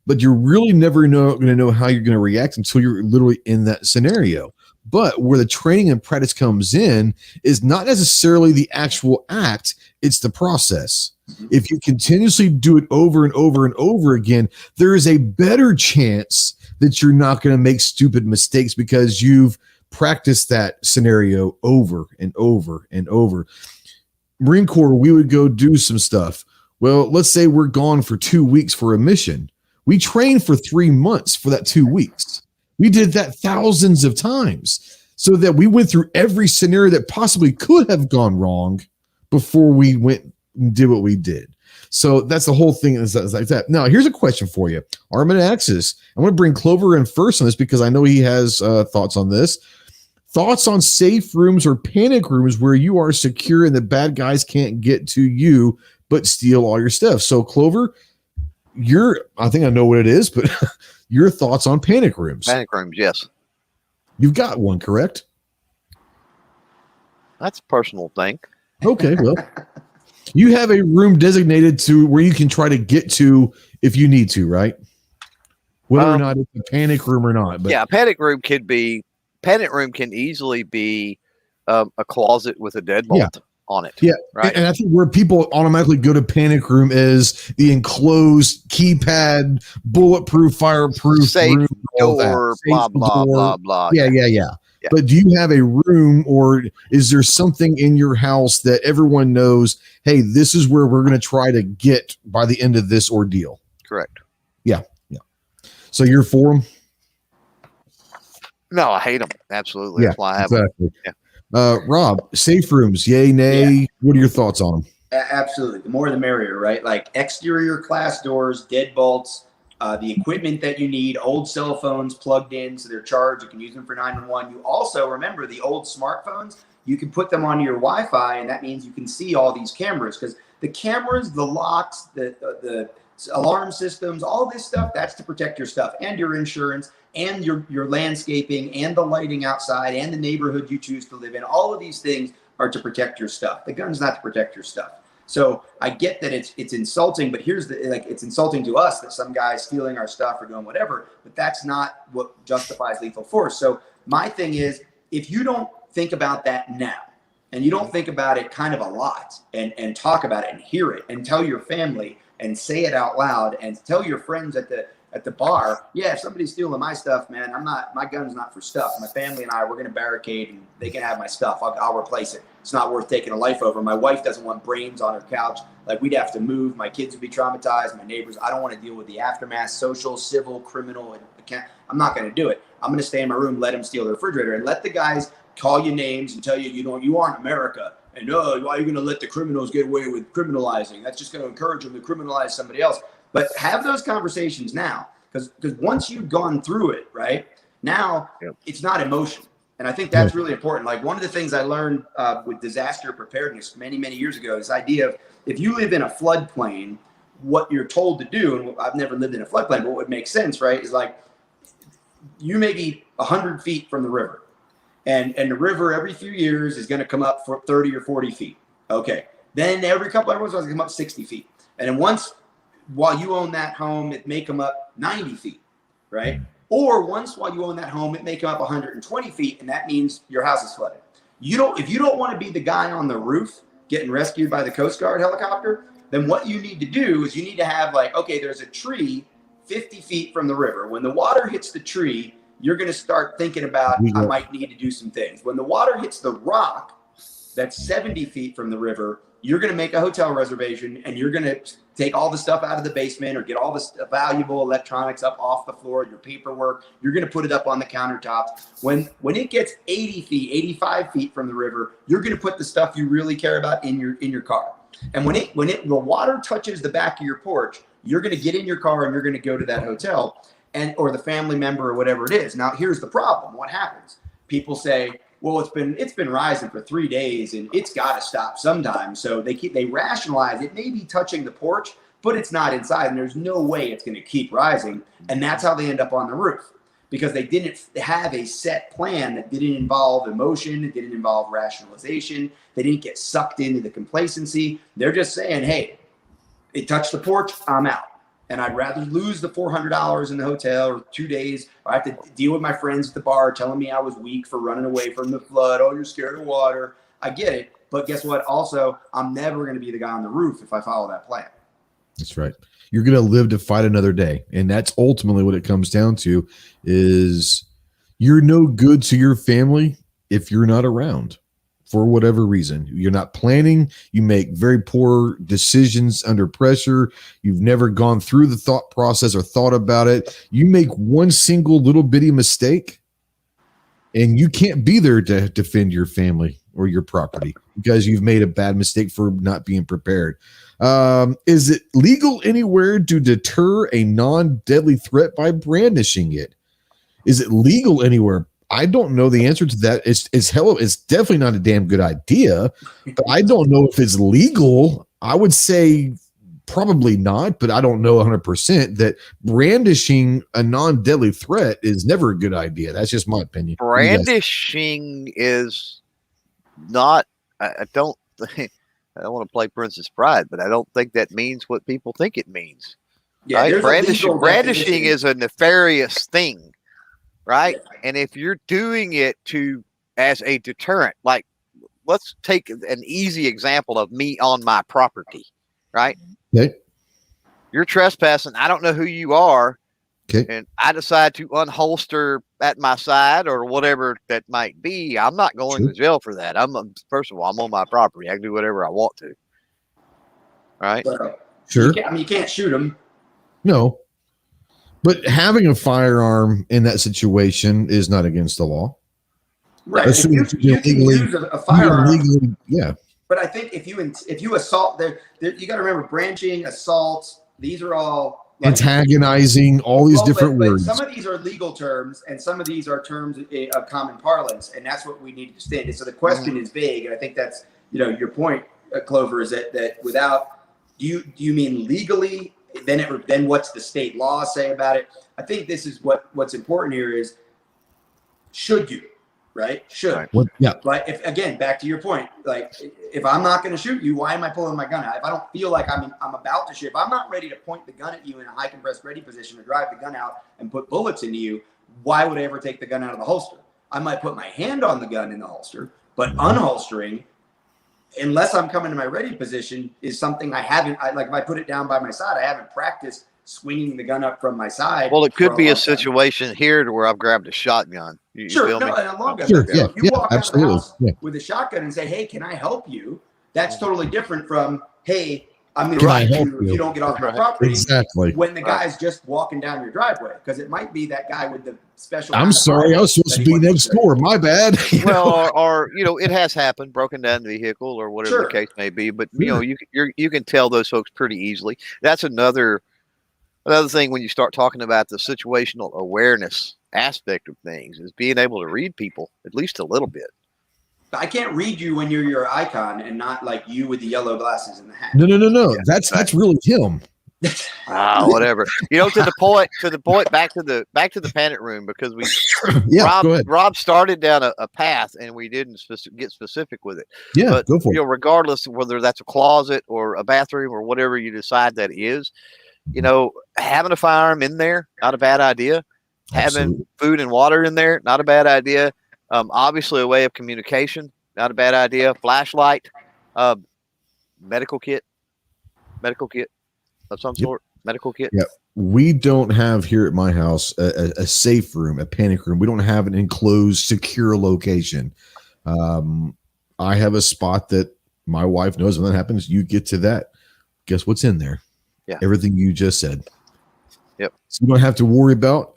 but you're really never going to know how you're going to react until you're literally in that scenario. But where the training and practice comes in is not necessarily the actual act, it's the process. If you continuously do it over and over and over again, there is a better chance that you're not going to make stupid mistakes because you've practiced that scenario over and over and over. Marine Corps, we would go do some stuff. Well, let's say we're gone for 2 weeks for a mission. We trained for 3 months for that 2 weeks. We did that thousands of times so that we went through every scenario that possibly could have gone wrong before we went and did what we did. So that's the whole thing is like that. Now, here's a question for you. Armed Axis. I'm going to bring Clover in first on this because I know he has thoughts on this. Thoughts on safe rooms or panic rooms where you are secure and the bad guys can't get to you but steal all your stuff. So, Clover, I think I know what it is, but your thoughts on panic rooms. Panic rooms, yes. You've got one, correct? That's a personal thing. Okay, well, you have a room designated to where you can try to get to if you need to, right? Whether or not it's a panic room or not. But yeah, panic room can easily be a closet with a deadbolt on it. Yeah, right. And I think where people automatically go to panic room is the enclosed keypad, bulletproof, fireproof safe room, door, blah, blah, blah, blah. Yeah. But do you have a room or is there something in your house that everyone knows, hey, this is where we're going to try to get by the end of this ordeal? Correct. Yeah. So you're for them? No, I hate them. Absolutely. Yeah, that's why I have exactly. them. Yeah. Rob, safe rooms, yay, nay. Yeah. What are your thoughts on them? Absolutely. The more the merrier, right? Like exterior class doors, deadbolts, the equipment that you need, old cell phones plugged in so they're charged. You can use them for 911. You also remember the old smartphones. You can put them onto your Wi-Fi, and that means you can see all these cameras because the cameras, the locks, the alarm systems, all this stuff, that's to protect your stuff and your insurance and your landscaping and the lighting outside and the neighborhood you choose to live in. All of these things are to protect your stuff. The gun's not to protect your stuff. So I get that it's insulting, but it's insulting to us that some guy's stealing our stuff or doing whatever, but that's not what justifies lethal force. So my thing is, if you don't think about that now, and you don't think about it kind of a lot and talk about it and hear it and tell your family and say it out loud and tell your friends at the bar, yeah, if somebody's stealing my stuff, man, my gun's not for stuff. My family and we're going to barricade and they can have my stuff. I'll replace it. It's not worth taking a life over. My wife doesn't want brains on her couch. Like we'd have to move. My kids would be traumatized. My neighbors, I don't want to deal with the aftermath, social, civil, criminal. I'm not going to do it. I'm going to stay in my room, let them steal the refrigerator and let the guys call you names and tell you, you aren't America. And why are you going to let the criminals get away with criminalizing? That's just going to encourage them to criminalize somebody else. But have those conversations now, because once you've gone through it, right, now it's not emotion. And I think that's really important. Like one of the things I learned with disaster preparedness many, many years ago, this idea of if you live in a floodplain, what you're told to do, and I've never lived in a floodplain, but what would make sense, right, is like you may be 100 feet from the river. And the river every few years is going to come up for 30 or 40 feet. Okay. Then every couple of months it's going to come up 60 feet. And then while you own that home, it may come up 90 feet, right? Or while you own that home, it may come up 120 feet, and that means your house is flooded. If you don't want to be the guy on the roof getting rescued by the Coast Guard helicopter, then what you need to do is you need to have there's a tree 50 feet from the river. When the water hits the tree, you're going to start thinking about, I might need to do some things. When the water hits the rock that's 70 feet from the river, you're going to make a hotel reservation and you're going to take all the stuff out of the basement or get all the valuable electronics up off the floor, your paperwork. You're going to put it up on the countertops. When it gets 80 feet, 85 feet from the river, you're going to put the stuff you really care about in your car. And when the water touches the back of your porch, you're going to get in your car and you're going to go to that hotel. Or the family member or whatever it is. Now, here's the problem. What happens? People say, well, it's been rising for 3 days and it's got to stop sometime. So they rationalize it may be touching the porch, but it's not inside and there's no way it's going to keep rising. And that's how they end up on the roof because they didn't have a set plan that didn't involve emotion. It didn't involve rationalization. They didn't get sucked into the complacency. They're just saying, hey, it touched the porch, I'm out. and I'd rather lose the $400 in the hotel or 2 days. Or I have to deal with my friends at the bar telling me I was weak for running away from the flood. Oh, you're scared of water. I get it. But guess what? Also, I'm never going to be the guy on the roof if I follow that plan. That's right. You're going to live to fight another day. And that's ultimately what it comes down to is you're no good to your family if you're not around for whatever reason. You're not planning. You make very poor decisions under pressure. You've never gone through the thought process or thought about it. You make one single little bitty mistake and you can't be there to defend your family or your property because you've made a bad mistake for not being prepared. Is it legal anywhere to deter a non-deadly threat by brandishing it? Is it legal anywhere? I don't know the answer to that. It's definitely not a damn good idea, but I don't know if it's legal. I would say probably not, but I don't know 100% that brandishing a non-deadly threat is never a good idea. That's just my opinion. Brandishing is not, I don't want to play Princess Bride, but I don't think that means what people think it means. Yeah, right? Brandishing is a nefarious thing, right? Yeah. And if you're doing it as a deterrent, like let's take an easy example of me on my property, right? Okay. You're trespassing. I don't know who you are. Okay. And I decide to unholster at my side or whatever that might be. I'm not going to jail for that. First of all, I'm on my property. I can do whatever I want to. Right? Sure. You can't shoot them. No. But having a firearm in that situation is not against the law. Right. You can use a firearm. Yeah. But I think if you assault, you got to remember branching, assault. These are all antagonizing, all these different words. Some of these are legal terms, and some of these are terms of common parlance, and that's what we need to understand. So the question is vague, and I think that's your point, Clover, is that without do you mean legally? Then what's the state law say about it? I think this is what's important here is should you. Right? Should. Yeah. But if back to your point, like if I'm not going to shoot you, why am I pulling my gun out? If I don't feel like I'm about to shoot, if I'm not ready to point the gun at you in a high compressed ready position or drive the gun out and put bullets into you, why would I ever take the gun out of the holster? I might put my hand on the gun in the holster, but unholstering, unless I'm coming to my ready position, is something I haven't. If I put it down by my side, I haven't practiced swinging the gun up from my side. Well, it could be a situation here to where I've grabbed a shotgun. You feel me? And a long gun. Sure, yeah, you walk out of the house with a shotgun and say, "Hey, can I help you?" That's totally different from, "Hey, I'm going to help you if you don't get off my property." Exactly. When the guy's just walking down your driveway, because it might be that guy with the special. I'm sorry, I was supposed to be next door. My bad. Well, or it has happened, broken down the vehicle or whatever the case may be. But you can tell those folks pretty easily. That's another thing when you start talking about the situational awareness aspect of things is being able to read people at least a little bit. I can't read you when you're your icon and not like you with the yellow glasses and the hat. No. Yeah, that's really him. Whatever. To the point. Back to the panic room because we Rob started down a path and we didn't get specific with it. Yeah, but go for it. Regardless of whether that's a closet or a bathroom or whatever you decide that is, having a firearm in there, not a bad idea. Absolutely. Having food and water in there, not a bad idea. Obviously a way of communication, not a bad idea. Flashlight, medical kit of some sort. Medical kit. Yeah. We don't have here at my house a safe room, a panic room. We don't have an enclosed, secure location. I have a spot that my wife knows when that happens. You get to that. Guess what's in there? Yeah. Everything you just said. Yep. So you don't have to worry about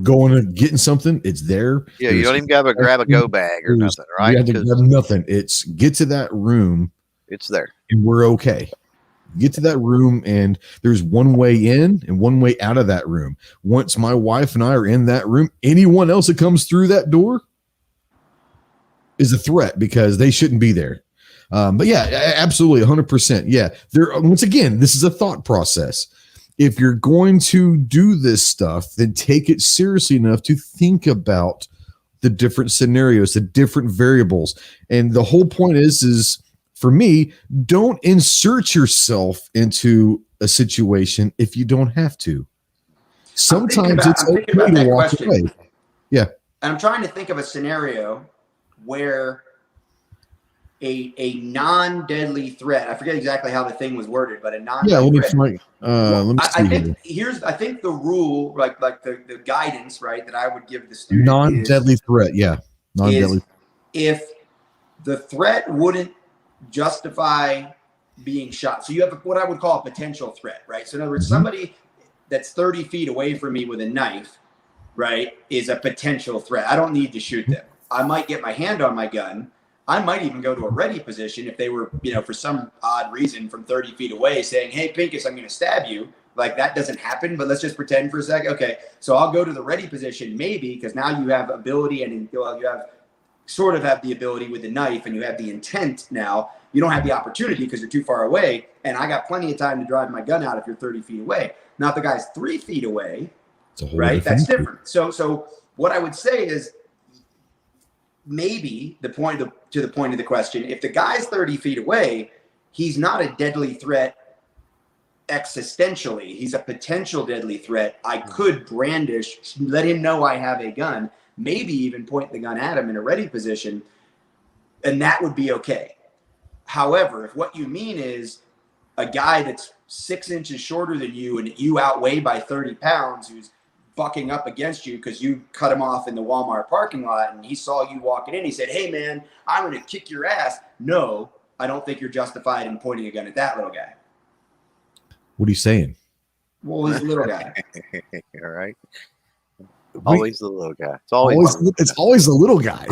going and getting something. It's there. Yeah. You don't even got to grab a go bag or nothing, right? You have to grab nothing. It's get to that room. It's there. And we're okay. Get to that room and there's one way in and one way out of that room. Once my wife and I are in that room, anyone else that comes through that door is a threat because they shouldn't be there. But yeah, absolutely. 100%. Yeah. Once again, this is a thought process. If you're going to do this stuff, then take it seriously enough to think about the different scenarios, the different variables. And the whole point is for me, don't insert yourself into a situation if you don't have to. Sometimes it's okay to walk away. Yeah. And I'm trying to think of a scenario where a non-deadly threat. I forget exactly how the thing was worded, but a non-deadly threat. I think the rule, like the guidance, right, that I would give the student non-deadly threat. Yeah. Non-deadly. If the threat wouldn't justify being shot. So you have what I would call a potential threat, right? So in other words, somebody that's 30 feet away from me with a knife, right, is a potential threat. I don't need to shoot them. I might get my hand on my gun. I might even go to a ready position if they were, for some odd reason from 30 feet away saying, hey, Pincus, I'm going to stab you. Like that doesn't happen, but let's just pretend for a second. Okay, so I'll go to the ready position maybe because now you have ability and you have the ability with the knife and you have the intent now. You don't have the opportunity because you're too far away. And I got plenty of time to drive my gun out if you're 30 feet away. Now, if the guy's 3 feet away, right, that's different. So what I would say is maybe to the point of the question, if the guy's 30 feet away, he's not a deadly threat existentially. He's a potential deadly threat. I could brandish, let him know I have a gun, maybe even point the gun at him in a ready position, and that would be okay. However, if what you mean is a guy that's 6 inches shorter than you and you outweigh by 30 pounds, who's bucking up against you because you cut him off in the Walmart parking lot and he saw you walking in, he said, hey man, I'm going to kick your ass. No, I don't think you're justified in pointing a gun at that little guy. What are you saying? Well, he's a little guy. All right. Always the little guy. It's always the little guy.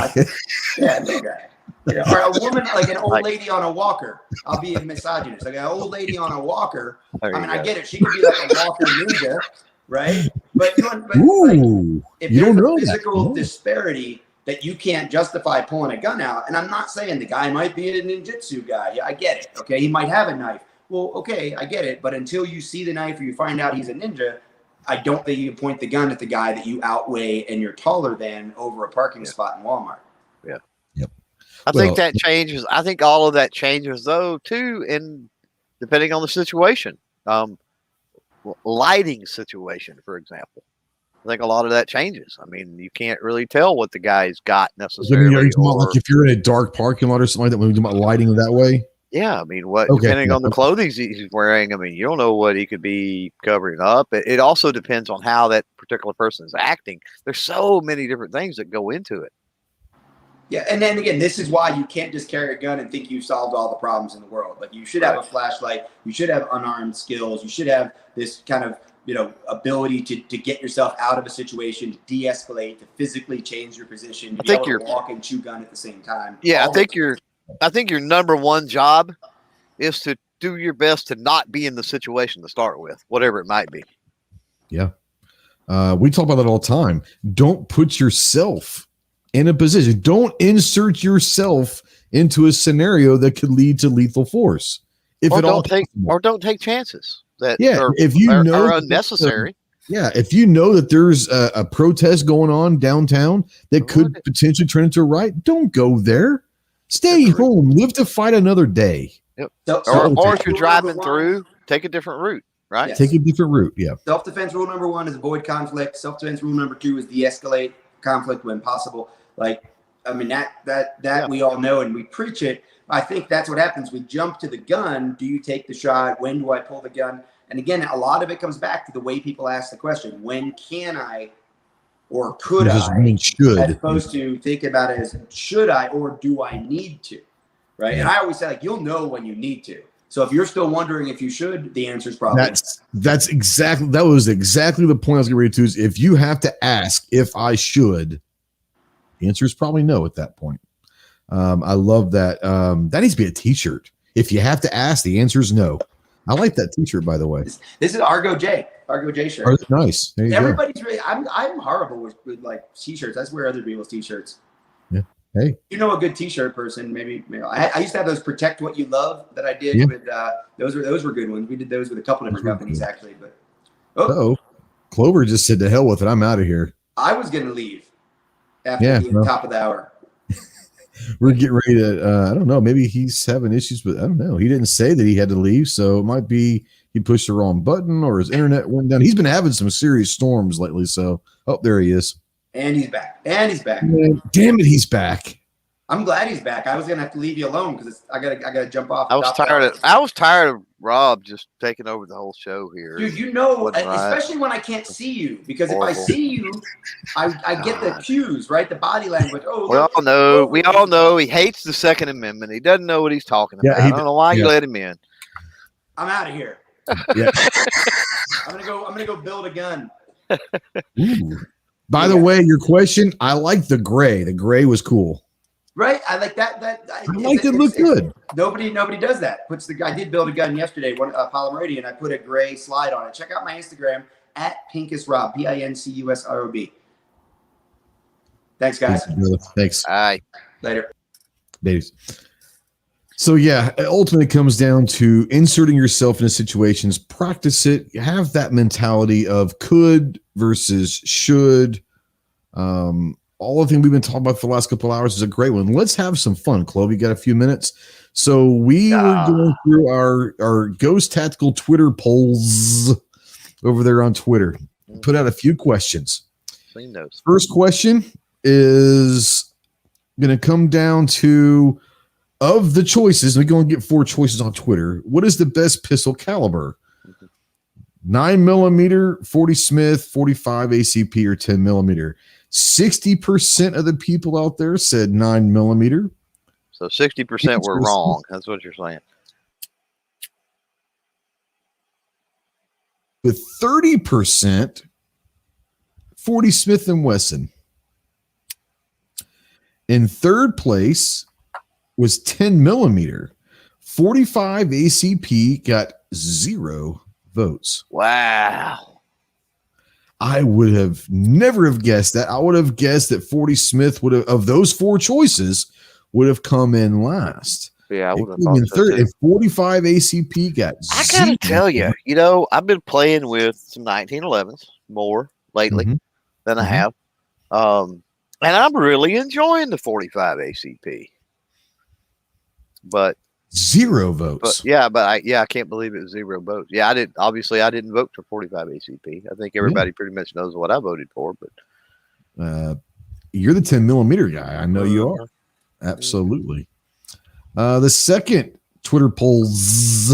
Yeah, little guy. Yeah. Or a woman, like an old lady on a walker. I'll be a misogynist. Like an old lady on a walker. I get it. She could be like a walker ninja, right? But if there's a physical disparity that you can't justify pulling a gun out, and I'm not saying the guy might be a ninjutsu guy. Yeah, I get it. Okay, he might have a knife. Well, okay, I get it. But until you see the knife or you find out he's a ninja, I don't think you can point the gun at the guy that you outweigh and you're taller than over a parking spot in Walmart. Yeah. Yep. I think that changes. I think all of that changes though too, depending on the situation. Lighting situation, for example. I think a lot of that changes. I mean, you can't really tell what the guy's got necessarily. Like if you're in a dark parking lot or something like that, when we do about lighting that way. Yeah, I mean, depending on the clothing he's wearing, I mean, you don't know what he could be covering up. It also depends on how that particular person is acting. There's so many different things that go into it. Yeah, and then again, this is why you can't just carry a gun and think you've solved all the problems in the world. Like you should have a flashlight, you should have unarmed skills, you should have this kind of ability to get yourself out of a situation, to de-escalate, to physically change your position, to be able to walk and chew gun at the same time. Yeah, I think your number one job is to do your best to not be in the situation to start with, whatever it might be. Yeah. We talk about that all the time. Don't put yourself in a position. Don't insert yourself into a scenario that could lead to lethal force. Don't take chances that are unnecessary. If you know that there's a protest going on downtown that could potentially turn into a riot, don't go there. Stay home. Live to fight another day. Yep. Or if you're driving through, take a different route, right? Yes. Take a different route, yeah. Self-defense rule number 1 is avoid conflict. Self-defense rule number 2 is de-escalate conflict when possible. Like, I mean, that we all know and we preach it. I think that's what happens. We jump to the gun. Do you take the shot? When do I pull the gun? And again, a lot of it comes back to the way people ask the question. When can I or could I? As opposed to think about it as should I or do I need to? Right. Yeah. And I always say, like, you'll know when you need to. So if you're still wondering if you should, the answer is probably that was exactly the point I was getting ready to is if you have to ask if I should, the answer is probably no at that point. I love that. That needs to be a t-shirt. If you have to ask, the answer is no. I like that t-shirt, by the way. This is Argo J shirt. Oh, nice. There you Everybody's go. Really, I'm horrible with like t-shirts. I just wear other people's t-shirts. Yeah. Hey. You know a good t-shirt person, maybe I used to have those Protect What You Love that I did with those were good ones. We did those with a couple different companies actually, but Clover just said to hell with it. I'm out of here. I was gonna leave after the top of the hour. We're getting ready to, I don't know, maybe he's having issues, but I don't know. He didn't say that he had to leave, so it might be he pushed the wrong button or his internet went down. He's been having some serious storms lately, so, oh, there he is. And he's back. And he's back. Man, damn it, he's back. I'm glad he's back. I was gonna have to leave you alone because I gotta jump off. I was tired of Rob just taking over the whole show here. Dude, especially when I can't see you, because if I see you, I get the cues, right? The body language. Oh, we all know he hates the Second Amendment. He doesn't know what he's talking about. I don't know why you let him in. I'm out of here. Yeah. I'm gonna go build a gun. Ooh. By the way, your question, I like the gray. The gray was cool. Right, I like that. I like it. Look good. Nobody does that. I did build a gun yesterday, polymer, and I put a gray slide on it. Check out my Instagram at PincusRob, PINCUSROB. Thanks, guys. Thanks. All right, later, ladies. So yeah, ultimately it comes down to inserting yourself into situations. Practice it. Have that mentality of could versus should. All the things we've been talking about for the last couple of hours is a great one. Let's have some fun, Chloe. You got a few minutes? So we were going through our Ghost Tactical Twitter polls over there on Twitter. Put out a few questions. Seen those. First question is going to come down to, of the choices, we're going to get 4 choices on Twitter. What is the best pistol caliber? 9mm, 40 Smith, 45 ACP, or 10mm? 60% of the people out there said 9mm. So 60% were wrong. That's what you're saying. With 30%, 40 Smith & Wesson. In third place was 10mm. 45 ACP got 0 votes. Wow. I would have never have guessed that. I would have guessed that 40 Smith would have, of those 4 choices, would have come in last. Yeah, I would have thought in third. And 45 ACP got 0. I gotta tell you, I've been playing with some 1911s more lately than I have. And I'm really enjoying the 45 ACP. But 0 votes. But I can't believe it was 0 votes. Yeah, I didn't vote for 45 ACP. I think everybody pretty much knows what I voted for, but you're the 10mm guy. I know you are. Absolutely. The second Twitter polls.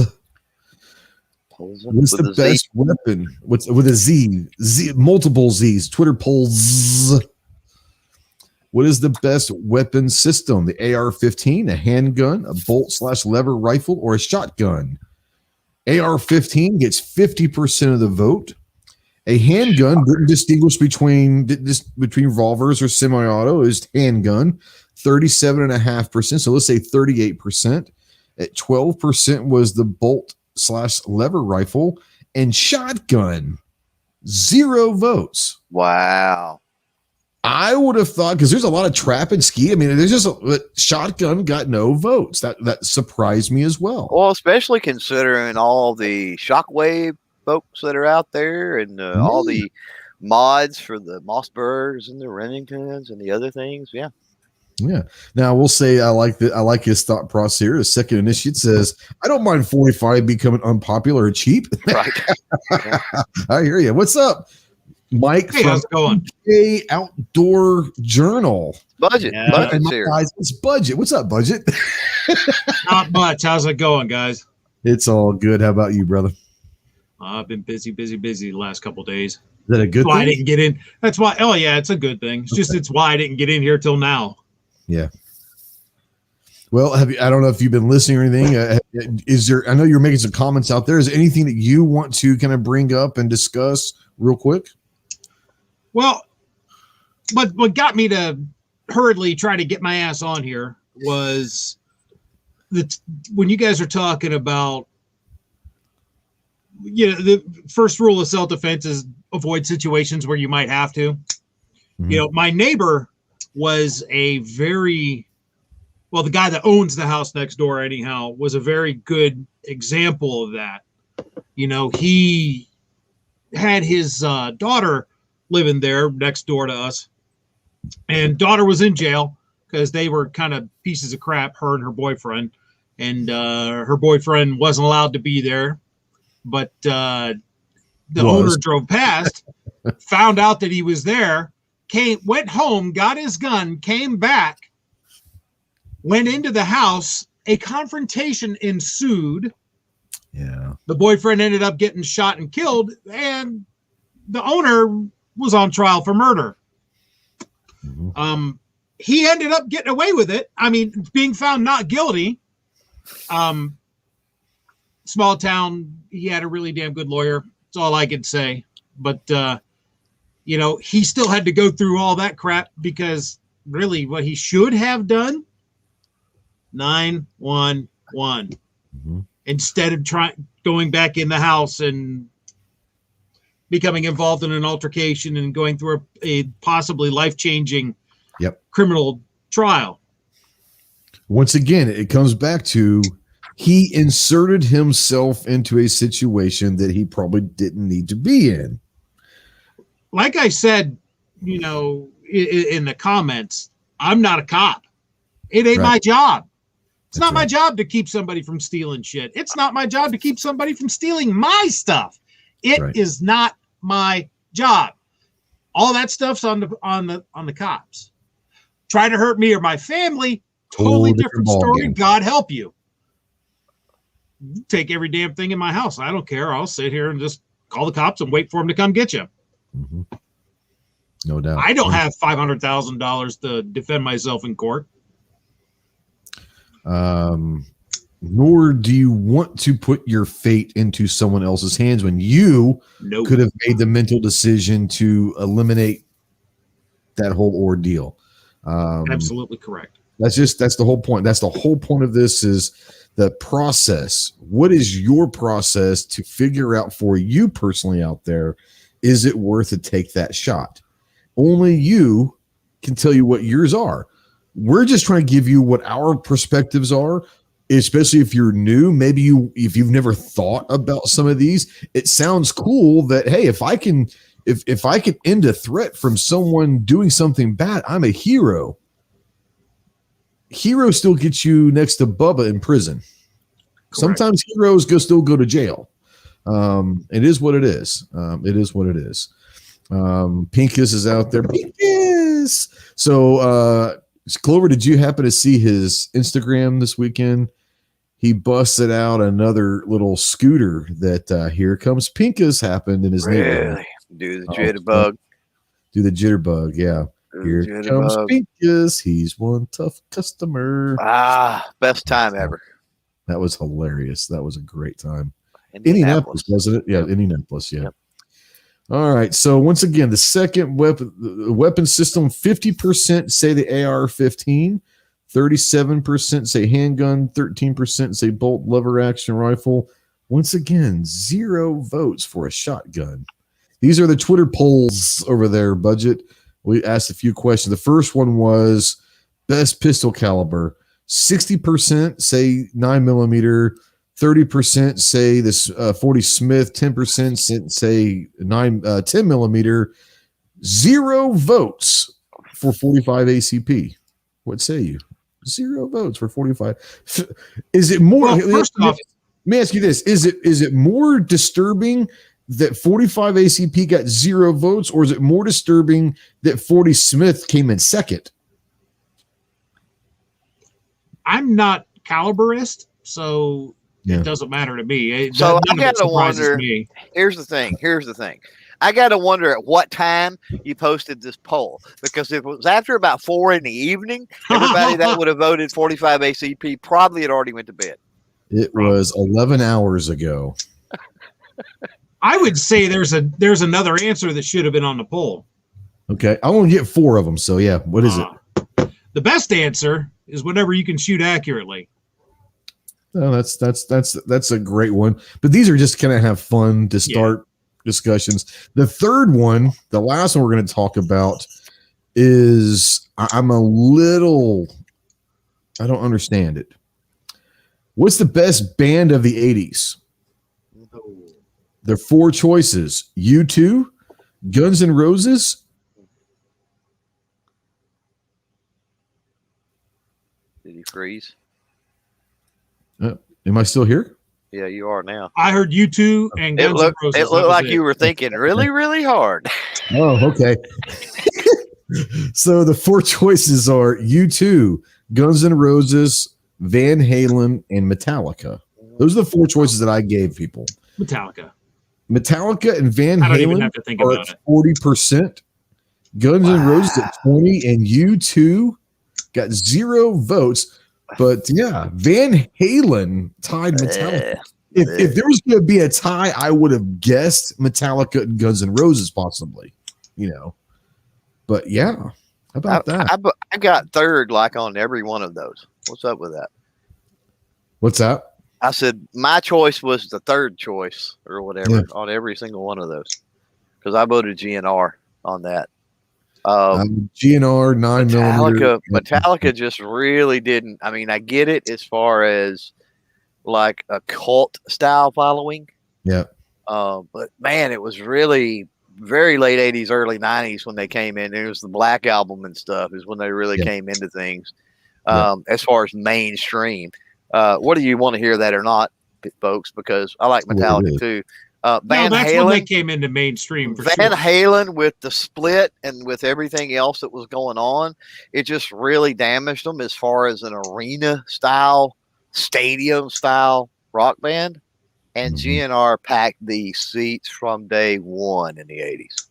What's the best weapon? What's with a Z? Multiple Z's. Twitter polls. What is the best weapon system? The AR-15, a handgun, a bolt/lever rifle, or a shotgun? AR-15 gets 50% of the vote. A handgun didn't distinguish between revolvers or semi-auto is handgun, 37.5%. So let's say 38%. At 12% was the bolt/lever rifle, and shotgun, 0 votes. Wow. I would have thought, because there's a lot of trap and ski. I mean, there's just shotgun got no votes. That surprised me as well. Well, especially considering all the Shockwave folks that are out there and all the mods for the Mossbergs and the Remingtons and the other things. Yeah. Yeah. Now we'll say I like his thought process here. The second initiate says, I don't mind 45 becoming unpopular or cheap. Right. Yeah. I hear you. What's up, Mike? Hey, how's it going? A Outdoor Journal. Budget's here. Guys, it's Budget. What's up, Budget? Not much. How's it going, guys? It's all good. How about you, brother? I've been busy the last couple of days. Is that a good thing? I didn't get in. That's why. Oh yeah, it's a good thing. It's just it's why I didn't get in here till now. Yeah. Well, I don't know if you've been listening or anything. Is there? I know you're making some comments out there. Is there anything that you want to kind of bring up and discuss real quick? Well, what got me to hurriedly try to get my ass on here was that when you guys are talking about, the first rule of self-defense is avoid situations where you might have to. Mm-hmm. My neighbor was the guy that owns the house next door anyhow was a very good example of that. He had his daughter living there next door to us, and daughter was in jail because they were kind of pieces of crap, her and her boyfriend. And her boyfriend wasn't allowed to be there. But the owner drove past, found out that he was there, went home, got his gun, came back, went into the house. A confrontation ensued. Yeah. The boyfriend ended up getting shot and killed, and the owner was on trial for murder. Mm-hmm. He ended up getting away with it. I mean, being found not guilty. Small town, he had a really damn good lawyer. That's all I could say. But, he still had to go through all that crap because really what he should have done, 911. Mm-hmm. Instead of going back in the house and becoming involved in an altercation and going through a possibly life-changing criminal trial. Once again, it comes back to he inserted himself into a situation that he probably didn't need to be in. Like I said, in the comments, I'm not a cop. It ain't my job. It's not my job to keep somebody from stealing shit. It's not my job to keep somebody from stealing my stuff. It is not my job. All that stuff's on the cops. Try to hurt me or my family, totally different story. God help you. Take every damn thing in my house. I don't care. I'll sit here and just call the cops and wait for them to come get you. Mm-hmm. No doubt. I don't have $500,000 to defend myself in court. Nor do you want to put your fate into someone else's hands when you could have made the mental decision to eliminate that whole ordeal. Absolutely correct. That's the whole point. That's the whole point of this is the process. What is your process to figure out for you personally out there? Is it worth to take that shot? Only you can tell you what yours are. We're just trying to give you what our perspectives are, especially if you're new. Maybe if you've never thought about some of these, it sounds cool that, hey, if I can end a threat from someone doing something bad, I'm a hero. Hero still gets you next to Bubba in prison. Correct. Sometimes heroes still go to jail. It is what it is. It is what it is. Pincus is out there. Pincus. So, Clover, did you happen to see his Instagram this weekend? He busted out another little scooter that Here Comes Pincus happened in his neighborhood. Do the jitterbug. Do the jitterbug, yeah. Here comes Pincus. He's one tough customer. Best time ever. That was hilarious. That was a great time. Indianapolis, wasn't it? Yeah, Indianapolis, yeah. Yep. All right. So once again, the second weapon system, 50% say the AR-15, 37% say handgun, 13% say bolt lever action rifle. Once again, 0 votes for a shotgun. These are the Twitter polls over there, Budget. We asked a few questions. The first one was best pistol caliber. 60% say 9mm, 30% say this 40 Smith, 10% say 10 millimeter, 0 votes for 45 ACP. What say you? 0 votes for 45. Is it more? Well, first off, let me ask you this: Is it more disturbing that 45 ACP got 0 votes, or is it more disturbing that 40 Smith came in second? I'm not caliberist, so. Yeah. It doesn't matter to me. So I got to wonder. Here's the thing. I got to wonder at what time you posted this poll, because if it was after about 4 p.m, everybody that would have voted 45 ACP probably had already went to bed. It was 11 hours ago. I would say there's another answer that should have been on the poll. Okay, I want to get 4 of them. So yeah, what is it? The best answer is whenever you can shoot accurately. No, that's a great one. But these are just kind of have fun to start discussions. The third one, the last one we're going to talk about is I don't understand it. What's the best band of the 80s? There are 4 choices. U2, Guns N' Roses, Did he freeze? Am I still here? Yeah, you are now. I heard U2 and It Guns N' looked Roses. it looked like you were thinking really, really hard. Oh, okay. So the 4 choices are U2, Guns N' Roses, Van Halen, and Metallica. Those are the 4 choices that I gave people. Metallica and Van I don't even Halen have to think are about at it. 40%. Guns N' Roses at 20, and U2 got 0 votes. But yeah, Van Halen tied Metallica. If there was going to be a tie, I would have guessed Metallica and Guns N' Roses possibly. But yeah, how about that? I got third like on every one of those. What's up with that? What's that? I said my choice was the third choice or whatever on every single one of those because I voted GNR on that. GNR 9mm. Metallica just really didn't. I mean, I get it as far as like a cult style following. Yeah. But man, it was really very late 80s, early 90s when they came in. It was the Black Album and stuff is when they really came into things. As far as mainstream. Whether you want to hear that or not, folks, because I like Metallica too. Van Halen, when they came into mainstream. Van Halen with the split and with everything else that was going on, it just really damaged them as far as an arena style, stadium style rock band. And GNR packed the seats from day one in the 80s.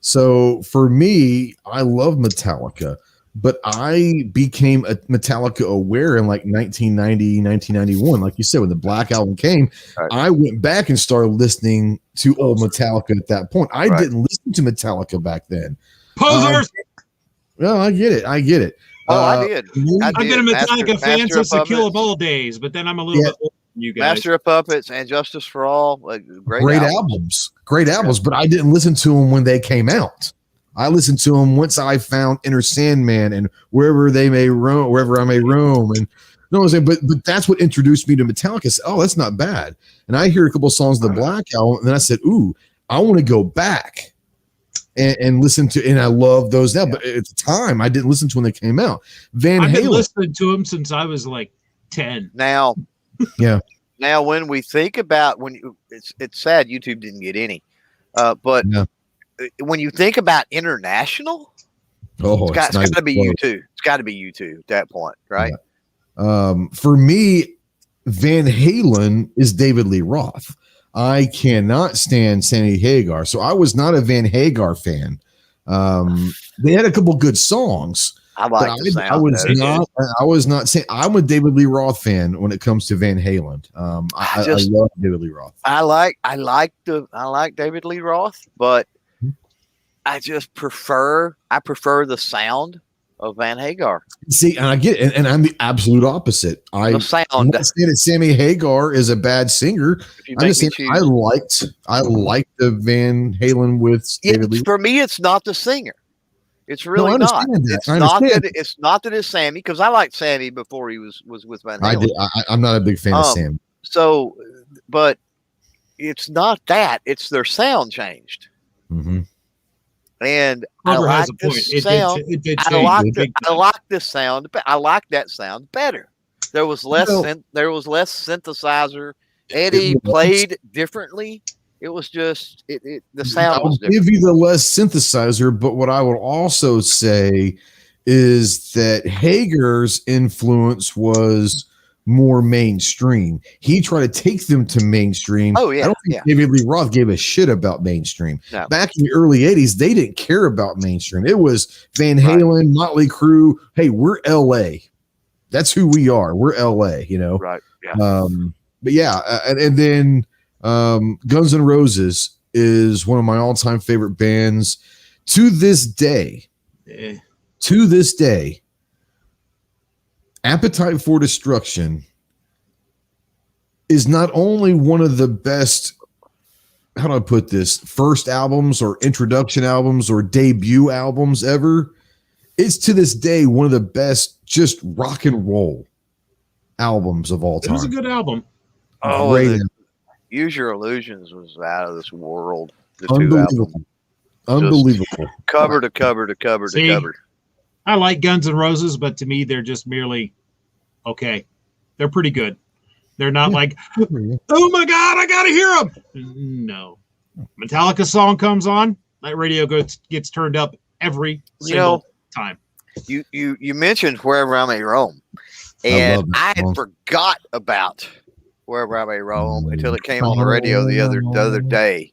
So for me, I love Metallica, but I became a Metallica aware in like 1990, 1991. Like you said, when the Black Album came, I went back and started listening to old Metallica at that point. I didn't listen to Metallica back then. Posers! No, I get it. I did. I've been a Metallica fan since the Kill 'Em All days, but then I'm a little bit older than you guys. Master of Puppets and Justice for All, great albums. Great albums, but I didn't listen to them when they came out. I listened to them once I found Enter Sandman and wherever I may roam, and you know what I'm saying. But that's what introduced me to Metallica. I said, oh, that's not bad. And I hear a couple of songs of the Black Album, and then I said, ooh, I want to go back and listen to. And I love those now. But at the time, I didn't listen to when they came out. I've been listening to them since I was like 10. Now, yeah. Now, when we think about it's sad YouTube didn't get any, but. Yeah. When you think about international, it's got to be U2. It's got to be U2 at that point, right? Yeah. For me, Van Halen is David Lee Roth. I cannot stand Sammy Hagar, so I was not a Van Hagar fan. They had a couple good songs. I like the sound. I was not saying I'm a David Lee Roth fan when it comes to Van Halen. I love David Lee Roth. I like David Lee Roth, but I just prefer the sound of Van Hagar. See, and I get it, and I'm the absolute opposite. I'm not saying that Sammy Hagar is a bad singer. I'm just saying I liked the Van Halen with David Lee. For me, it's not the singer. It's really not. It's not that it's Sammy, because I liked Sammy before he was with Van Halen. I'm not a big fan of Sammy. So, but it's not that. It's their sound changed. Mm-hmm. And I like this sound. I like this sound. I like that sound better. There was less. There was less synthesizer. Eddie played differently. It was just the sound was different. I'll give you the less synthesizer, but what I would also say is that Hagar's influence was more mainstream. He tried to take them to mainstream. Oh, yeah. I don't think David Lee Roth gave a shit about mainstream. No. Back in the early 80s, they didn't care about mainstream. It was Van Halen, Motley Crue. Hey, we're LA. That's who we are. We're LA, you know? Right. Yeah. But yeah, and then Guns N' Roses is one of my all-time favorite bands to this day. Yeah. To this day. Appetite for Destruction is not only one of the best, how do I put this, first albums or introduction albums or debut albums ever. It's to this day one of the best just rock and roll albums of all time. It was a good album. Oh, Use Your Illusions was out of this world. Unbelievable. Unbelievable. Cover to cover to cover to cover. I like Guns N' Roses, but to me, they're just merely okay, they're pretty good. They're not like, oh my God, I gotta hear them. No, Metallica song comes on, that radio gets turned up every single time. You mentioned Wherever I May Roam, and I had forgot about Wherever I May Roam until it came on the radio the other day.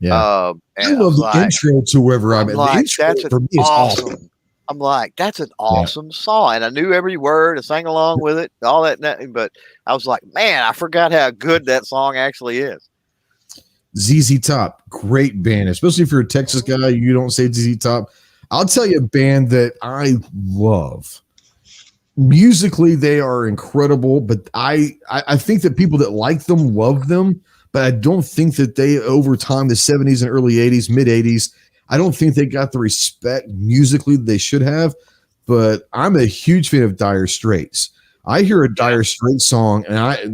Yeah, I love the intro to Wherever I May. The intro for me is awesome. I'm like, that's an awesome song, and I knew every word and sang along with it, all that. But I was like, man, I forgot how good that song actually is. ZZ Top, great band, especially if you're a Texas guy. You don't say ZZ Top. I'll tell you a band that I love. Musically, they are incredible, but I think that people that like them love them, but I don't think that they, over time, the 70s and early 80s, mid 80s, I don't think they got the respect musically they should have. But I'm a huge fan of Dire Straits. I hear a Dire Straits song, and I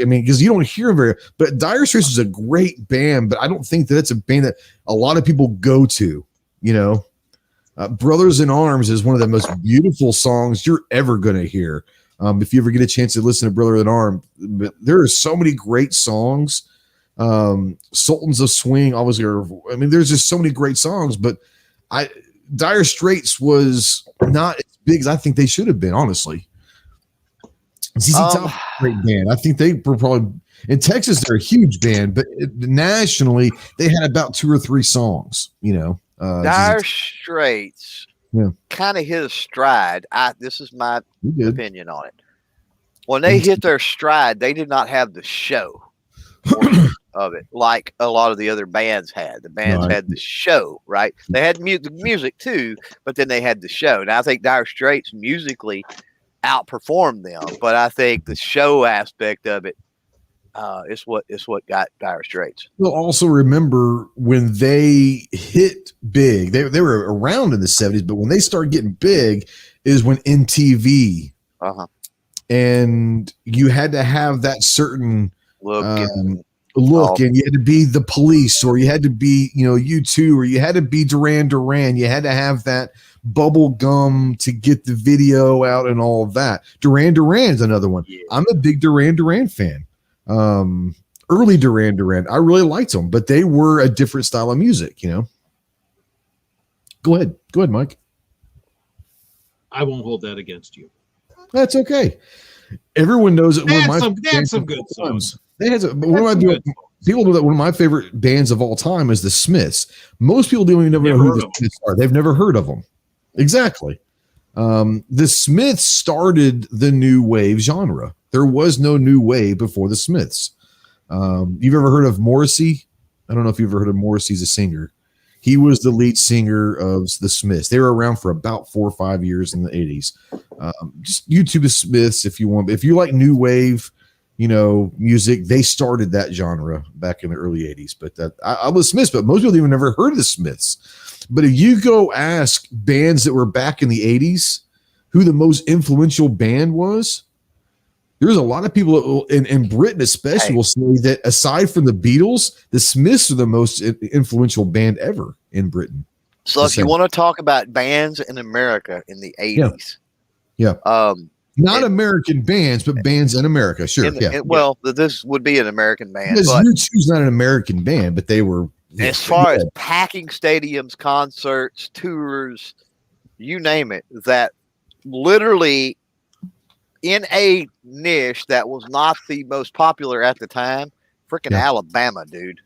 mean, because you don't hear them very, but Dire Straits is a great band, but I don't think that it's a band that a lot of people go to, you know. Brothers in Arms is one of the most beautiful songs you're ever going to hear. If you ever get a chance to listen to Brother in Arms, there are so many great songs. Sultans of Swing, obviously, I mean, there's just so many great songs, but Dire Straits was not as big as I think they should have been, honestly. ZZ Top, great band. I think they were probably in Texas. They're a huge band, but nationally, they had about 2 or 3 songs. You know, Dire Straits kind of hit a stride. This is my opinion on it. When they hit their stride, they did not have the show of it like a lot of the other bands had. The bands had the show, right? They had music too, but then they had the show. And I think Dire Straits musically outperformed them, but I think the show aspect of it is what got Dire Straits. We'll also remember when they hit big. They were around in the 70s, but when they started getting big is when MTV and you had to have that certain look, and you had to be the Police, or you had to be, you know, U2, or you had to be Duran Duran. You had to have that bubble gum to get the video out and all of that. Duran Duran's another one. Yeah. I'm a big Duran Duran fan. Early Duran Duran, I really liked them, but they were a different style of music, you know. Go ahead, Mike. I won't hold that against you. That's okay. Everyone knows it. They had some good songs. People know that one of my favorite bands of all time is the Smiths. Most people don't even know who the Smiths are. They've never heard of them. Exactly. The Smiths started the new wave genre. There was no new wave before the Smiths. You've ever heard of Morrissey? I don't know if you've ever heard of Morrissey as a singer. He was the lead singer of the Smiths. They were around for about 4 or 5 years in the 80s. Just YouTube the Smiths if you want. If you like new wave, you know, music, they started that genre back in the early 80s. But I was Smiths, but most people even never heard of the Smiths. But if you go ask bands that were back in the 80s who the most influential band was, there's a lot of people in Britain especially will say that aside from the Beatles, the Smiths are the most influential band ever in Britain. So if you want to talk about bands in America in the 80s. Yeah. Not American bands, but bands in America. Sure. This would be an American band. Because U2's not an American band, but they were. As far as packing stadiums, concerts, tours, you name it, that literally in a niche that was not the most popular at the time, freaking Alabama, dude.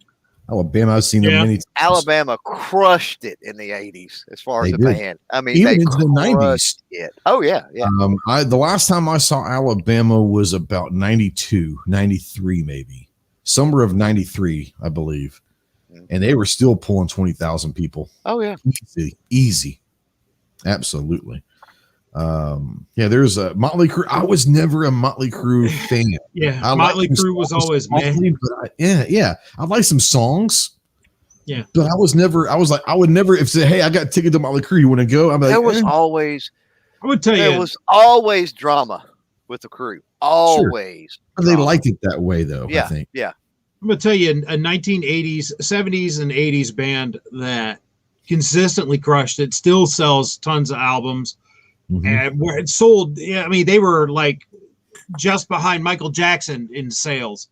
Alabama, I've seen them many times. Alabama crushed it in the 80s as far as the band. I mean, even into the 90s. It. Oh, yeah. The last time I saw Alabama was about 92, 93 maybe. Summer of 93, I believe. And they were still pulling 20,000 people. Oh, yeah. Easy. Absolutely. There's a Motley Crue. I was never a Motley Crue fan. Motley Crue was always man. I like some songs. Yeah, but I would never, if say, hey, I got a ticket to Motley Crue, you want to go? I'm like, there was always, I would tell you, there was always drama with the Crue. Always. Sure. They liked it that way, though. Yeah, I think. Yeah. I'm gonna tell you, a 1980s, 70s, and 80s band that consistently crushed it, still sells tons of albums. And where it sold, I mean, they were like just behind Michael Jackson in sales,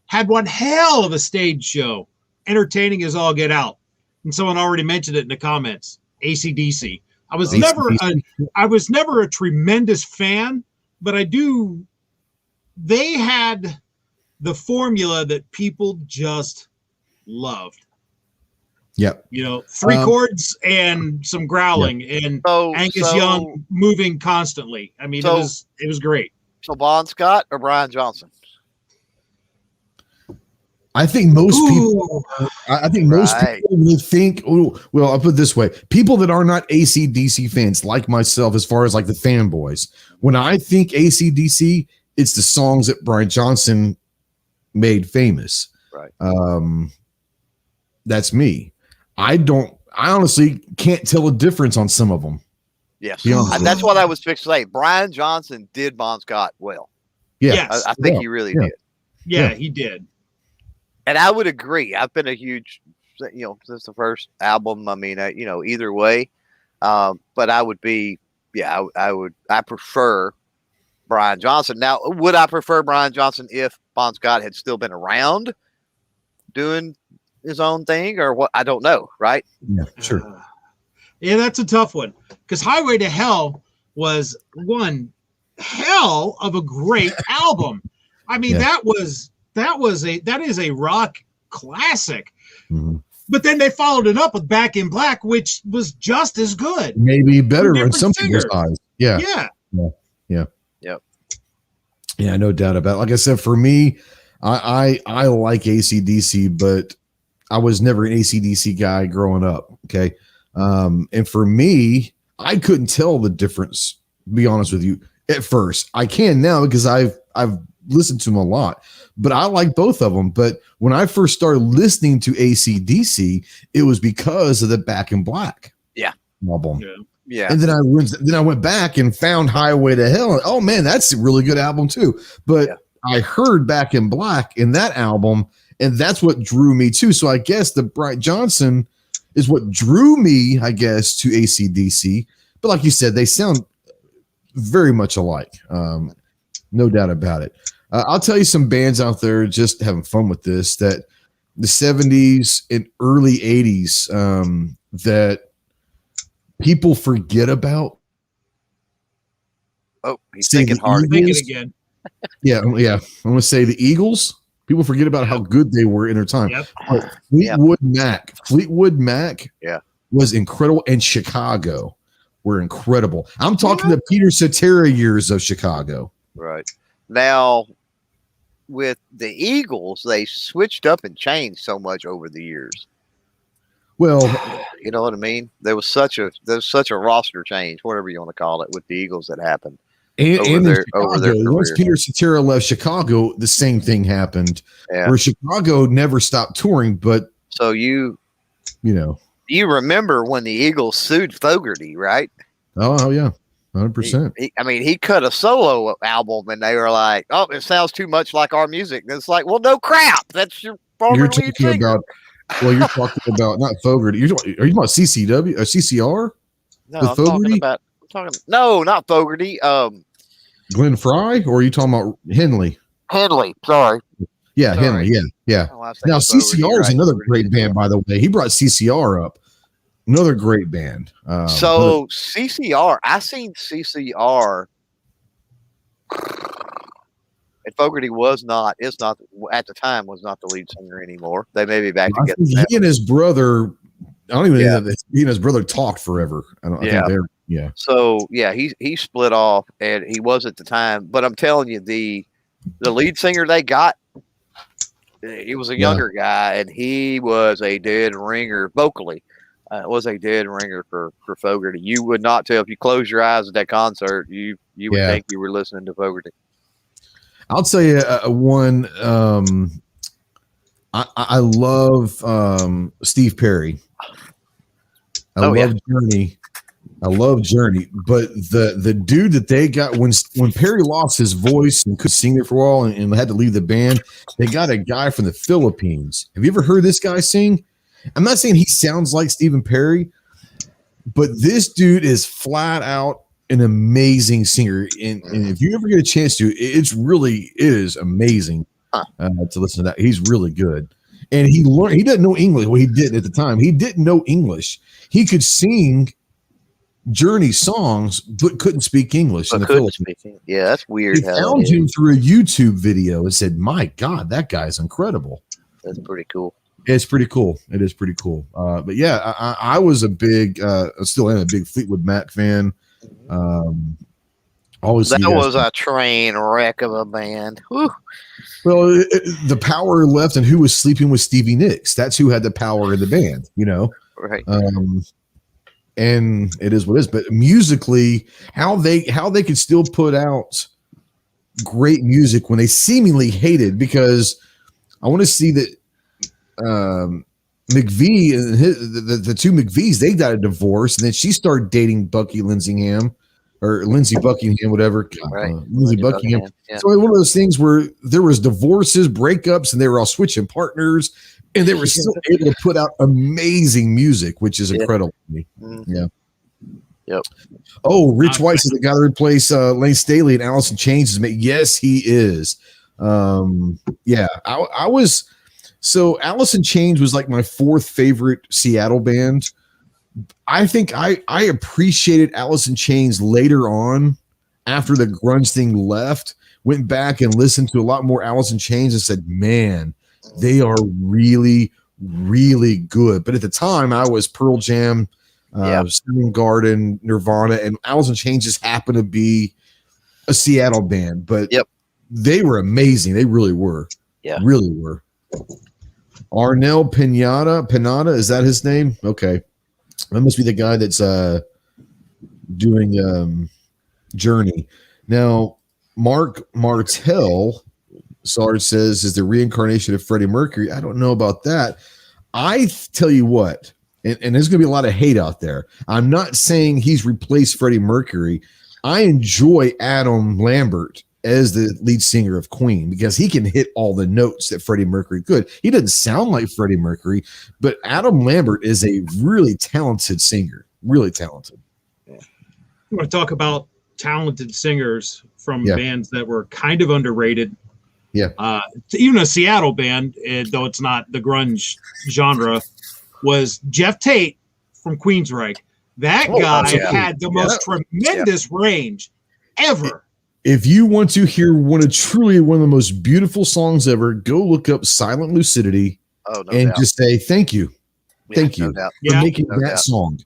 had one hell of a stage show, entertaining as all get out. And someone already mentioned it in the comments. AC/DC. I was never a tremendous fan, but they had the formula that people just loved. Yep. 3 chords and some growling and Angus Young moving constantly. I mean, it was great. So Bon Scott or Brian Johnson? I think most people. I think most people would think. Well, I'll put it this way: people that are not AC/DC fans, like myself, as far as like the fanboys, when I think AC/DC, it's the songs that Brian Johnson made famous. Right. That's me. I honestly can't tell a difference on some of them. Yes. That's what I was fixed to say. Brian Johnson did Bon Scott well. Yeah. Yes. I think he really did. Yeah, he did. And I would agree. I've been a huge, since the first album. I mean, either way. But I would be, I prefer Brian Johnson. Now, would I prefer Brian Johnson if Bon Scott had still been around doing his own thing or what? I don't know. Right. Yeah, sure. Yeah, that's a tough one because Highway to Hell was one hell of a great album. I mean, that is a rock classic. Mm-hmm. But then they followed it up with Back in Black, which was just as good. Maybe better in some people's eyes. Yeah. Yeah, no doubt about it. Like I said, for me, I like AC/DC, but I was never an AC/DC guy growing up. Okay. And for me, I couldn't tell the difference, to be honest with you, at first. I can now because I've listened to them a lot, but I like both of them. But when I first started listening to AC/DC, it was because of the Back in Black album. Yeah. And then I went back and found Highway to Hell. And, oh man, that's a really good album too. But I heard Back in Black in that album, and that's what drew me too. So I guess the Brian Johnson is what drew me, I guess, to AC/DC. But like you said, they sound very much alike. No doubt about it. I'll tell you some bands out there just having fun with this, that the 70s and early 80s that people forget about. Oh, he's thinking hard. Thinking again. Yeah. I'm going to say the Eagles. People forget about how good they were in their time. Yep. Fleetwood Mac was incredible, and Chicago were incredible. I'm talking the Peter Cetera years of Chicago. Right. Now, with the Eagles, they switched up and changed so much over the years. Well, you know what I mean? There was such a roster change, whatever you want to call it, with the Eagles that happened. And over their once Peter Cetera left Chicago, the same thing happened. Yeah. Where Chicago never stopped touring, but so you remember when the Eagles sued Fogerty, right? Oh yeah, 100%. He cut a solo album, and they were like, "Oh, it sounds too much like our music." And it's like, well, no crap. That's your former lead singer. You're talking about not Fogerty. Are you talking about CCW or CCR? No, I'm talking no, not Fogerty. Glenn Fry, or are you talking about Henley? Henley, sorry. Yeah, Henley. Yeah. Now CCR is another great band, by the way. He brought CCR up. Another great band. CCR, I seen CCR, and Fogerty is not at the time was not the lead singer anymore. They may be back together. He and his brother. I don't even think that he and his brother talked forever. I think they're. Yeah. So he split off, and he was at the time. But I'm telling you, the lead singer they got, he was a younger guy, and he was a dead ringer vocally. Was a dead ringer for Fogerty. You would not tell if you close your eyes at that concert. You would think you were listening to Fogerty. I'll tell you one. I love Steve Perry. I love Journey, but the dude that they got when Perry lost his voice and could sing it for a while and had to leave the band, they got a guy from the Philippines. Have you ever heard this guy sing? I'm not saying he sounds like Stephen Perry, but this dude is flat out an amazing singer, and if you ever get a chance to, it is amazing to listen to that. He's really good, and he learned. He doesn't know English. Well, he did at the time. He didn't know English. He could sing Journey songs, but couldn't speak English. In the Philippines. Yeah, that's weird. They found him through a YouTube video and said, "My God, that guy's incredible." That's pretty cool. It's pretty cool. It is pretty cool. But yeah, I was a big, still am a big Fleetwood Mac fan. Always that was a train wreck of a band. Whew. Well, the power left, and who was sleeping with Stevie Nicks? That's who had the power in the band, you know. Right. And it is what it is. But musically, how they could still put out great music when they seemingly hated, because I want to see that McVie and the two McVies, they got a divorce, and then she started dating Bucky Lindsey Buckingham, whatever. Right. Lindsey Buckingham. Yeah. So it was one of those things where there was divorces, breakups, and they were all switching partners, and they were still able to put out amazing music, which is incredible to me. Mm-hmm. Yeah. Yep. Oh, Rich Weiss is the guy to replace Lane Staley and Alice in Chains. Yes, he is. Yeah, I was. So Alice in Chains was like my fourth favorite Seattle band. I think I appreciated Alice in Chains later on, after the grunge thing left. Went back and listened to a lot more Alice in Chains and said, man, they are really, really good. But at the time, I was Pearl Jam, Soundgarden, Nirvana, and Alice in Chains just happened to be a Seattle band. But they were amazing. They really were. Yeah, really were. Arnel Pinata, is that his name? Okay. That must be the guy that's doing Journey. Now, Mark Martell, Sarge says, is the reincarnation of Freddie Mercury. I don't know about that. I tell you what, and there's going to be a lot of hate out there. I'm not saying he's replaced Freddie Mercury. I enjoy Adam Lambert as the lead singer of Queen, because he can hit all the notes that Freddie Mercury could. He doesn't sound like Freddie Mercury, but Adam Lambert is a really talented singer, really talented. I want to talk about talented singers from bands that were kind of underrated. Yeah. Even a Seattle band, though it's not the grunge genre, was Jeff Tate from Queensryche. That guy had the most tremendous range ever. If you want to hear one of the most beautiful songs ever, go look up Silent Lucidity just say thank you. Thank you for making that song.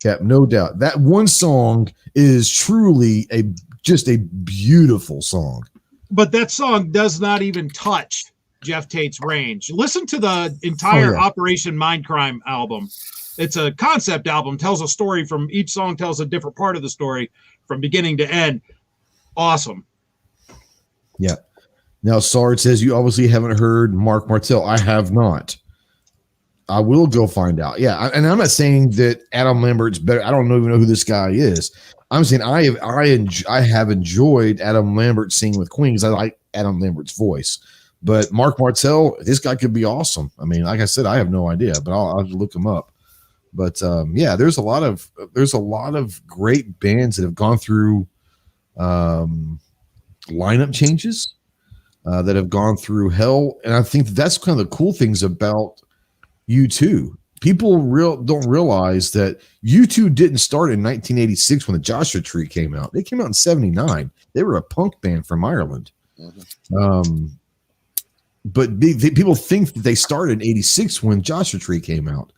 Yep, no doubt. That one song is truly just a beautiful song. But that song does not even touch Jeff Tate's range. Listen to the entire Operation Mindcrime album. It's a concept album, tells a story from each song, tells a different part of the story from beginning to end. Awesome. Yeah. Now, Sarge says you obviously haven't heard Mark Martell. I have not. I will go find out. Yeah, and I'm not saying that Adam Lambert's better. I don't even know who this guy is. I'm saying I have enjoyed Adam Lambert singing with Queen because I like Adam Lambert's voice. But Mark Martell, this guy could be awesome. I mean, like I said, I have no idea, but I'll have to look him up. But there's a lot of great bands that have gone through lineup changes, that have gone through hell, and I think that's kind of the cool things about U2. People don't realize that U2 didn't start in 1986 when the Joshua Tree came out. They came out in 79. They were a punk band from Ireland. Mm-hmm. But people think that they started in 86 when Joshua Tree came out.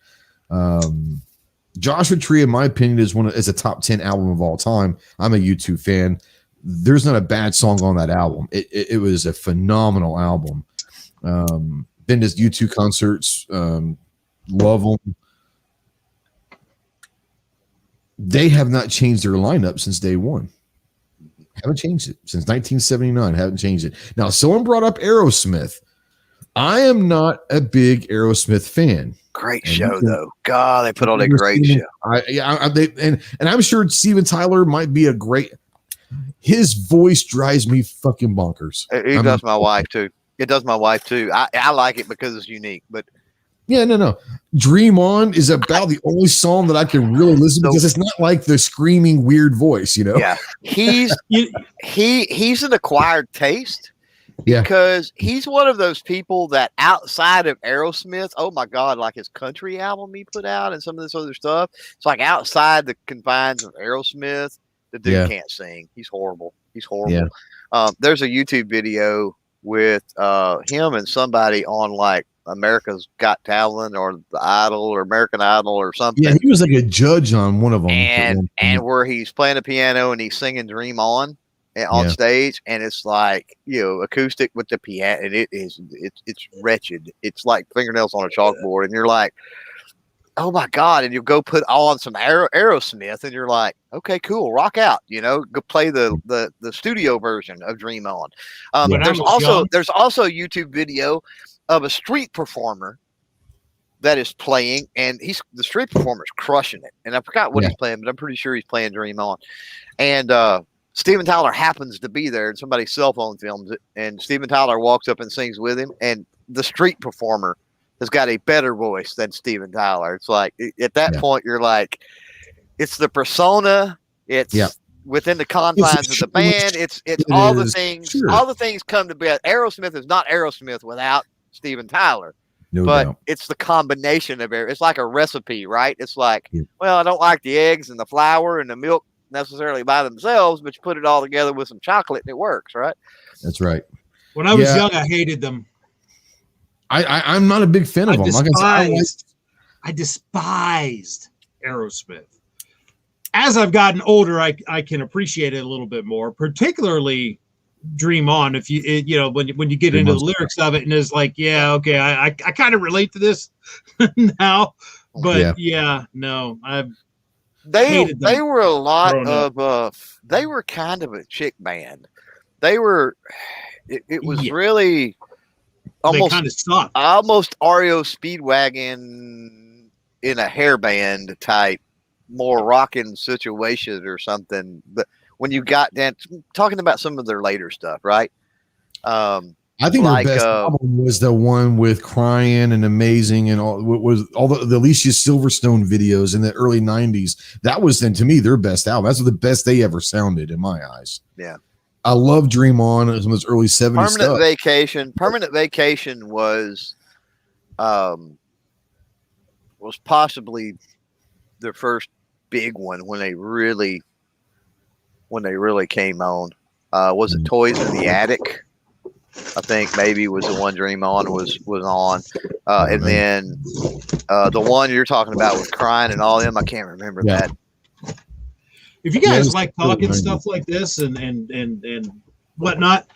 Joshua Tree, in my opinion, is a top 10 album of all time. I'm a U2 fan. There's not a bad song on that album. It was a phenomenal album. Been to U2 concerts, love them. They have not changed their lineup since day one. Haven't changed it since 1979. Haven't changed it. Now, someone brought up Aerosmith. I am not a big Aerosmith fan. Great show, though. God, they put on a great show. And I'm sure Steven Tyler might be a great. His voice drives me fucking bonkers. It does my wife too. It does my wife too. I like it because it's unique, but Yeah, no. Dream On is about the only song that I can really listen to because it's not like the screaming weird voice, you know? Yeah. He's an acquired taste because he's one of those people that outside of Aerosmith, oh my God, like his country album he put out and some of this other stuff. It's like outside the confines of Aerosmith, the dude can't sing. He's horrible. Yeah. There's a YouTube video with him and somebody on like America's Got Talent or The Idol or American Idol or something. Yeah, he was like a judge on one of them. And where he's playing the piano and he's singing Dream On stage, and it's like, acoustic with the piano, and it's wretched. It's like fingernails on a chalkboard, and you're like, oh my God. And you go put on some Aerosmith and you're like, okay, cool, rock out, go play the studio version of Dream On. There's also a YouTube video of a street performer that is playing, and the street performer is crushing it. And I forgot what he's playing, but I'm pretty sure he's playing Dream On. And Steven Tyler happens to be there, and somebody's cell phone films it, and Steven Tyler walks up and sings with him, and the street performer has got a better voice than Steven Tyler. It's like, at that point, you're like, it's the persona, it's within the confines of the band, it's all the things, all the things come to bear. Aerosmith is not Aerosmith without Steven Tyler. No doubt. It's the combination of it. It's like a recipe, right? It's like, well, I don't like the eggs and the flour and the milk necessarily by themselves, but you put it all together with some chocolate and it works, right? That's right. When I was young, I hated them. I'm not a big fan of them. I despised Aerosmith. As I've gotten older, I can appreciate it a little bit more, particularly Dream On. If when you get into the lyrics of it, and it's like, I kind of relate to this now, but no, they were a lot of they were kind of a chick band. They were it was really almost kind of sucked. Almost REO Speedwagon in a hairband type, more rocking situation or something. But when you got down talking about some of their later stuff, right? I think their best album was the one with Crying and Amazing and all the Alicia Silverstone videos in the early 90s. That was then to me their best album. That's the best they ever sounded in my eyes. Yeah. I love Dream On. It was some of those early 70s stuff. Permanent Vacation was possibly their first big one when they really came on. Was it Toys in the Attic? I think maybe was the one Dream On was on. And then the one you're talking about with Crying and all them, I can't remember that. If you guys like talking stuff like this and whatnot,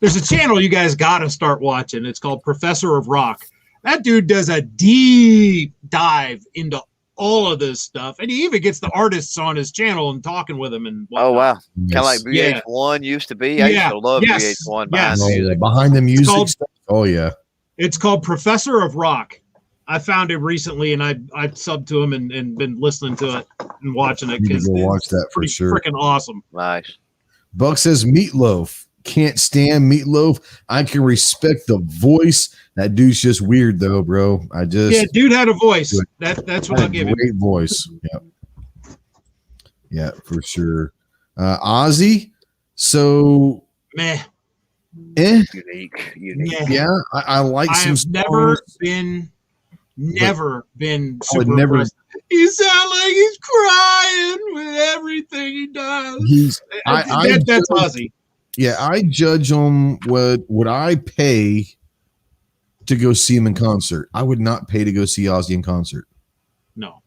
there's a channel you guys got to start watching. It's called Professor of Rock. That dude does a deep dive into all of this stuff, and he even gets the artists on his channel and talking with them. And whatnot. Oh wow, kind of like VH1 used to be. I used to love VH1 behind the music stuff. Oh yeah, it's called Professor of Rock. I found it recently, and I subbed to him and been listening to it and watching it because watch that for sure. Freaking awesome. Nice. Buck says Meatloaf. Can't stand Meatloaf. I can respect the voice. That dude's just weird though, bro. Dude had a voice. That's what I'll give him. Great voice. Yeah, for sure. Ozzy. So meh. Unique. Yeah, I like some. I've never been super impressed. He sounds like he's crying with everything he does. That's Ozzy. Yeah, I judge him. Would I pay to go see him in concert? I would not pay to go see Ozzy in concert. No.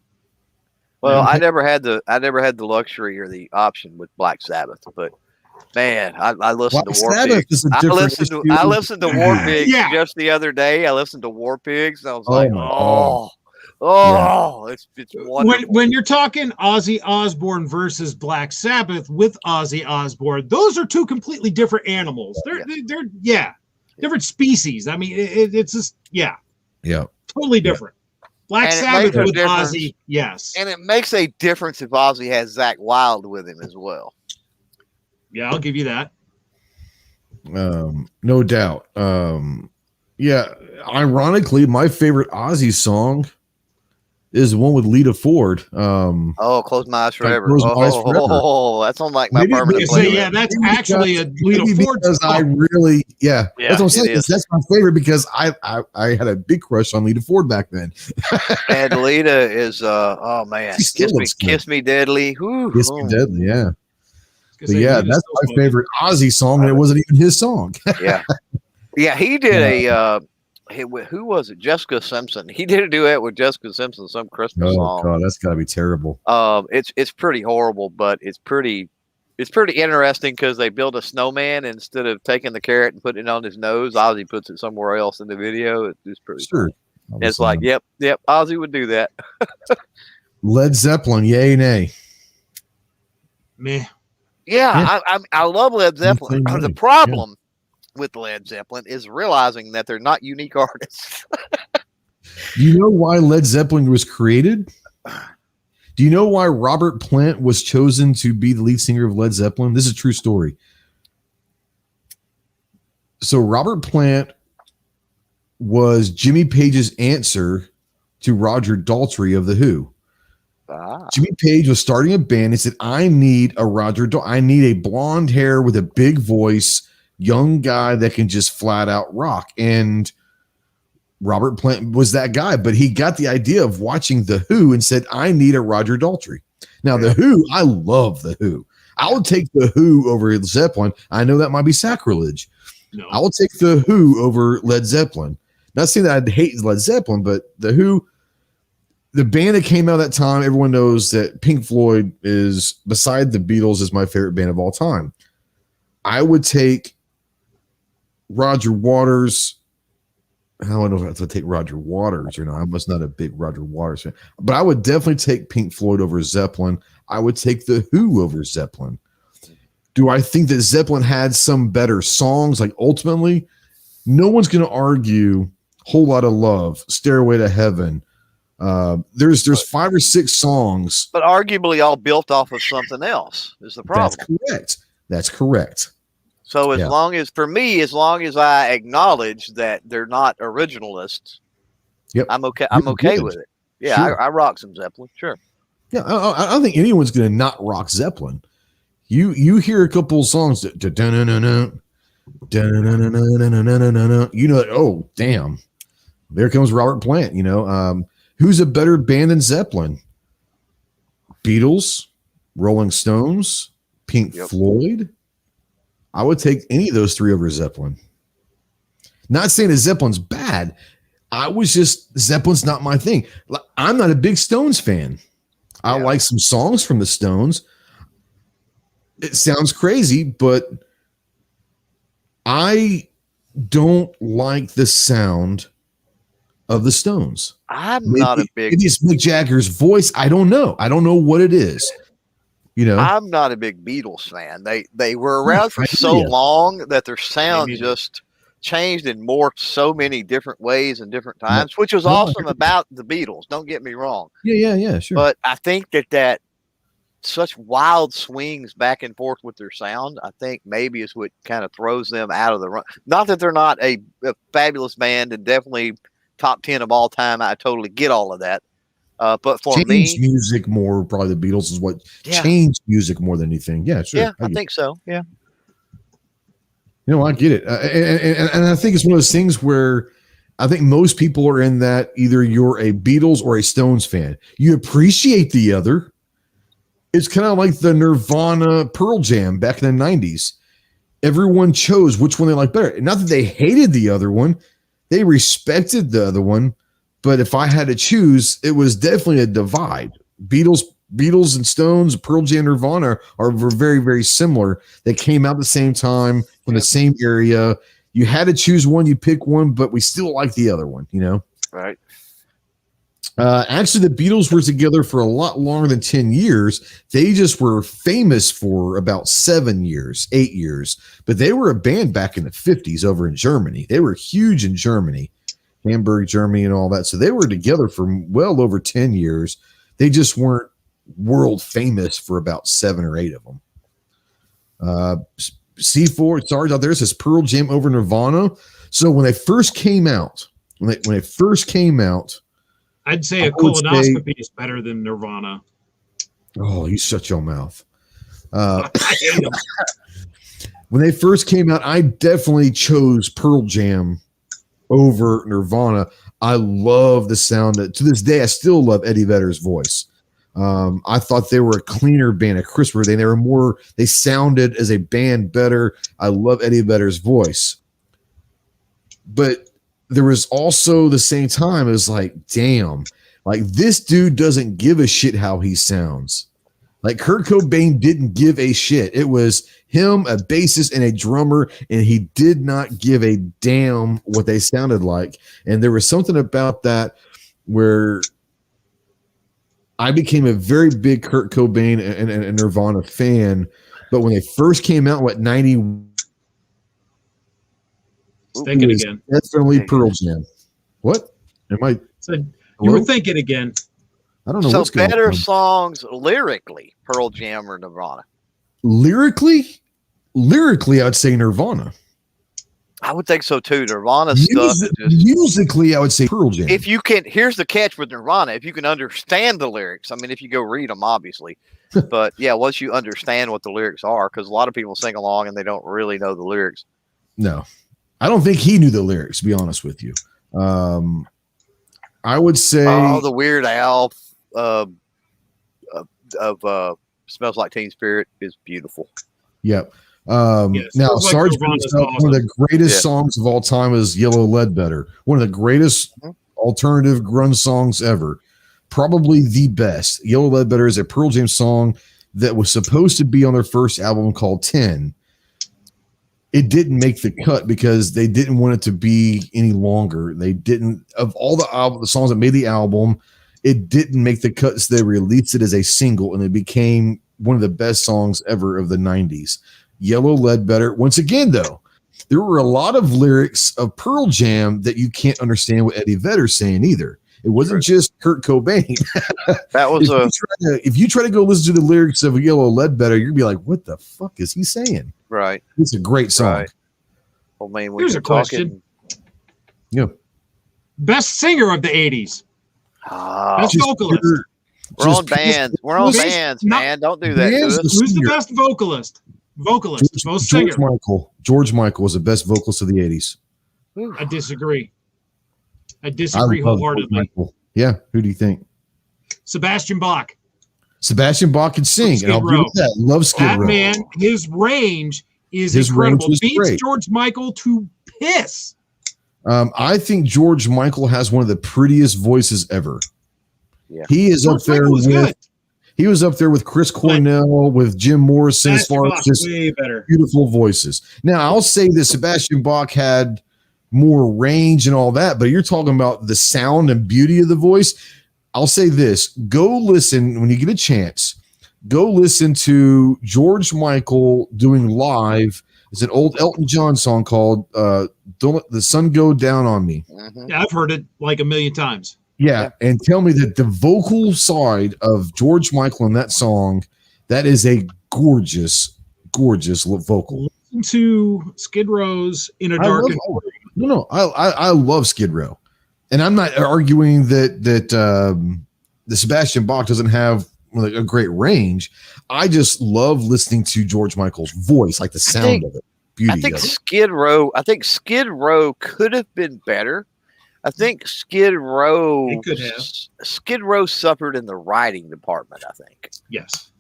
Well, I never had the luxury or the option with Black Sabbath, but man, I listened to War Pigs. I listened to War Pigs just the other day. I listened to War Pigs. And I was like, it's wonderful. When you're talking Ozzy Osbourne versus Black Sabbath with Ozzy Osbourne, those are two completely different animals. They're different species. I mean, it's just totally different. Black Sabbath with Ozzy, yes, and it makes a difference if Ozzy has Zakk Wylde with him as well. Yeah, I'll give you that. No doubt. Yeah. Ironically, my favorite Ozzy song is one with Lita Ford. Close my eyes forever. Close My Eyes Forever. That's on like my Maybe permanent because- playlist. Yeah, that's actually a Lita Maybe Ford because I song. really, Yeah, that's what I'm it saying. is. That's my favorite because I had a big crush on Lita Ford back then. And Lita is oh man, She still looks good. Kiss Me Deadly. Whew. Kiss Me Deadly, yeah. But Say, yeah, Lita's that's still my smoking. favorite Ozzy song, and it wasn't even his song. Yeah. Yeah, he did who was it? Jessica Simpson. He did a duet with Jessica Simpson, some Christmas Oh song. God, that's gotta be terrible. It's pretty horrible, but it's pretty interesting because they build a snowman instead of taking the carrot and putting it on his nose. Ozzy puts it somewhere else in the video. It's pretty Sure. funny. It's like, yep, Ozzy would do that. Led Zeppelin, yay, nay. Meh. Yeah, I love Led Zeppelin. Same The way. problem with Led Zeppelin is realizing that they're not unique artists. Do you know why Led Zeppelin was created? Do you know why Robert Plant was chosen to be the lead singer of Led Zeppelin? This is a true story. So Robert Plant was Jimmy Page's answer to Roger Daltrey of The Who. Jimmy Page was starting a band and said, I need a blonde hair with a big voice, young guy that can just flat out rock. And Robert Plant was that guy, but he got the idea of watching The Who and said, I need a Roger Daltrey. Now, The Who, I love The Who. I would take The Who over Zeppelin. I know that might be sacrilege. No. I will take The Who over Led Zeppelin. Not saying that I'd hate Led Zeppelin, but The Who, the band that came out at that time, everyone knows that Pink Floyd is, beside the Beatles, is my favorite band of all time. I would take Roger Waters. I don't know if I have to take Roger Waters or not. I was not a big Roger Waters fan, but I would definitely take Pink Floyd over Zeppelin. I would take The Who over Zeppelin. Do I think that Zeppelin had some better songs? Like ultimately, no one's going to argue Whole Lot of Love, Stairway to Heaven. There's 5 or 6 songs, but arguably all built off of something else is the problem. That's correct. So as long as I acknowledge that they're not originalists, I'm okay. I'm okay with it. Yeah, sure. I rock some Zeppelin. Sure. Yeah, I don't think anyone's going to not rock Zeppelin. You hear a couple of songs that you know, oh damn, there comes Robert Plant. You know, who's a better band than Zeppelin? Beatles, Rolling Stones, Pink Floyd. I would take any of those 3 over Zeppelin. Not saying that Zeppelin's bad. Zeppelin's not my thing. I'm not a big Stones fan. I like some songs from the Stones. It sounds crazy, but I don't like the sound of the Stones. Not a big. It is Mick Jagger's voice. I don't know. I don't know what it is. You know, I'm not a big Beatles fan. They were around for so long that their sound just changed and morphed so many different ways and different times, which was awesome about the Beatles. Don't get me wrong. Yeah, sure. But I think that such wild swings back and forth with their sound, I think maybe is what kind of throws them out of the run. Not that they're not a fabulous band and definitely top 10 of all time. I totally get all of that. But for changed music more, probably the Beatles is what changed music more than anything. Yeah, sure. Yeah, I think so. Yeah. You know, I get it. And I think it's one of those things where I think most people are in that either you're a Beatles or a Stones fan. You appreciate the other. It's kind of like the Nirvana Pearl Jam back in the 90s. Everyone chose which one they liked better. Not that they hated the other one. They respected the other one. But if I had to choose, it was definitely a divide. Beatles and Stones, Pearl Jam, Nirvana are very, very similar. They came out at the same time from the same area. You had to choose one, you pick one, but we still like the other one, you know? Right. Actually, the Beatles were together for a lot longer than 10 years. They just were famous for about 7 years, 8 years. But they were a band back in the 50s over in Germany. They were huge in Germany. Hamburg, Germany, and all that. So they were together for well over 10 years. They just weren't world famous for about 7 or 8 of them. C4 Sarge out there says Pearl Jam over Nirvana. So when they first came out, I'd say a I would colonoscopy is better than Nirvana. Oh, you shut your mouth. I hate them. When they first came out, I definitely chose Pearl Jam over Nirvana. I love the sound. To this day, I still love Eddie Vedder's voice. I thought they were a cleaner band, a crisper. They sounded as a band better. I love Eddie Vedder's voice. But there was also the same time, it was like, damn, like this dude doesn't give a shit how he sounds. Like Kurt Cobain didn't give a shit. It was him, a bassist, and a drummer, and he did not give a damn what they sounded like. And there was something about that where I became a very big Kurt Cobain and Nirvana fan. But when they first came out, 90? Thinking again. Definitely Pearl Jam. What? You were thinking again. I don't know. So what's going better on. songs lyrically, Pearl Jam or Nirvana? Lyrically, I would say Nirvana. I would think so too. Nirvana stuff. Musically, I would say Pearl Jam. If you can, here's the catch with Nirvana: if you can understand the lyrics. I mean, if you go read them, obviously. But yeah, once you understand what the lyrics are, because a lot of people sing along and they don't really know the lyrics. No, I don't think he knew the lyrics. To be honest with you, I would say the Weird Al of Smells Like Teen Spirit is beautiful. Yep. Yes, Now, like Sarge, Nirvana's one of the greatest songs of all time is Yellow Ledbetter. One of the greatest alternative grunge songs ever. Probably the best. Yellow Ledbetter is a Pearl Jam song that was supposed to be on their first album called 10. It didn't make the cut because they didn't want it to be any longer. They didn't, of all the songs that made the album, it didn't make the cut, so they released it as a single, and it became one of the best songs ever of the 90s. Yellow Ledbetter. Once again, though, there were a lot of lyrics of Pearl Jam that you can't understand what Eddie Vedder's saying either. It wasn't just Kurt Cobain. That was if you try to go listen to the lyrics of Yellow Ledbetter, you'd be like, what the fuck is he saying? right. It's a great song. Right. Well, man, Here's a question. Yeah. Best singer of the 80s. Best Just vocalist. We're on bands. We're on bands, man. Don't do that to Bands us. Who's the singer. best vocalist? Most singer. George Michael was the best vocalist of the 80s. I disagree. I I disagree love George wholeheartedly. Michael. Yeah. Who do you think? Sebastian Bach. Sebastian Bach can sing, and I'll Skid agree Row. with that. Love Skid That Row. man, his range is His incredible. range was Beats great. George Michael to piss. I think George Michael has one of the prettiest voices ever. Yeah. He is George up there Michael was with. good. He was up there with Chris Cornell, with Jim Morrison, as Sebastian far Bach, as just way better. beautiful voices. Now, I'll say that Sebastian Bach had more range and all that, but you're talking about the sound and beauty of the voice. I'll say this: go listen when you get a chance. Go listen to George Michael doing live. It's an old Elton John song called "Don't Let the Sun Go Down on Me." Mhm. Yeah, I've heard it like a million times. Yeah, and tell me that the vocal side of George Michael in that song, that is a gorgeous vocal. Listen to Skid Row's In a I Dark love- and I love Skid Row, and I'm not arguing that the Sebastian Bach doesn't have a great range. I just love listening to George Michael's voice, like the sound of it, beauty I think of it. Skid Row could have been better. I think Skid Row It could have. Skid Row suffered in the writing department, I think. Yes.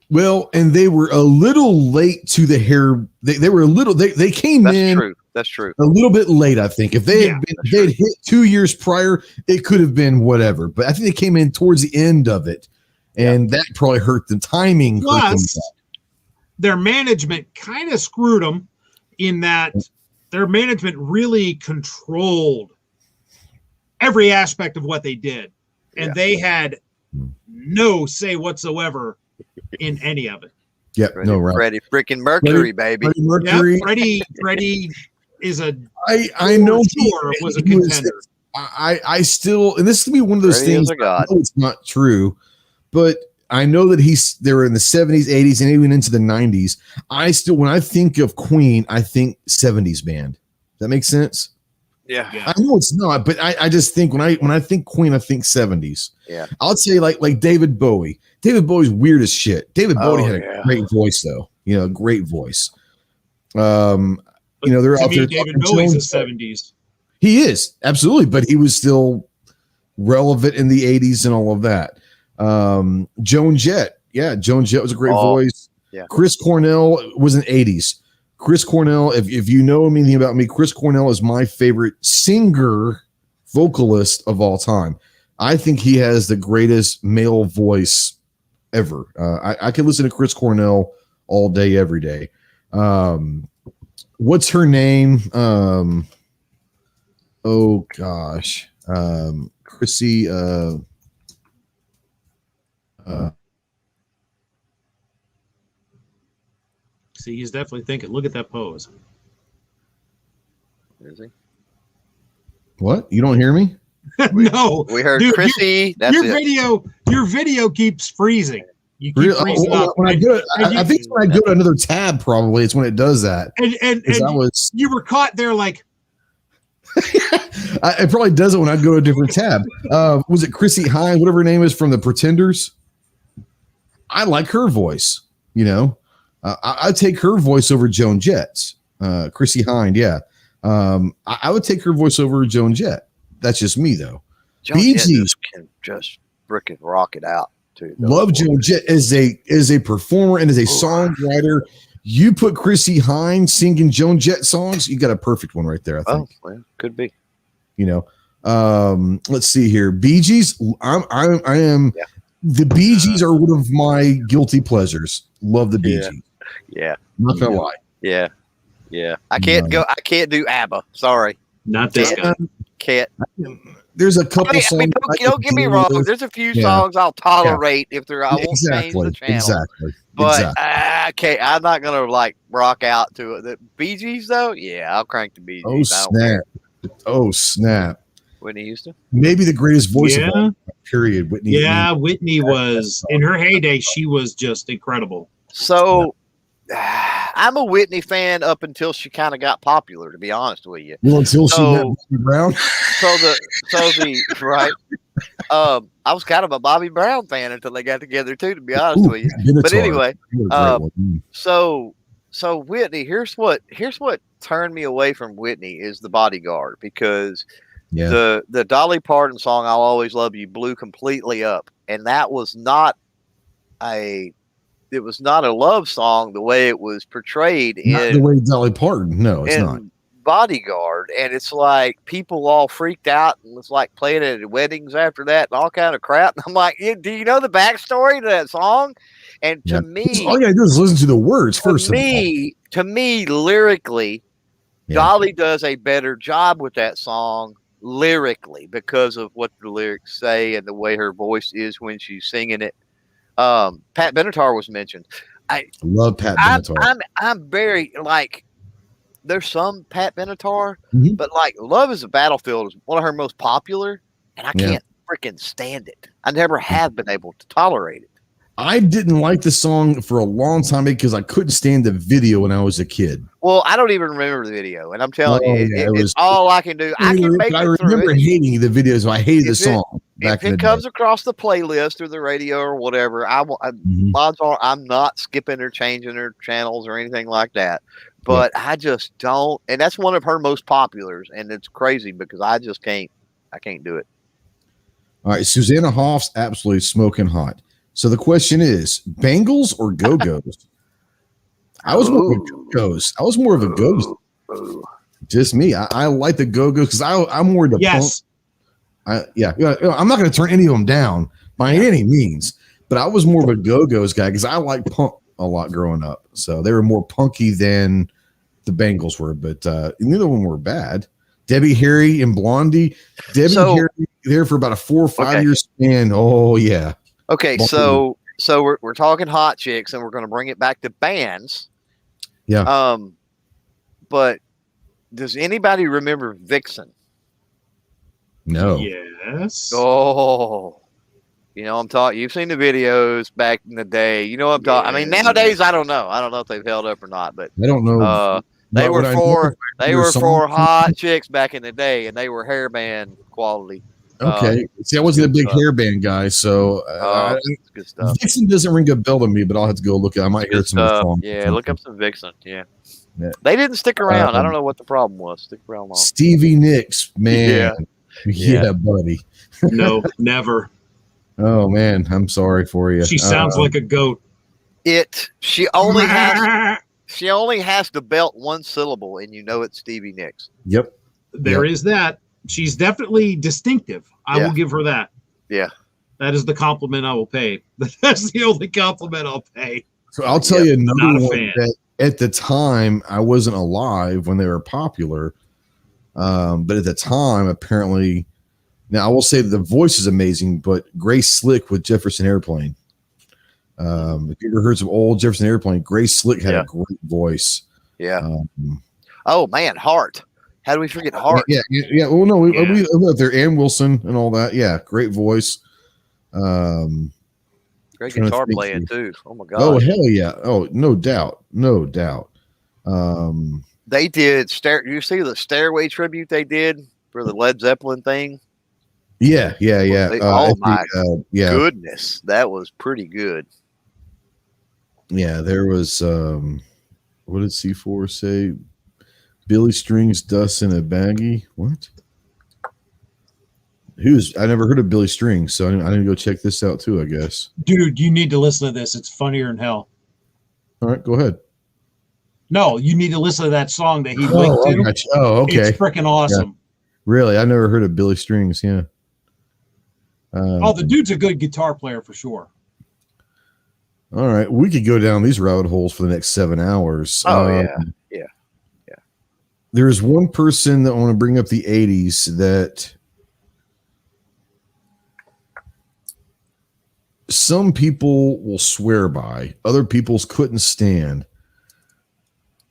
Well, and they were a little late to the hair. They were a little. They came in. That's true. A little bit late, I think. If they had hit 2 years prior, it could have been whatever. But I think they came in towards the end of it, and that probably hurt the timing. Plus, their management kind of screwed them in that their management really controlled every aspect of what they did, and they had no say whatsoever in any of it. Yep, no, right. Freddie freaking Mercury, baby. Freddie Mercury. Yeah, Freddie is a. I know sure was a contender. I still, and this is gonna be one of those Freddie things. is a god. I know it's not true, but I know that they were in the 70s, 80s, and even into the 90s. When I think of Queen, I think 70s band. Does that make sense? Yeah. I know it's not, but I just think when I think Queen, I think 70s. Yeah. I'll say like David Bowie. David Bowie's weird as shit. David Bowie had a great voice though. Great voice. They're out there. David Bowie's the 70s. He is absolutely, but he was still relevant in the 80s and all of that. Joan Jett. Yeah, Joan Jett was a great voice. Yeah. Chris Cornell was in the 80s. Chris Cornell, if you know anything about me, Chris Cornell is my favorite singer, vocalist of all time. I think he has the greatest male voice ever. I could listen to Chris Cornell all day, every day. What's her name? Oh gosh. Chrissy. See, he's definitely thinking. Look at that pose. Is he? What? You don't hear me? No. We heard Chrissy. Your video keeps freezing. You keep freezing up. When I think when I go to another tab, probably it's when it does that. And you were caught there like. It probably does it when I go to a different tab. Was it Chrissy Hynde, whatever her name is from the Pretenders? I like her voice. I take her voice over Joan Jett's. Chrissy Hynde, yeah. I would take her voice over Joan Jett. That's just me, though. Joan Jett can just freaking rock it out, too. Love Joan Jett as a performer and as a songwriter. You put Chrissy Hynde singing Joan Jett songs, you got a perfect one right there, I think. Oh, well, could be. Let's see here. Bee Gees, I am. Yeah. The Bee Gees are one of my guilty pleasures. Love the Bee Gees. Yeah. Not gonna lie. Yeah. Yeah. I can't do ABBA. Sorry. Not this guy. Can't. There's a couple songs. Don't get me wrong. There's a few songs I'll tolerate if they're. I won't change the channel. Exactly. But okay, I'm not gonna rock out to it. The Bee Gees though, yeah, I'll crank the Bee Gees. Oh snap! Whitney Houston, maybe the greatest voice of all time, period. Whitney. Yeah, Whitney was in her heyday. She was just incredible. So. I'm a Whitney fan up until she kind of got popular, to be honest with you. Well, until she met Bobby Brown. Right. I was kind of a Bobby Brown fan until they got together too, to be honest with you. But anyway, so Whitney, here's what turned me away from Whitney is The Bodyguard, because the Dolly Parton song "I'll Always Love You" blew completely up, and that was not a love song the way it was portrayed not the way Dolly Parton. No, it's not. Bodyguard, and it's like people all freaked out and was like playing it at weddings after that and all kind of crap. And I'm like, do you know the backstory to that song? And to me, all you gotta do is listen to the words first. To me, lyrically, Dolly does a better job with that song lyrically because of what the lyrics say and the way her voice is when she's singing it. Pat Benatar was mentioned. I love Pat Benatar. I'm very there's some Pat Benatar, but "Love Is a Battlefield" is one of her most popular, and I can't freaking stand it. I never have been able to tolerate it. I didn't like the song for a long time because I couldn't stand the video when I was a kid. Well, I don't even remember the video, and I'm telling you, it's all I can do. I remember hating the videos. I hated the song. If it comes across the playlist or the radio or whatever, odds are I'm not skipping or changing her channels or anything like that. But I just don't, and that's one of her most populars, and it's crazy because I just can't. I can't do it. All right, Susanna Hoff's absolutely smoking hot. So the question is, Bengals or Go-Go's? I was more of a Go-Go's. Just me. I like the Go-Go's because I'm more the punk. I'm not going to turn any of them down by any means, but I was more of a Go-Go's guy because I like punk a lot growing up. So they were more punky than the Bengals were, but neither of them were bad. Debbie Harry and Blondie. Harry there for about a 4 or 5 year span. Oh yeah. Okay, so we're talking hot chicks, and we're going to bring it back to bands. Yeah. But does anybody remember Vixen? No. Yes. Oh, You know, I'm talking. You've seen the videos back in the day. You know, I'm talking. I mean, nowadays I don't know. I don't know if they've held up or not, but I don't know. they were for songs. hot chicks back in the day, and they were hairband quality. Okay. See, I wasn't a big hairband guy, so it's good stuff. Vixen doesn't ring a bell to me, but I'll have to go look at it. I might hear some songs. Yeah, look up some Vixen. Yeah. They didn't stick around. I don't know what the problem was. Stick around long. Stevie Nicks, man. Yeah, buddy. No, never. Oh man, I'm sorry for you. She sounds like a goat. She only has to belt one syllable, and you know it's Stevie Nicks. Yep. There is that. She's definitely distinctive. I will give her that. Yeah. That is the compliment I will pay. That's the only compliment I'll pay. So I'll tell you another one that at the time I wasn't alive when they were popular. But at the time, apparently, now I will say that the voice is amazing, but Grace Slick with Jefferson Airplane. If you ever heard some old Jefferson Airplane, Grace Slick had a great voice. Yeah. Oh man, Hart. How do we forget Hart? Yeah. Well, no, we up there. Ann Wilson and all that. Yeah, great voice. Great guitar playing too. Oh my god. Oh hell yeah. Oh, no doubt. They did. You see the Stairway tribute they did for the Led Zeppelin thing? Yeah. Oh my goodness, that was pretty good. Yeah, there was. What did C4 say? Billy Strings, Dust in a Baggie. What? I never heard of Billy Strings, so I didn't go check this out too, I guess. Dude, you need to listen to this. It's funnier than hell. All right, go ahead. No, you need to listen to that song that he linked to. Oh, okay. It's freaking awesome. Yeah. Really? I never heard of Billy Strings, yeah. The dude's a good guitar player for sure. All right. We could go down these rabbit holes for the next 7 hours. Oh, yeah. There's one person that I want to bring up the 80s that some people will swear by, other people's couldn't stand.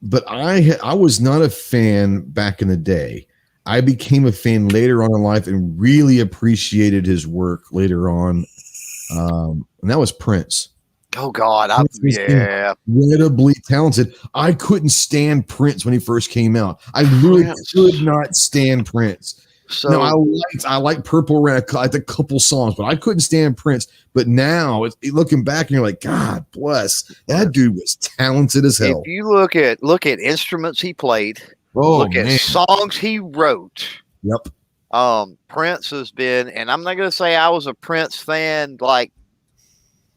But I was not a fan back in the day. I became a fan later on in life and really appreciated his work later on. And that was Prince. Oh God, incredibly talented. I couldn't stand Prince when he first came out. I literally could not stand Prince. So no, I liked Purple Rain. I liked a couple songs, but I couldn't stand Prince. But now, looking back, and you're like, God bless, that dude was talented as hell. If you look at instruments he played, at songs he wrote. Yep. Prince has been, and I'm not going to say I was a Prince fan like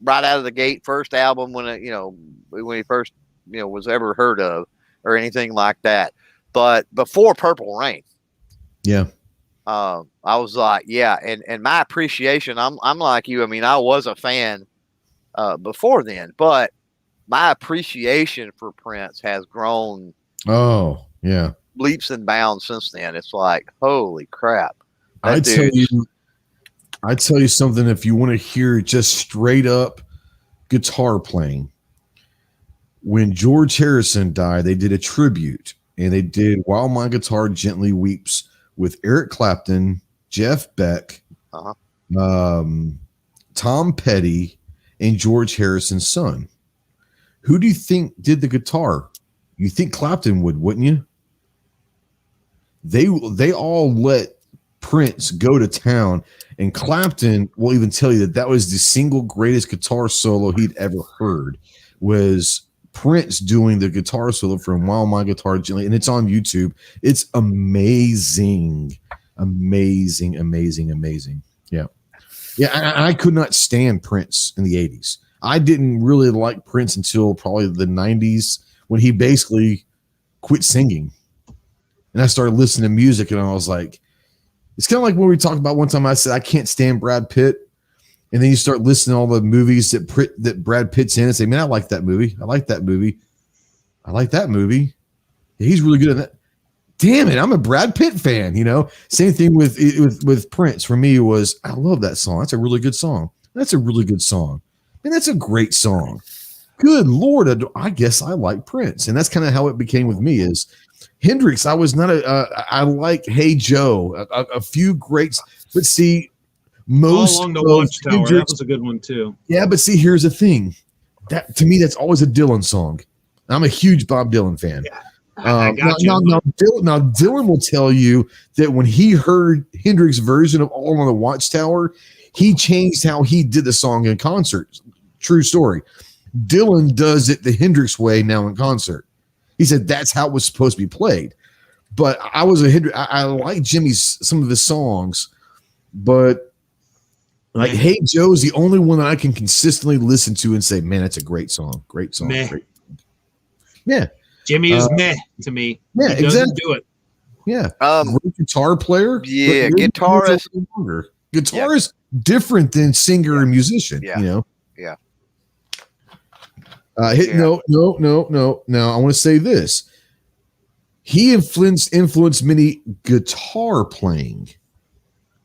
right out of the gate, first album when he first was ever heard of or anything like that. But before Purple Rain, I was like, and my appreciation, I'm like you. I mean, I was a fan before then, but my appreciation for Prince has grown. Oh, yeah. Leaps and bounds since then. It's like, holy crap. I tell you something, if you want to hear just straight up guitar playing, when George Harrison died, they did a tribute, and they did While My Guitar Gently Weeps with Eric Clapton, Jeff Beck, Tom Petty, and George Harrison's son. Who do you think did the guitar? You think Clapton would, wouldn't you? They all let Prince go to town, and Clapton will even tell you that was the single greatest guitar solo he'd ever heard, was Prince doing the guitar solo from While My Guitar Gently, and it's on YouTube. It's amazing. Yeah, I could not stand Prince in the 80s. I didn't really like Prince until probably the 90s when he basically quit singing. And I started listening to music, and I was like, it's kind of like when we talked about one time I said I can't stand Brad Pitt. And then you start listening to all the movies that Brad Pitt's in and say, man, I like that movie. He's really good at that. Damn it, I'm a Brad Pitt fan, Same thing with Prince. For me, was I love that song. That's a really good song. And that's a great song. Good Lord, I guess I like Prince. And that's kind of how it became with me is Hendrix. I was not I like Hey Joe, a few greats. But see, Most Along the of Watchtower. That Hendrix, was a good one too. yeah, but see, here's the thing. That to me, that's always a Dylan song. I'm a huge Bob Dylan fan. Yeah, I got now, you. now, Dylan will tell you that when he heard Hendrix's version of All on the Watchtower, he changed how he did the song in concert. True story. Dylan does it the Hendrix way now in concert. He said that's how it was supposed to be played. But I was a Hendrix. I like Jimmy's some of his songs, but like Hey Joe's the only one that I can consistently listen to and say, man, that's a great song. Great song. Meh. Great. Yeah. Jimmy is meh to me. Yeah, He doesn't do it. Yeah. Great guitar player. Yeah, but guitarist. Guitar is different than singer and musician, Yeah. you know? Yeah. No. Now I want to say this. He influenced many guitar playing.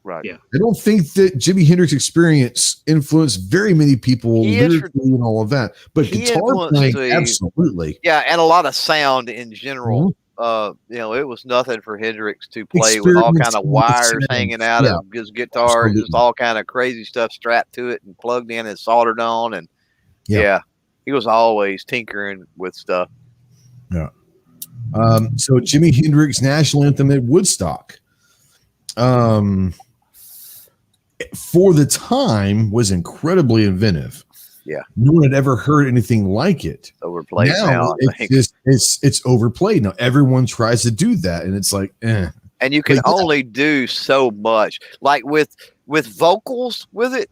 Right. Yeah. I don't think that Jimi Hendrix experience influenced very many people lyrically and all of that, but guitar playing, absolutely. Yeah, and a lot of sound in general. Mm-hmm. It was nothing for Hendrix to play with all kind of wires hanging out of his guitar, and just all kind of crazy stuff strapped to it and plugged in and soldered on, and he was always tinkering with stuff. Yeah. So Jimi Hendrix national anthem at Woodstock. For the time was incredibly inventive. Yeah. No one had ever heard anything like it. Overplayed now. It's overplayed. Now everyone tries to do that, and it's like, eh. And you can only do so much. Like with vocals with it.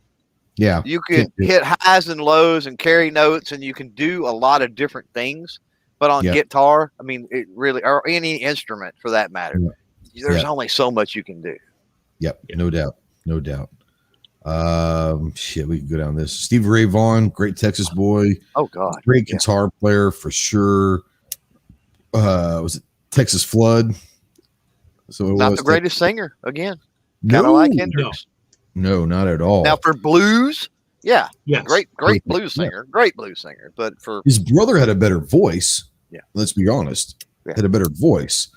Yeah. You can hit highs and lows and carry notes, and you can do a lot of different things. But on guitar, I mean, it really, or any instrument for that matter, there's only so much you can do. Yep. No doubt. No doubt. We can go down this. Stevie Ray Vaughan, great Texas boy. Oh God. Great guitar player for sure. Was it Texas Flood? So it Not was the greatest singer again. No, kind of like Hendrix. No, not at all. Now for blues, great blues Yeah. singer, great blues singer. But for his brother had a better voice. Yeah. Let's be honest. Yeah. Had a better voice.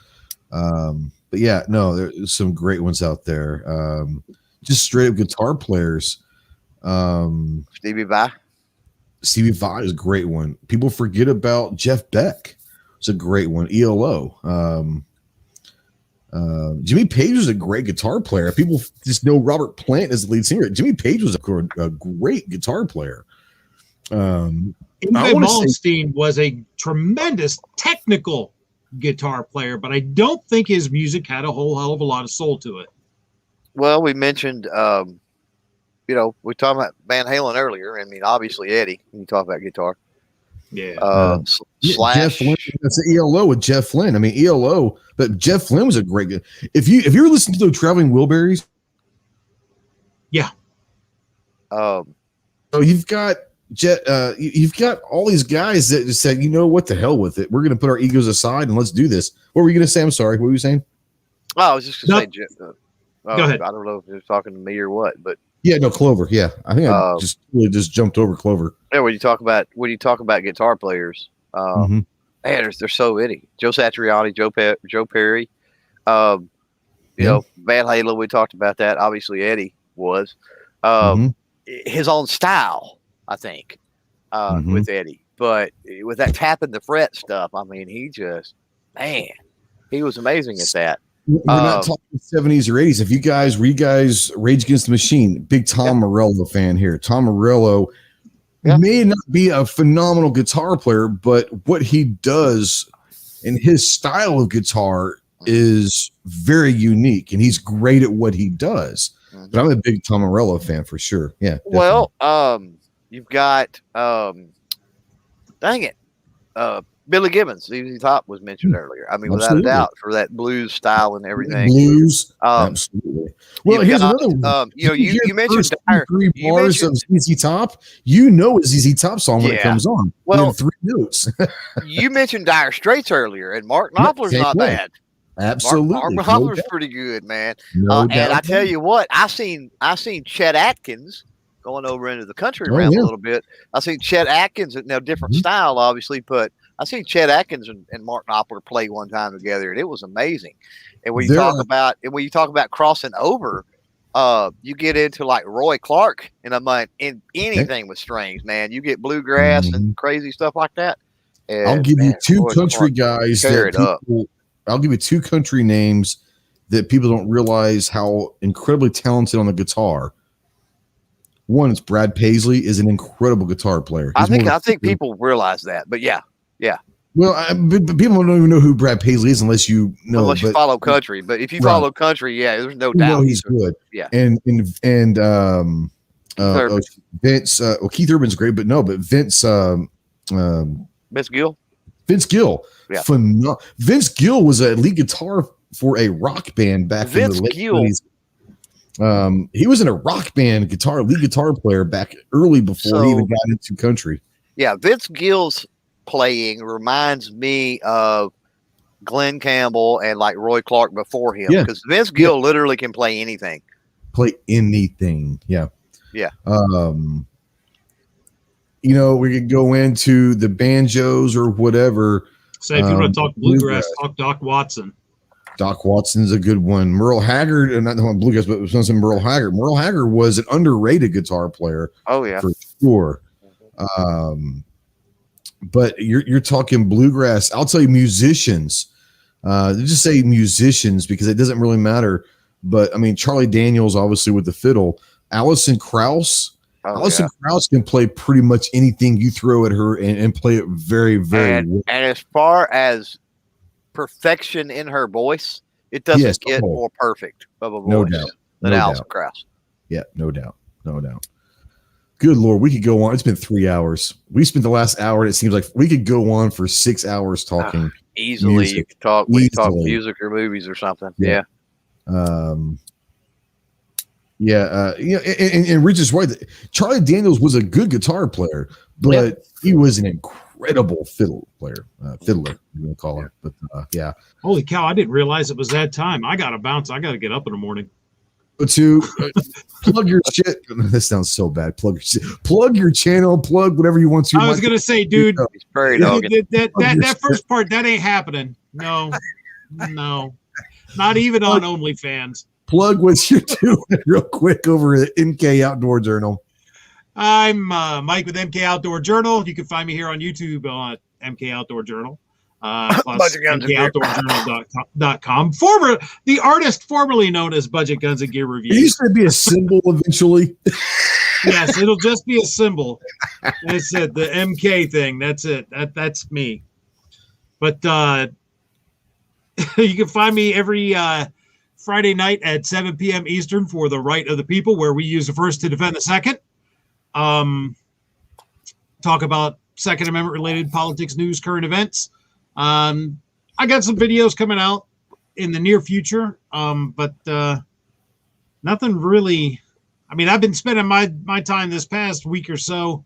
But yeah, no, there's some great ones out there. Just straight up guitar players. Stevie Vai. Stevie Vai is a great one. People forget about Jeff Beck. It's a great one. ELO. Jimmy Page was a great guitar player. People just know Robert Plant as the lead singer. Jimmy Page was a great guitar player. Yngwie Malmsteen was a tremendous technical guitar player, but I don't think his music had a whole hell of a lot of soul to it. Well, we mentioned, we talked about Van Halen earlier. I mean, obviously Eddie, when you talk about guitar. Yeah. Slash. Jeff Flynn, that's the ELO with Jeff Flynn. I mean, ELO, but Jeff Flynn was a great good. If you're listening to the Traveling Wilburys, so you've got you've got all these guys that just said, you know what, the hell with it. We're going to put our egos aside and let's do this. What were you going to say? I'm sorry. What were you saying? Oh, I was just going to say, go ahead. I don't know if you're talking to me or what, but yeah, no, Clover. Yeah, I think I just jumped over Clover. Yeah, when you talk about guitar players, man, they're so itty. Joe Satriani, Joe Perry, Van Halen. We talked about that. Obviously, Eddie was his own style, I think, with Eddie. But with that tapping the fret stuff, I mean, he was amazing at that. We're not talking 70s or 80s. If you guys Rage Against the Machine, big Tom Morello fan here. Tom Morello may not be a phenomenal guitar player, but what he does and his style of guitar is very unique, and he's great at what he does. But I'm a big Tom Morello fan for sure. Yeah. Definitely. Well, you've got Billy Gibbons, ZZ Top was mentioned earlier. I mean, without a doubt, for that blues style and everything. Blues, absolutely. Well, here's another one. You mentioned three bars of ZZ Top. You know a ZZ Top song when it comes on. Well, 3 notes. You mentioned Dire Straits earlier, and Mark Knopfler's not bad. Absolutely, Mark Knopfler's pretty good, man. And I tell you what, I seen Chet Atkins going over into the country around a little bit. I seen Chet Atkins, now different style, obviously, but I seen Chet Atkins and Mark Knopfler play one time together, and it was amazing. And when you talk about crossing over, You get into like Roy Clark, and I'm like, in anything with strings, man. You get bluegrass and crazy stuff like that. And, I'll give you two Roy country Clark, guys tear that it up. people. I'll give you two country names that people don't realize how incredibly talented on the guitar. One is Brad Paisley, is an incredible guitar player. I think people realize that, but yeah. Well, but people don't even know who Brad Paisley is unless you know. Unless you follow country, but if you follow country, yeah, there's no doubt he's good. Yeah, and Vince. Well, Keith Urban's great, but Vince. Vince Gill. Vince Gill. Yeah. Vince Gill was a lead guitar for a rock band back in the late 20s. He was in a rock band lead guitar player back early before he even got into country. Yeah, Vince Gill's playing reminds me of Glenn Campbell and like Roy Clark before him, because Vince Gill literally can play anything. Yeah. We could go into the banjos or whatever. Say, if you want to talk bluegrass, talk Doc Watson. Doc Watson's a good one. Merle Haggard, not the one bluegrass, but it was Merle Haggard. Merle Haggard was an underrated guitar player. Oh yeah, for sure. But you're talking bluegrass. I'll tell you, musicians. Just say musicians because it doesn't really matter. But I mean, Charlie Daniels, obviously with the fiddle. Alison Krauss. Alison Krauss can play pretty much anything you throw at her and play it very, very well. And as far as perfection in her voice, it doesn't get more perfect of a voice than Alison Krauss. Yeah, no doubt. Good Lord, we could go on. It's been 3 hours. We spent the last hour, and it seems like we could go on for 6 hours talking. Easily, music. You could talk. We talk music or movies or something. Yeah. And Richard's right. Charlie Daniels was a good guitar player, but he was an incredible fiddler. I'm going to call it. But holy cow! I didn't realize it was that time. I got to bounce. I got to get up in the morning. To plug your shit. This sounds so bad. Plug your channel. Plug whatever you want to. I was going to say, dude, that first part that ain't happening. No, not even on OnlyFans. Plug what you're doing real quick over at MK Outdoor Journal. I'm Mike with MK Outdoor Journal. You can find me here on YouTube on MK Outdoor Journal. Plus MKOutdoorJournal.com. The artist formerly known as Budget Guns and Gear Review. It used to be a symbol eventually. Yes, it'll just be a symbol. That's it. The MK thing. That's it. That's me. But you can find me every Friday night at 7 p.m. Eastern for The Right of the People, where we use the first to defend the second. Talk about Second Amendment related politics, news, current events. I got some videos coming out in the near future, but nothing really. I mean, I've been spending my time this past week or so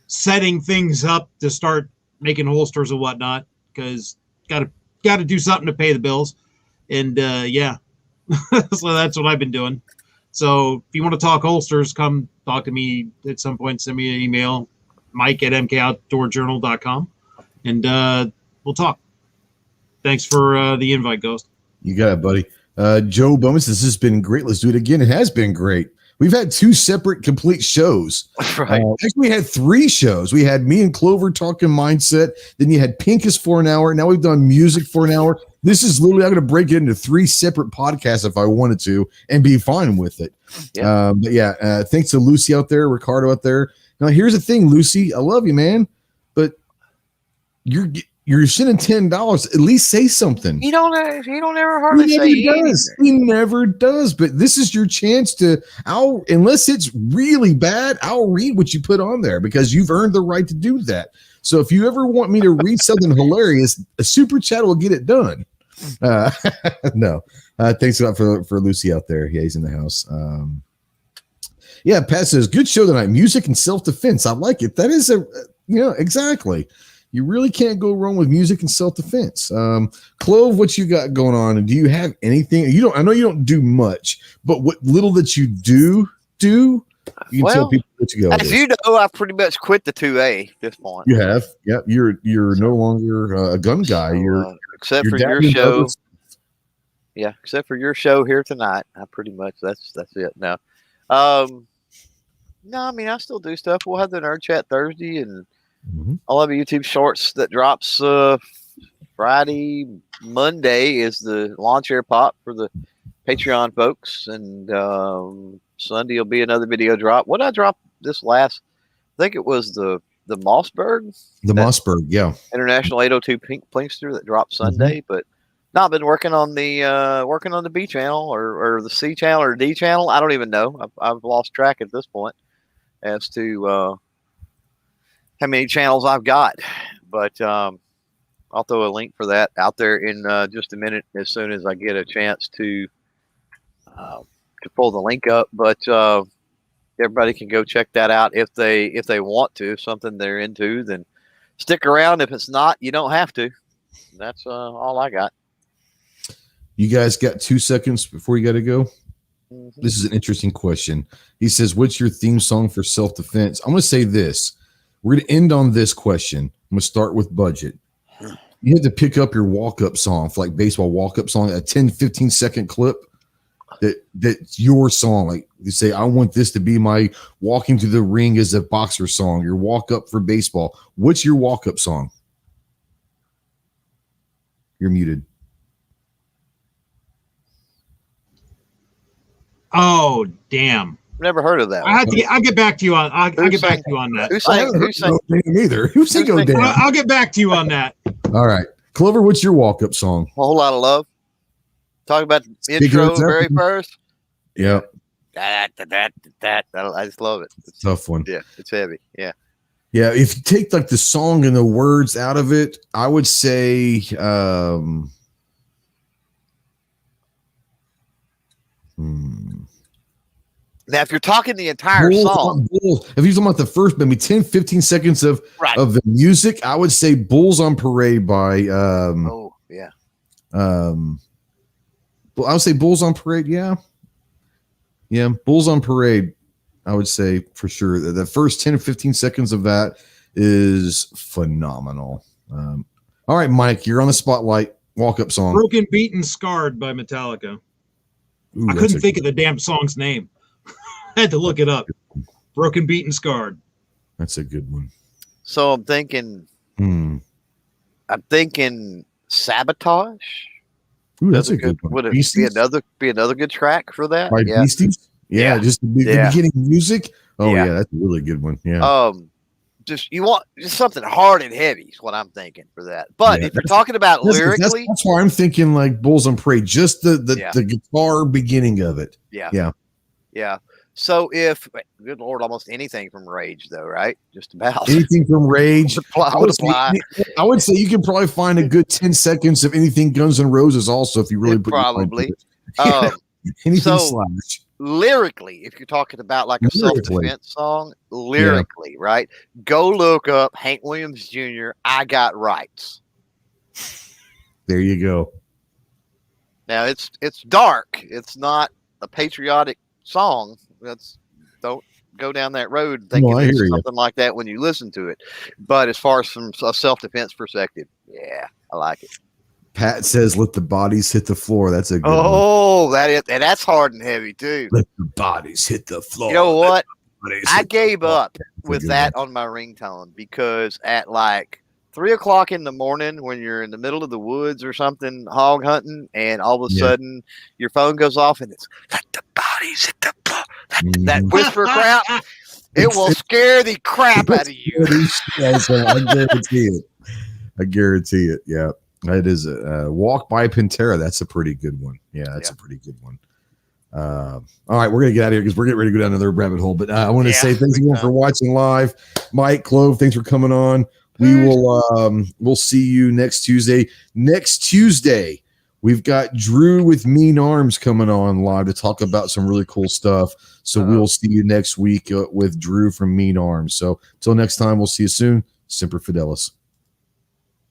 setting things up to start making holsters and whatnot, because got to do something to pay the bills, and so that's what I've been doing. So if you want to talk holsters, come talk to me at some point. Send me an email, mike@mkoutdoorjournal.com, and we'll talk. Thanks for the invite, Ghost. You got it, buddy. Joe Bomas, this has been great. Let's do it again. It has been great. We've had 2 separate complete shows. Right. Actually, we had 3 shows. We had me and Clover talking mindset. Then you had Pincus for an hour. Now we've done music for an hour. This is literally, I'm going to break it into 3 separate podcasts if I wanted to and be fine with it. Yeah. Thanks to Lucy out there, Ricardo out there. Now, here's the thing, Lucy. I love you, man. But you're sending $10. At least say something. He don't ever hardly say anything. He never does. But this is your chance to. Unless it's really bad, I'll read what you put on there because you've earned the right to do that. So if you ever want me to read something hilarious, a super chat will get it done. No. Thanks a lot for Lucy out there. Yeah, he's in the house. Pat says, good show tonight. Music and self-defense. I like it. That is exactly. You really can't go wrong with music and self-defense. Clove, what you got going on? And do you have anything? I know you don't do much, but what little that you do, you can tell people what you go. As you know, I pretty much quit the 2A at this point. You have, yeah. You're no longer a gun guy. You're except for your show. Yeah, except for your show here tonight. I pretty much that's it now. No, I mean I still do stuff. We'll have the Nerd Chat Thursday, and I'll have a YouTube Shorts that drops Friday. Monday is the launch air pop for the Patreon folks, and Sunday will be another video drop. What I dropped this last, I think it was the Mossberg, Mossberg, yeah, International 802 Plinkster that dropped Sunday, but. No, I've been working on the B channel or the C channel or D channel. I don't even know. I've lost track at this point as to how many channels I've got. But I'll throw a link for that out there in just a minute as soon as I get a chance to pull the link up. But everybody can go check that out if they want to. If something they're into, then stick around. If it's not, you don't have to. That's all I got. You guys got 2 seconds before you got to go? Mm-hmm. This is an interesting question. He says, what's your theme song for self-defense? I'm going to say this. We're going to end on this question. I'm going to start with budget. You have to pick up your walk-up song, for like baseball walk-up song, a 10, 15-second clip that's your song. Like you say, I want this to be my walking to the ring as a boxer song, your walk-up for baseball. What's your walk-up song? You're muted. Oh, damn. Never heard of that. I'll get back to you on. I'll get back to you on that. Who sang either? Who sang "Go Damn"? I'll get back to you on that. All right, Clover. What's your walk-up song? A Whole Lot of Love. Talk about the intro, very first. Yeah. That. I just love it. It's a tough one. Yeah, it's heavy. Yeah. Yeah. If you take like the song and the words out of it, I would say. Now, if you're talking the entire song, if you're talking about the first maybe 10, 15 seconds of the music, I would say "Bulls on Parade" by. I would say "Bulls on Parade." Yeah, "Bulls on Parade." I would say for sure that the first 10 or 15 seconds of that is phenomenal. All right, Mike, you're on the spotlight. Walk-up song. "Broken, Beaten, Scarred" by Metallica. Ooh, I couldn't think of the damn song's name. I had to look it up. "Broken, Beaten, Scarred." That's a good one. So I'm thinking. I'm thinking "Sabotage." Ooh, that's a good one. Would it be another good track for that? By Beasties? Yeah, just the beginning music. Oh yeah, that's a really good one. Yeah. You want something hard and heavy is what I'm thinking for that. But if you're talking about lyrically, that's why I'm thinking like "Bulls on Parade," just the guitar beginning of it. Yeah. So good Lord, almost anything from Rage though, right? Just about anything from Rage. I would say you can probably find a good 10 seconds of anything Guns N' Roses also if you really put probably. Anything Slash. Lyrically, if you're talking about like a self-defense song, lyrically, right? Go look up Hank Williams Jr. "I Got Rights." There you go. Now it's dark. It's not a patriotic song. Don't go down that road thinking it's something like that when you listen to it. But as far as from a self-defense perspective, yeah, I like it. Pat says, "Let the bodies hit the floor." That's a good one. And that's hard and heavy too. Let the bodies hit the floor. You know what? I gave up with that on my ringtone because at like 3:00 in the morning when you're in the middle of the woods or something hog hunting, and all of a sudden your phone goes off and it's "Let the bodies hit the floor." That whisper crap, it will scare the crap out of you. I guarantee it. Yeah. That is a "Walk" by Pantera. That's a pretty good one. Yeah, that's a pretty good one. All right, we're gonna get out of here because we're getting ready to go down another rabbit hole. But I want to say thanks again for watching live. Mike, Clove, thanks for coming on. We will we'll see you next Tuesday. Next Tuesday, we've got Drew with Mean Arms coming on live to talk about some really cool stuff. So we will see you next week with Drew from Mean Arms. So until next time, we'll see you soon. Semper Fidelis.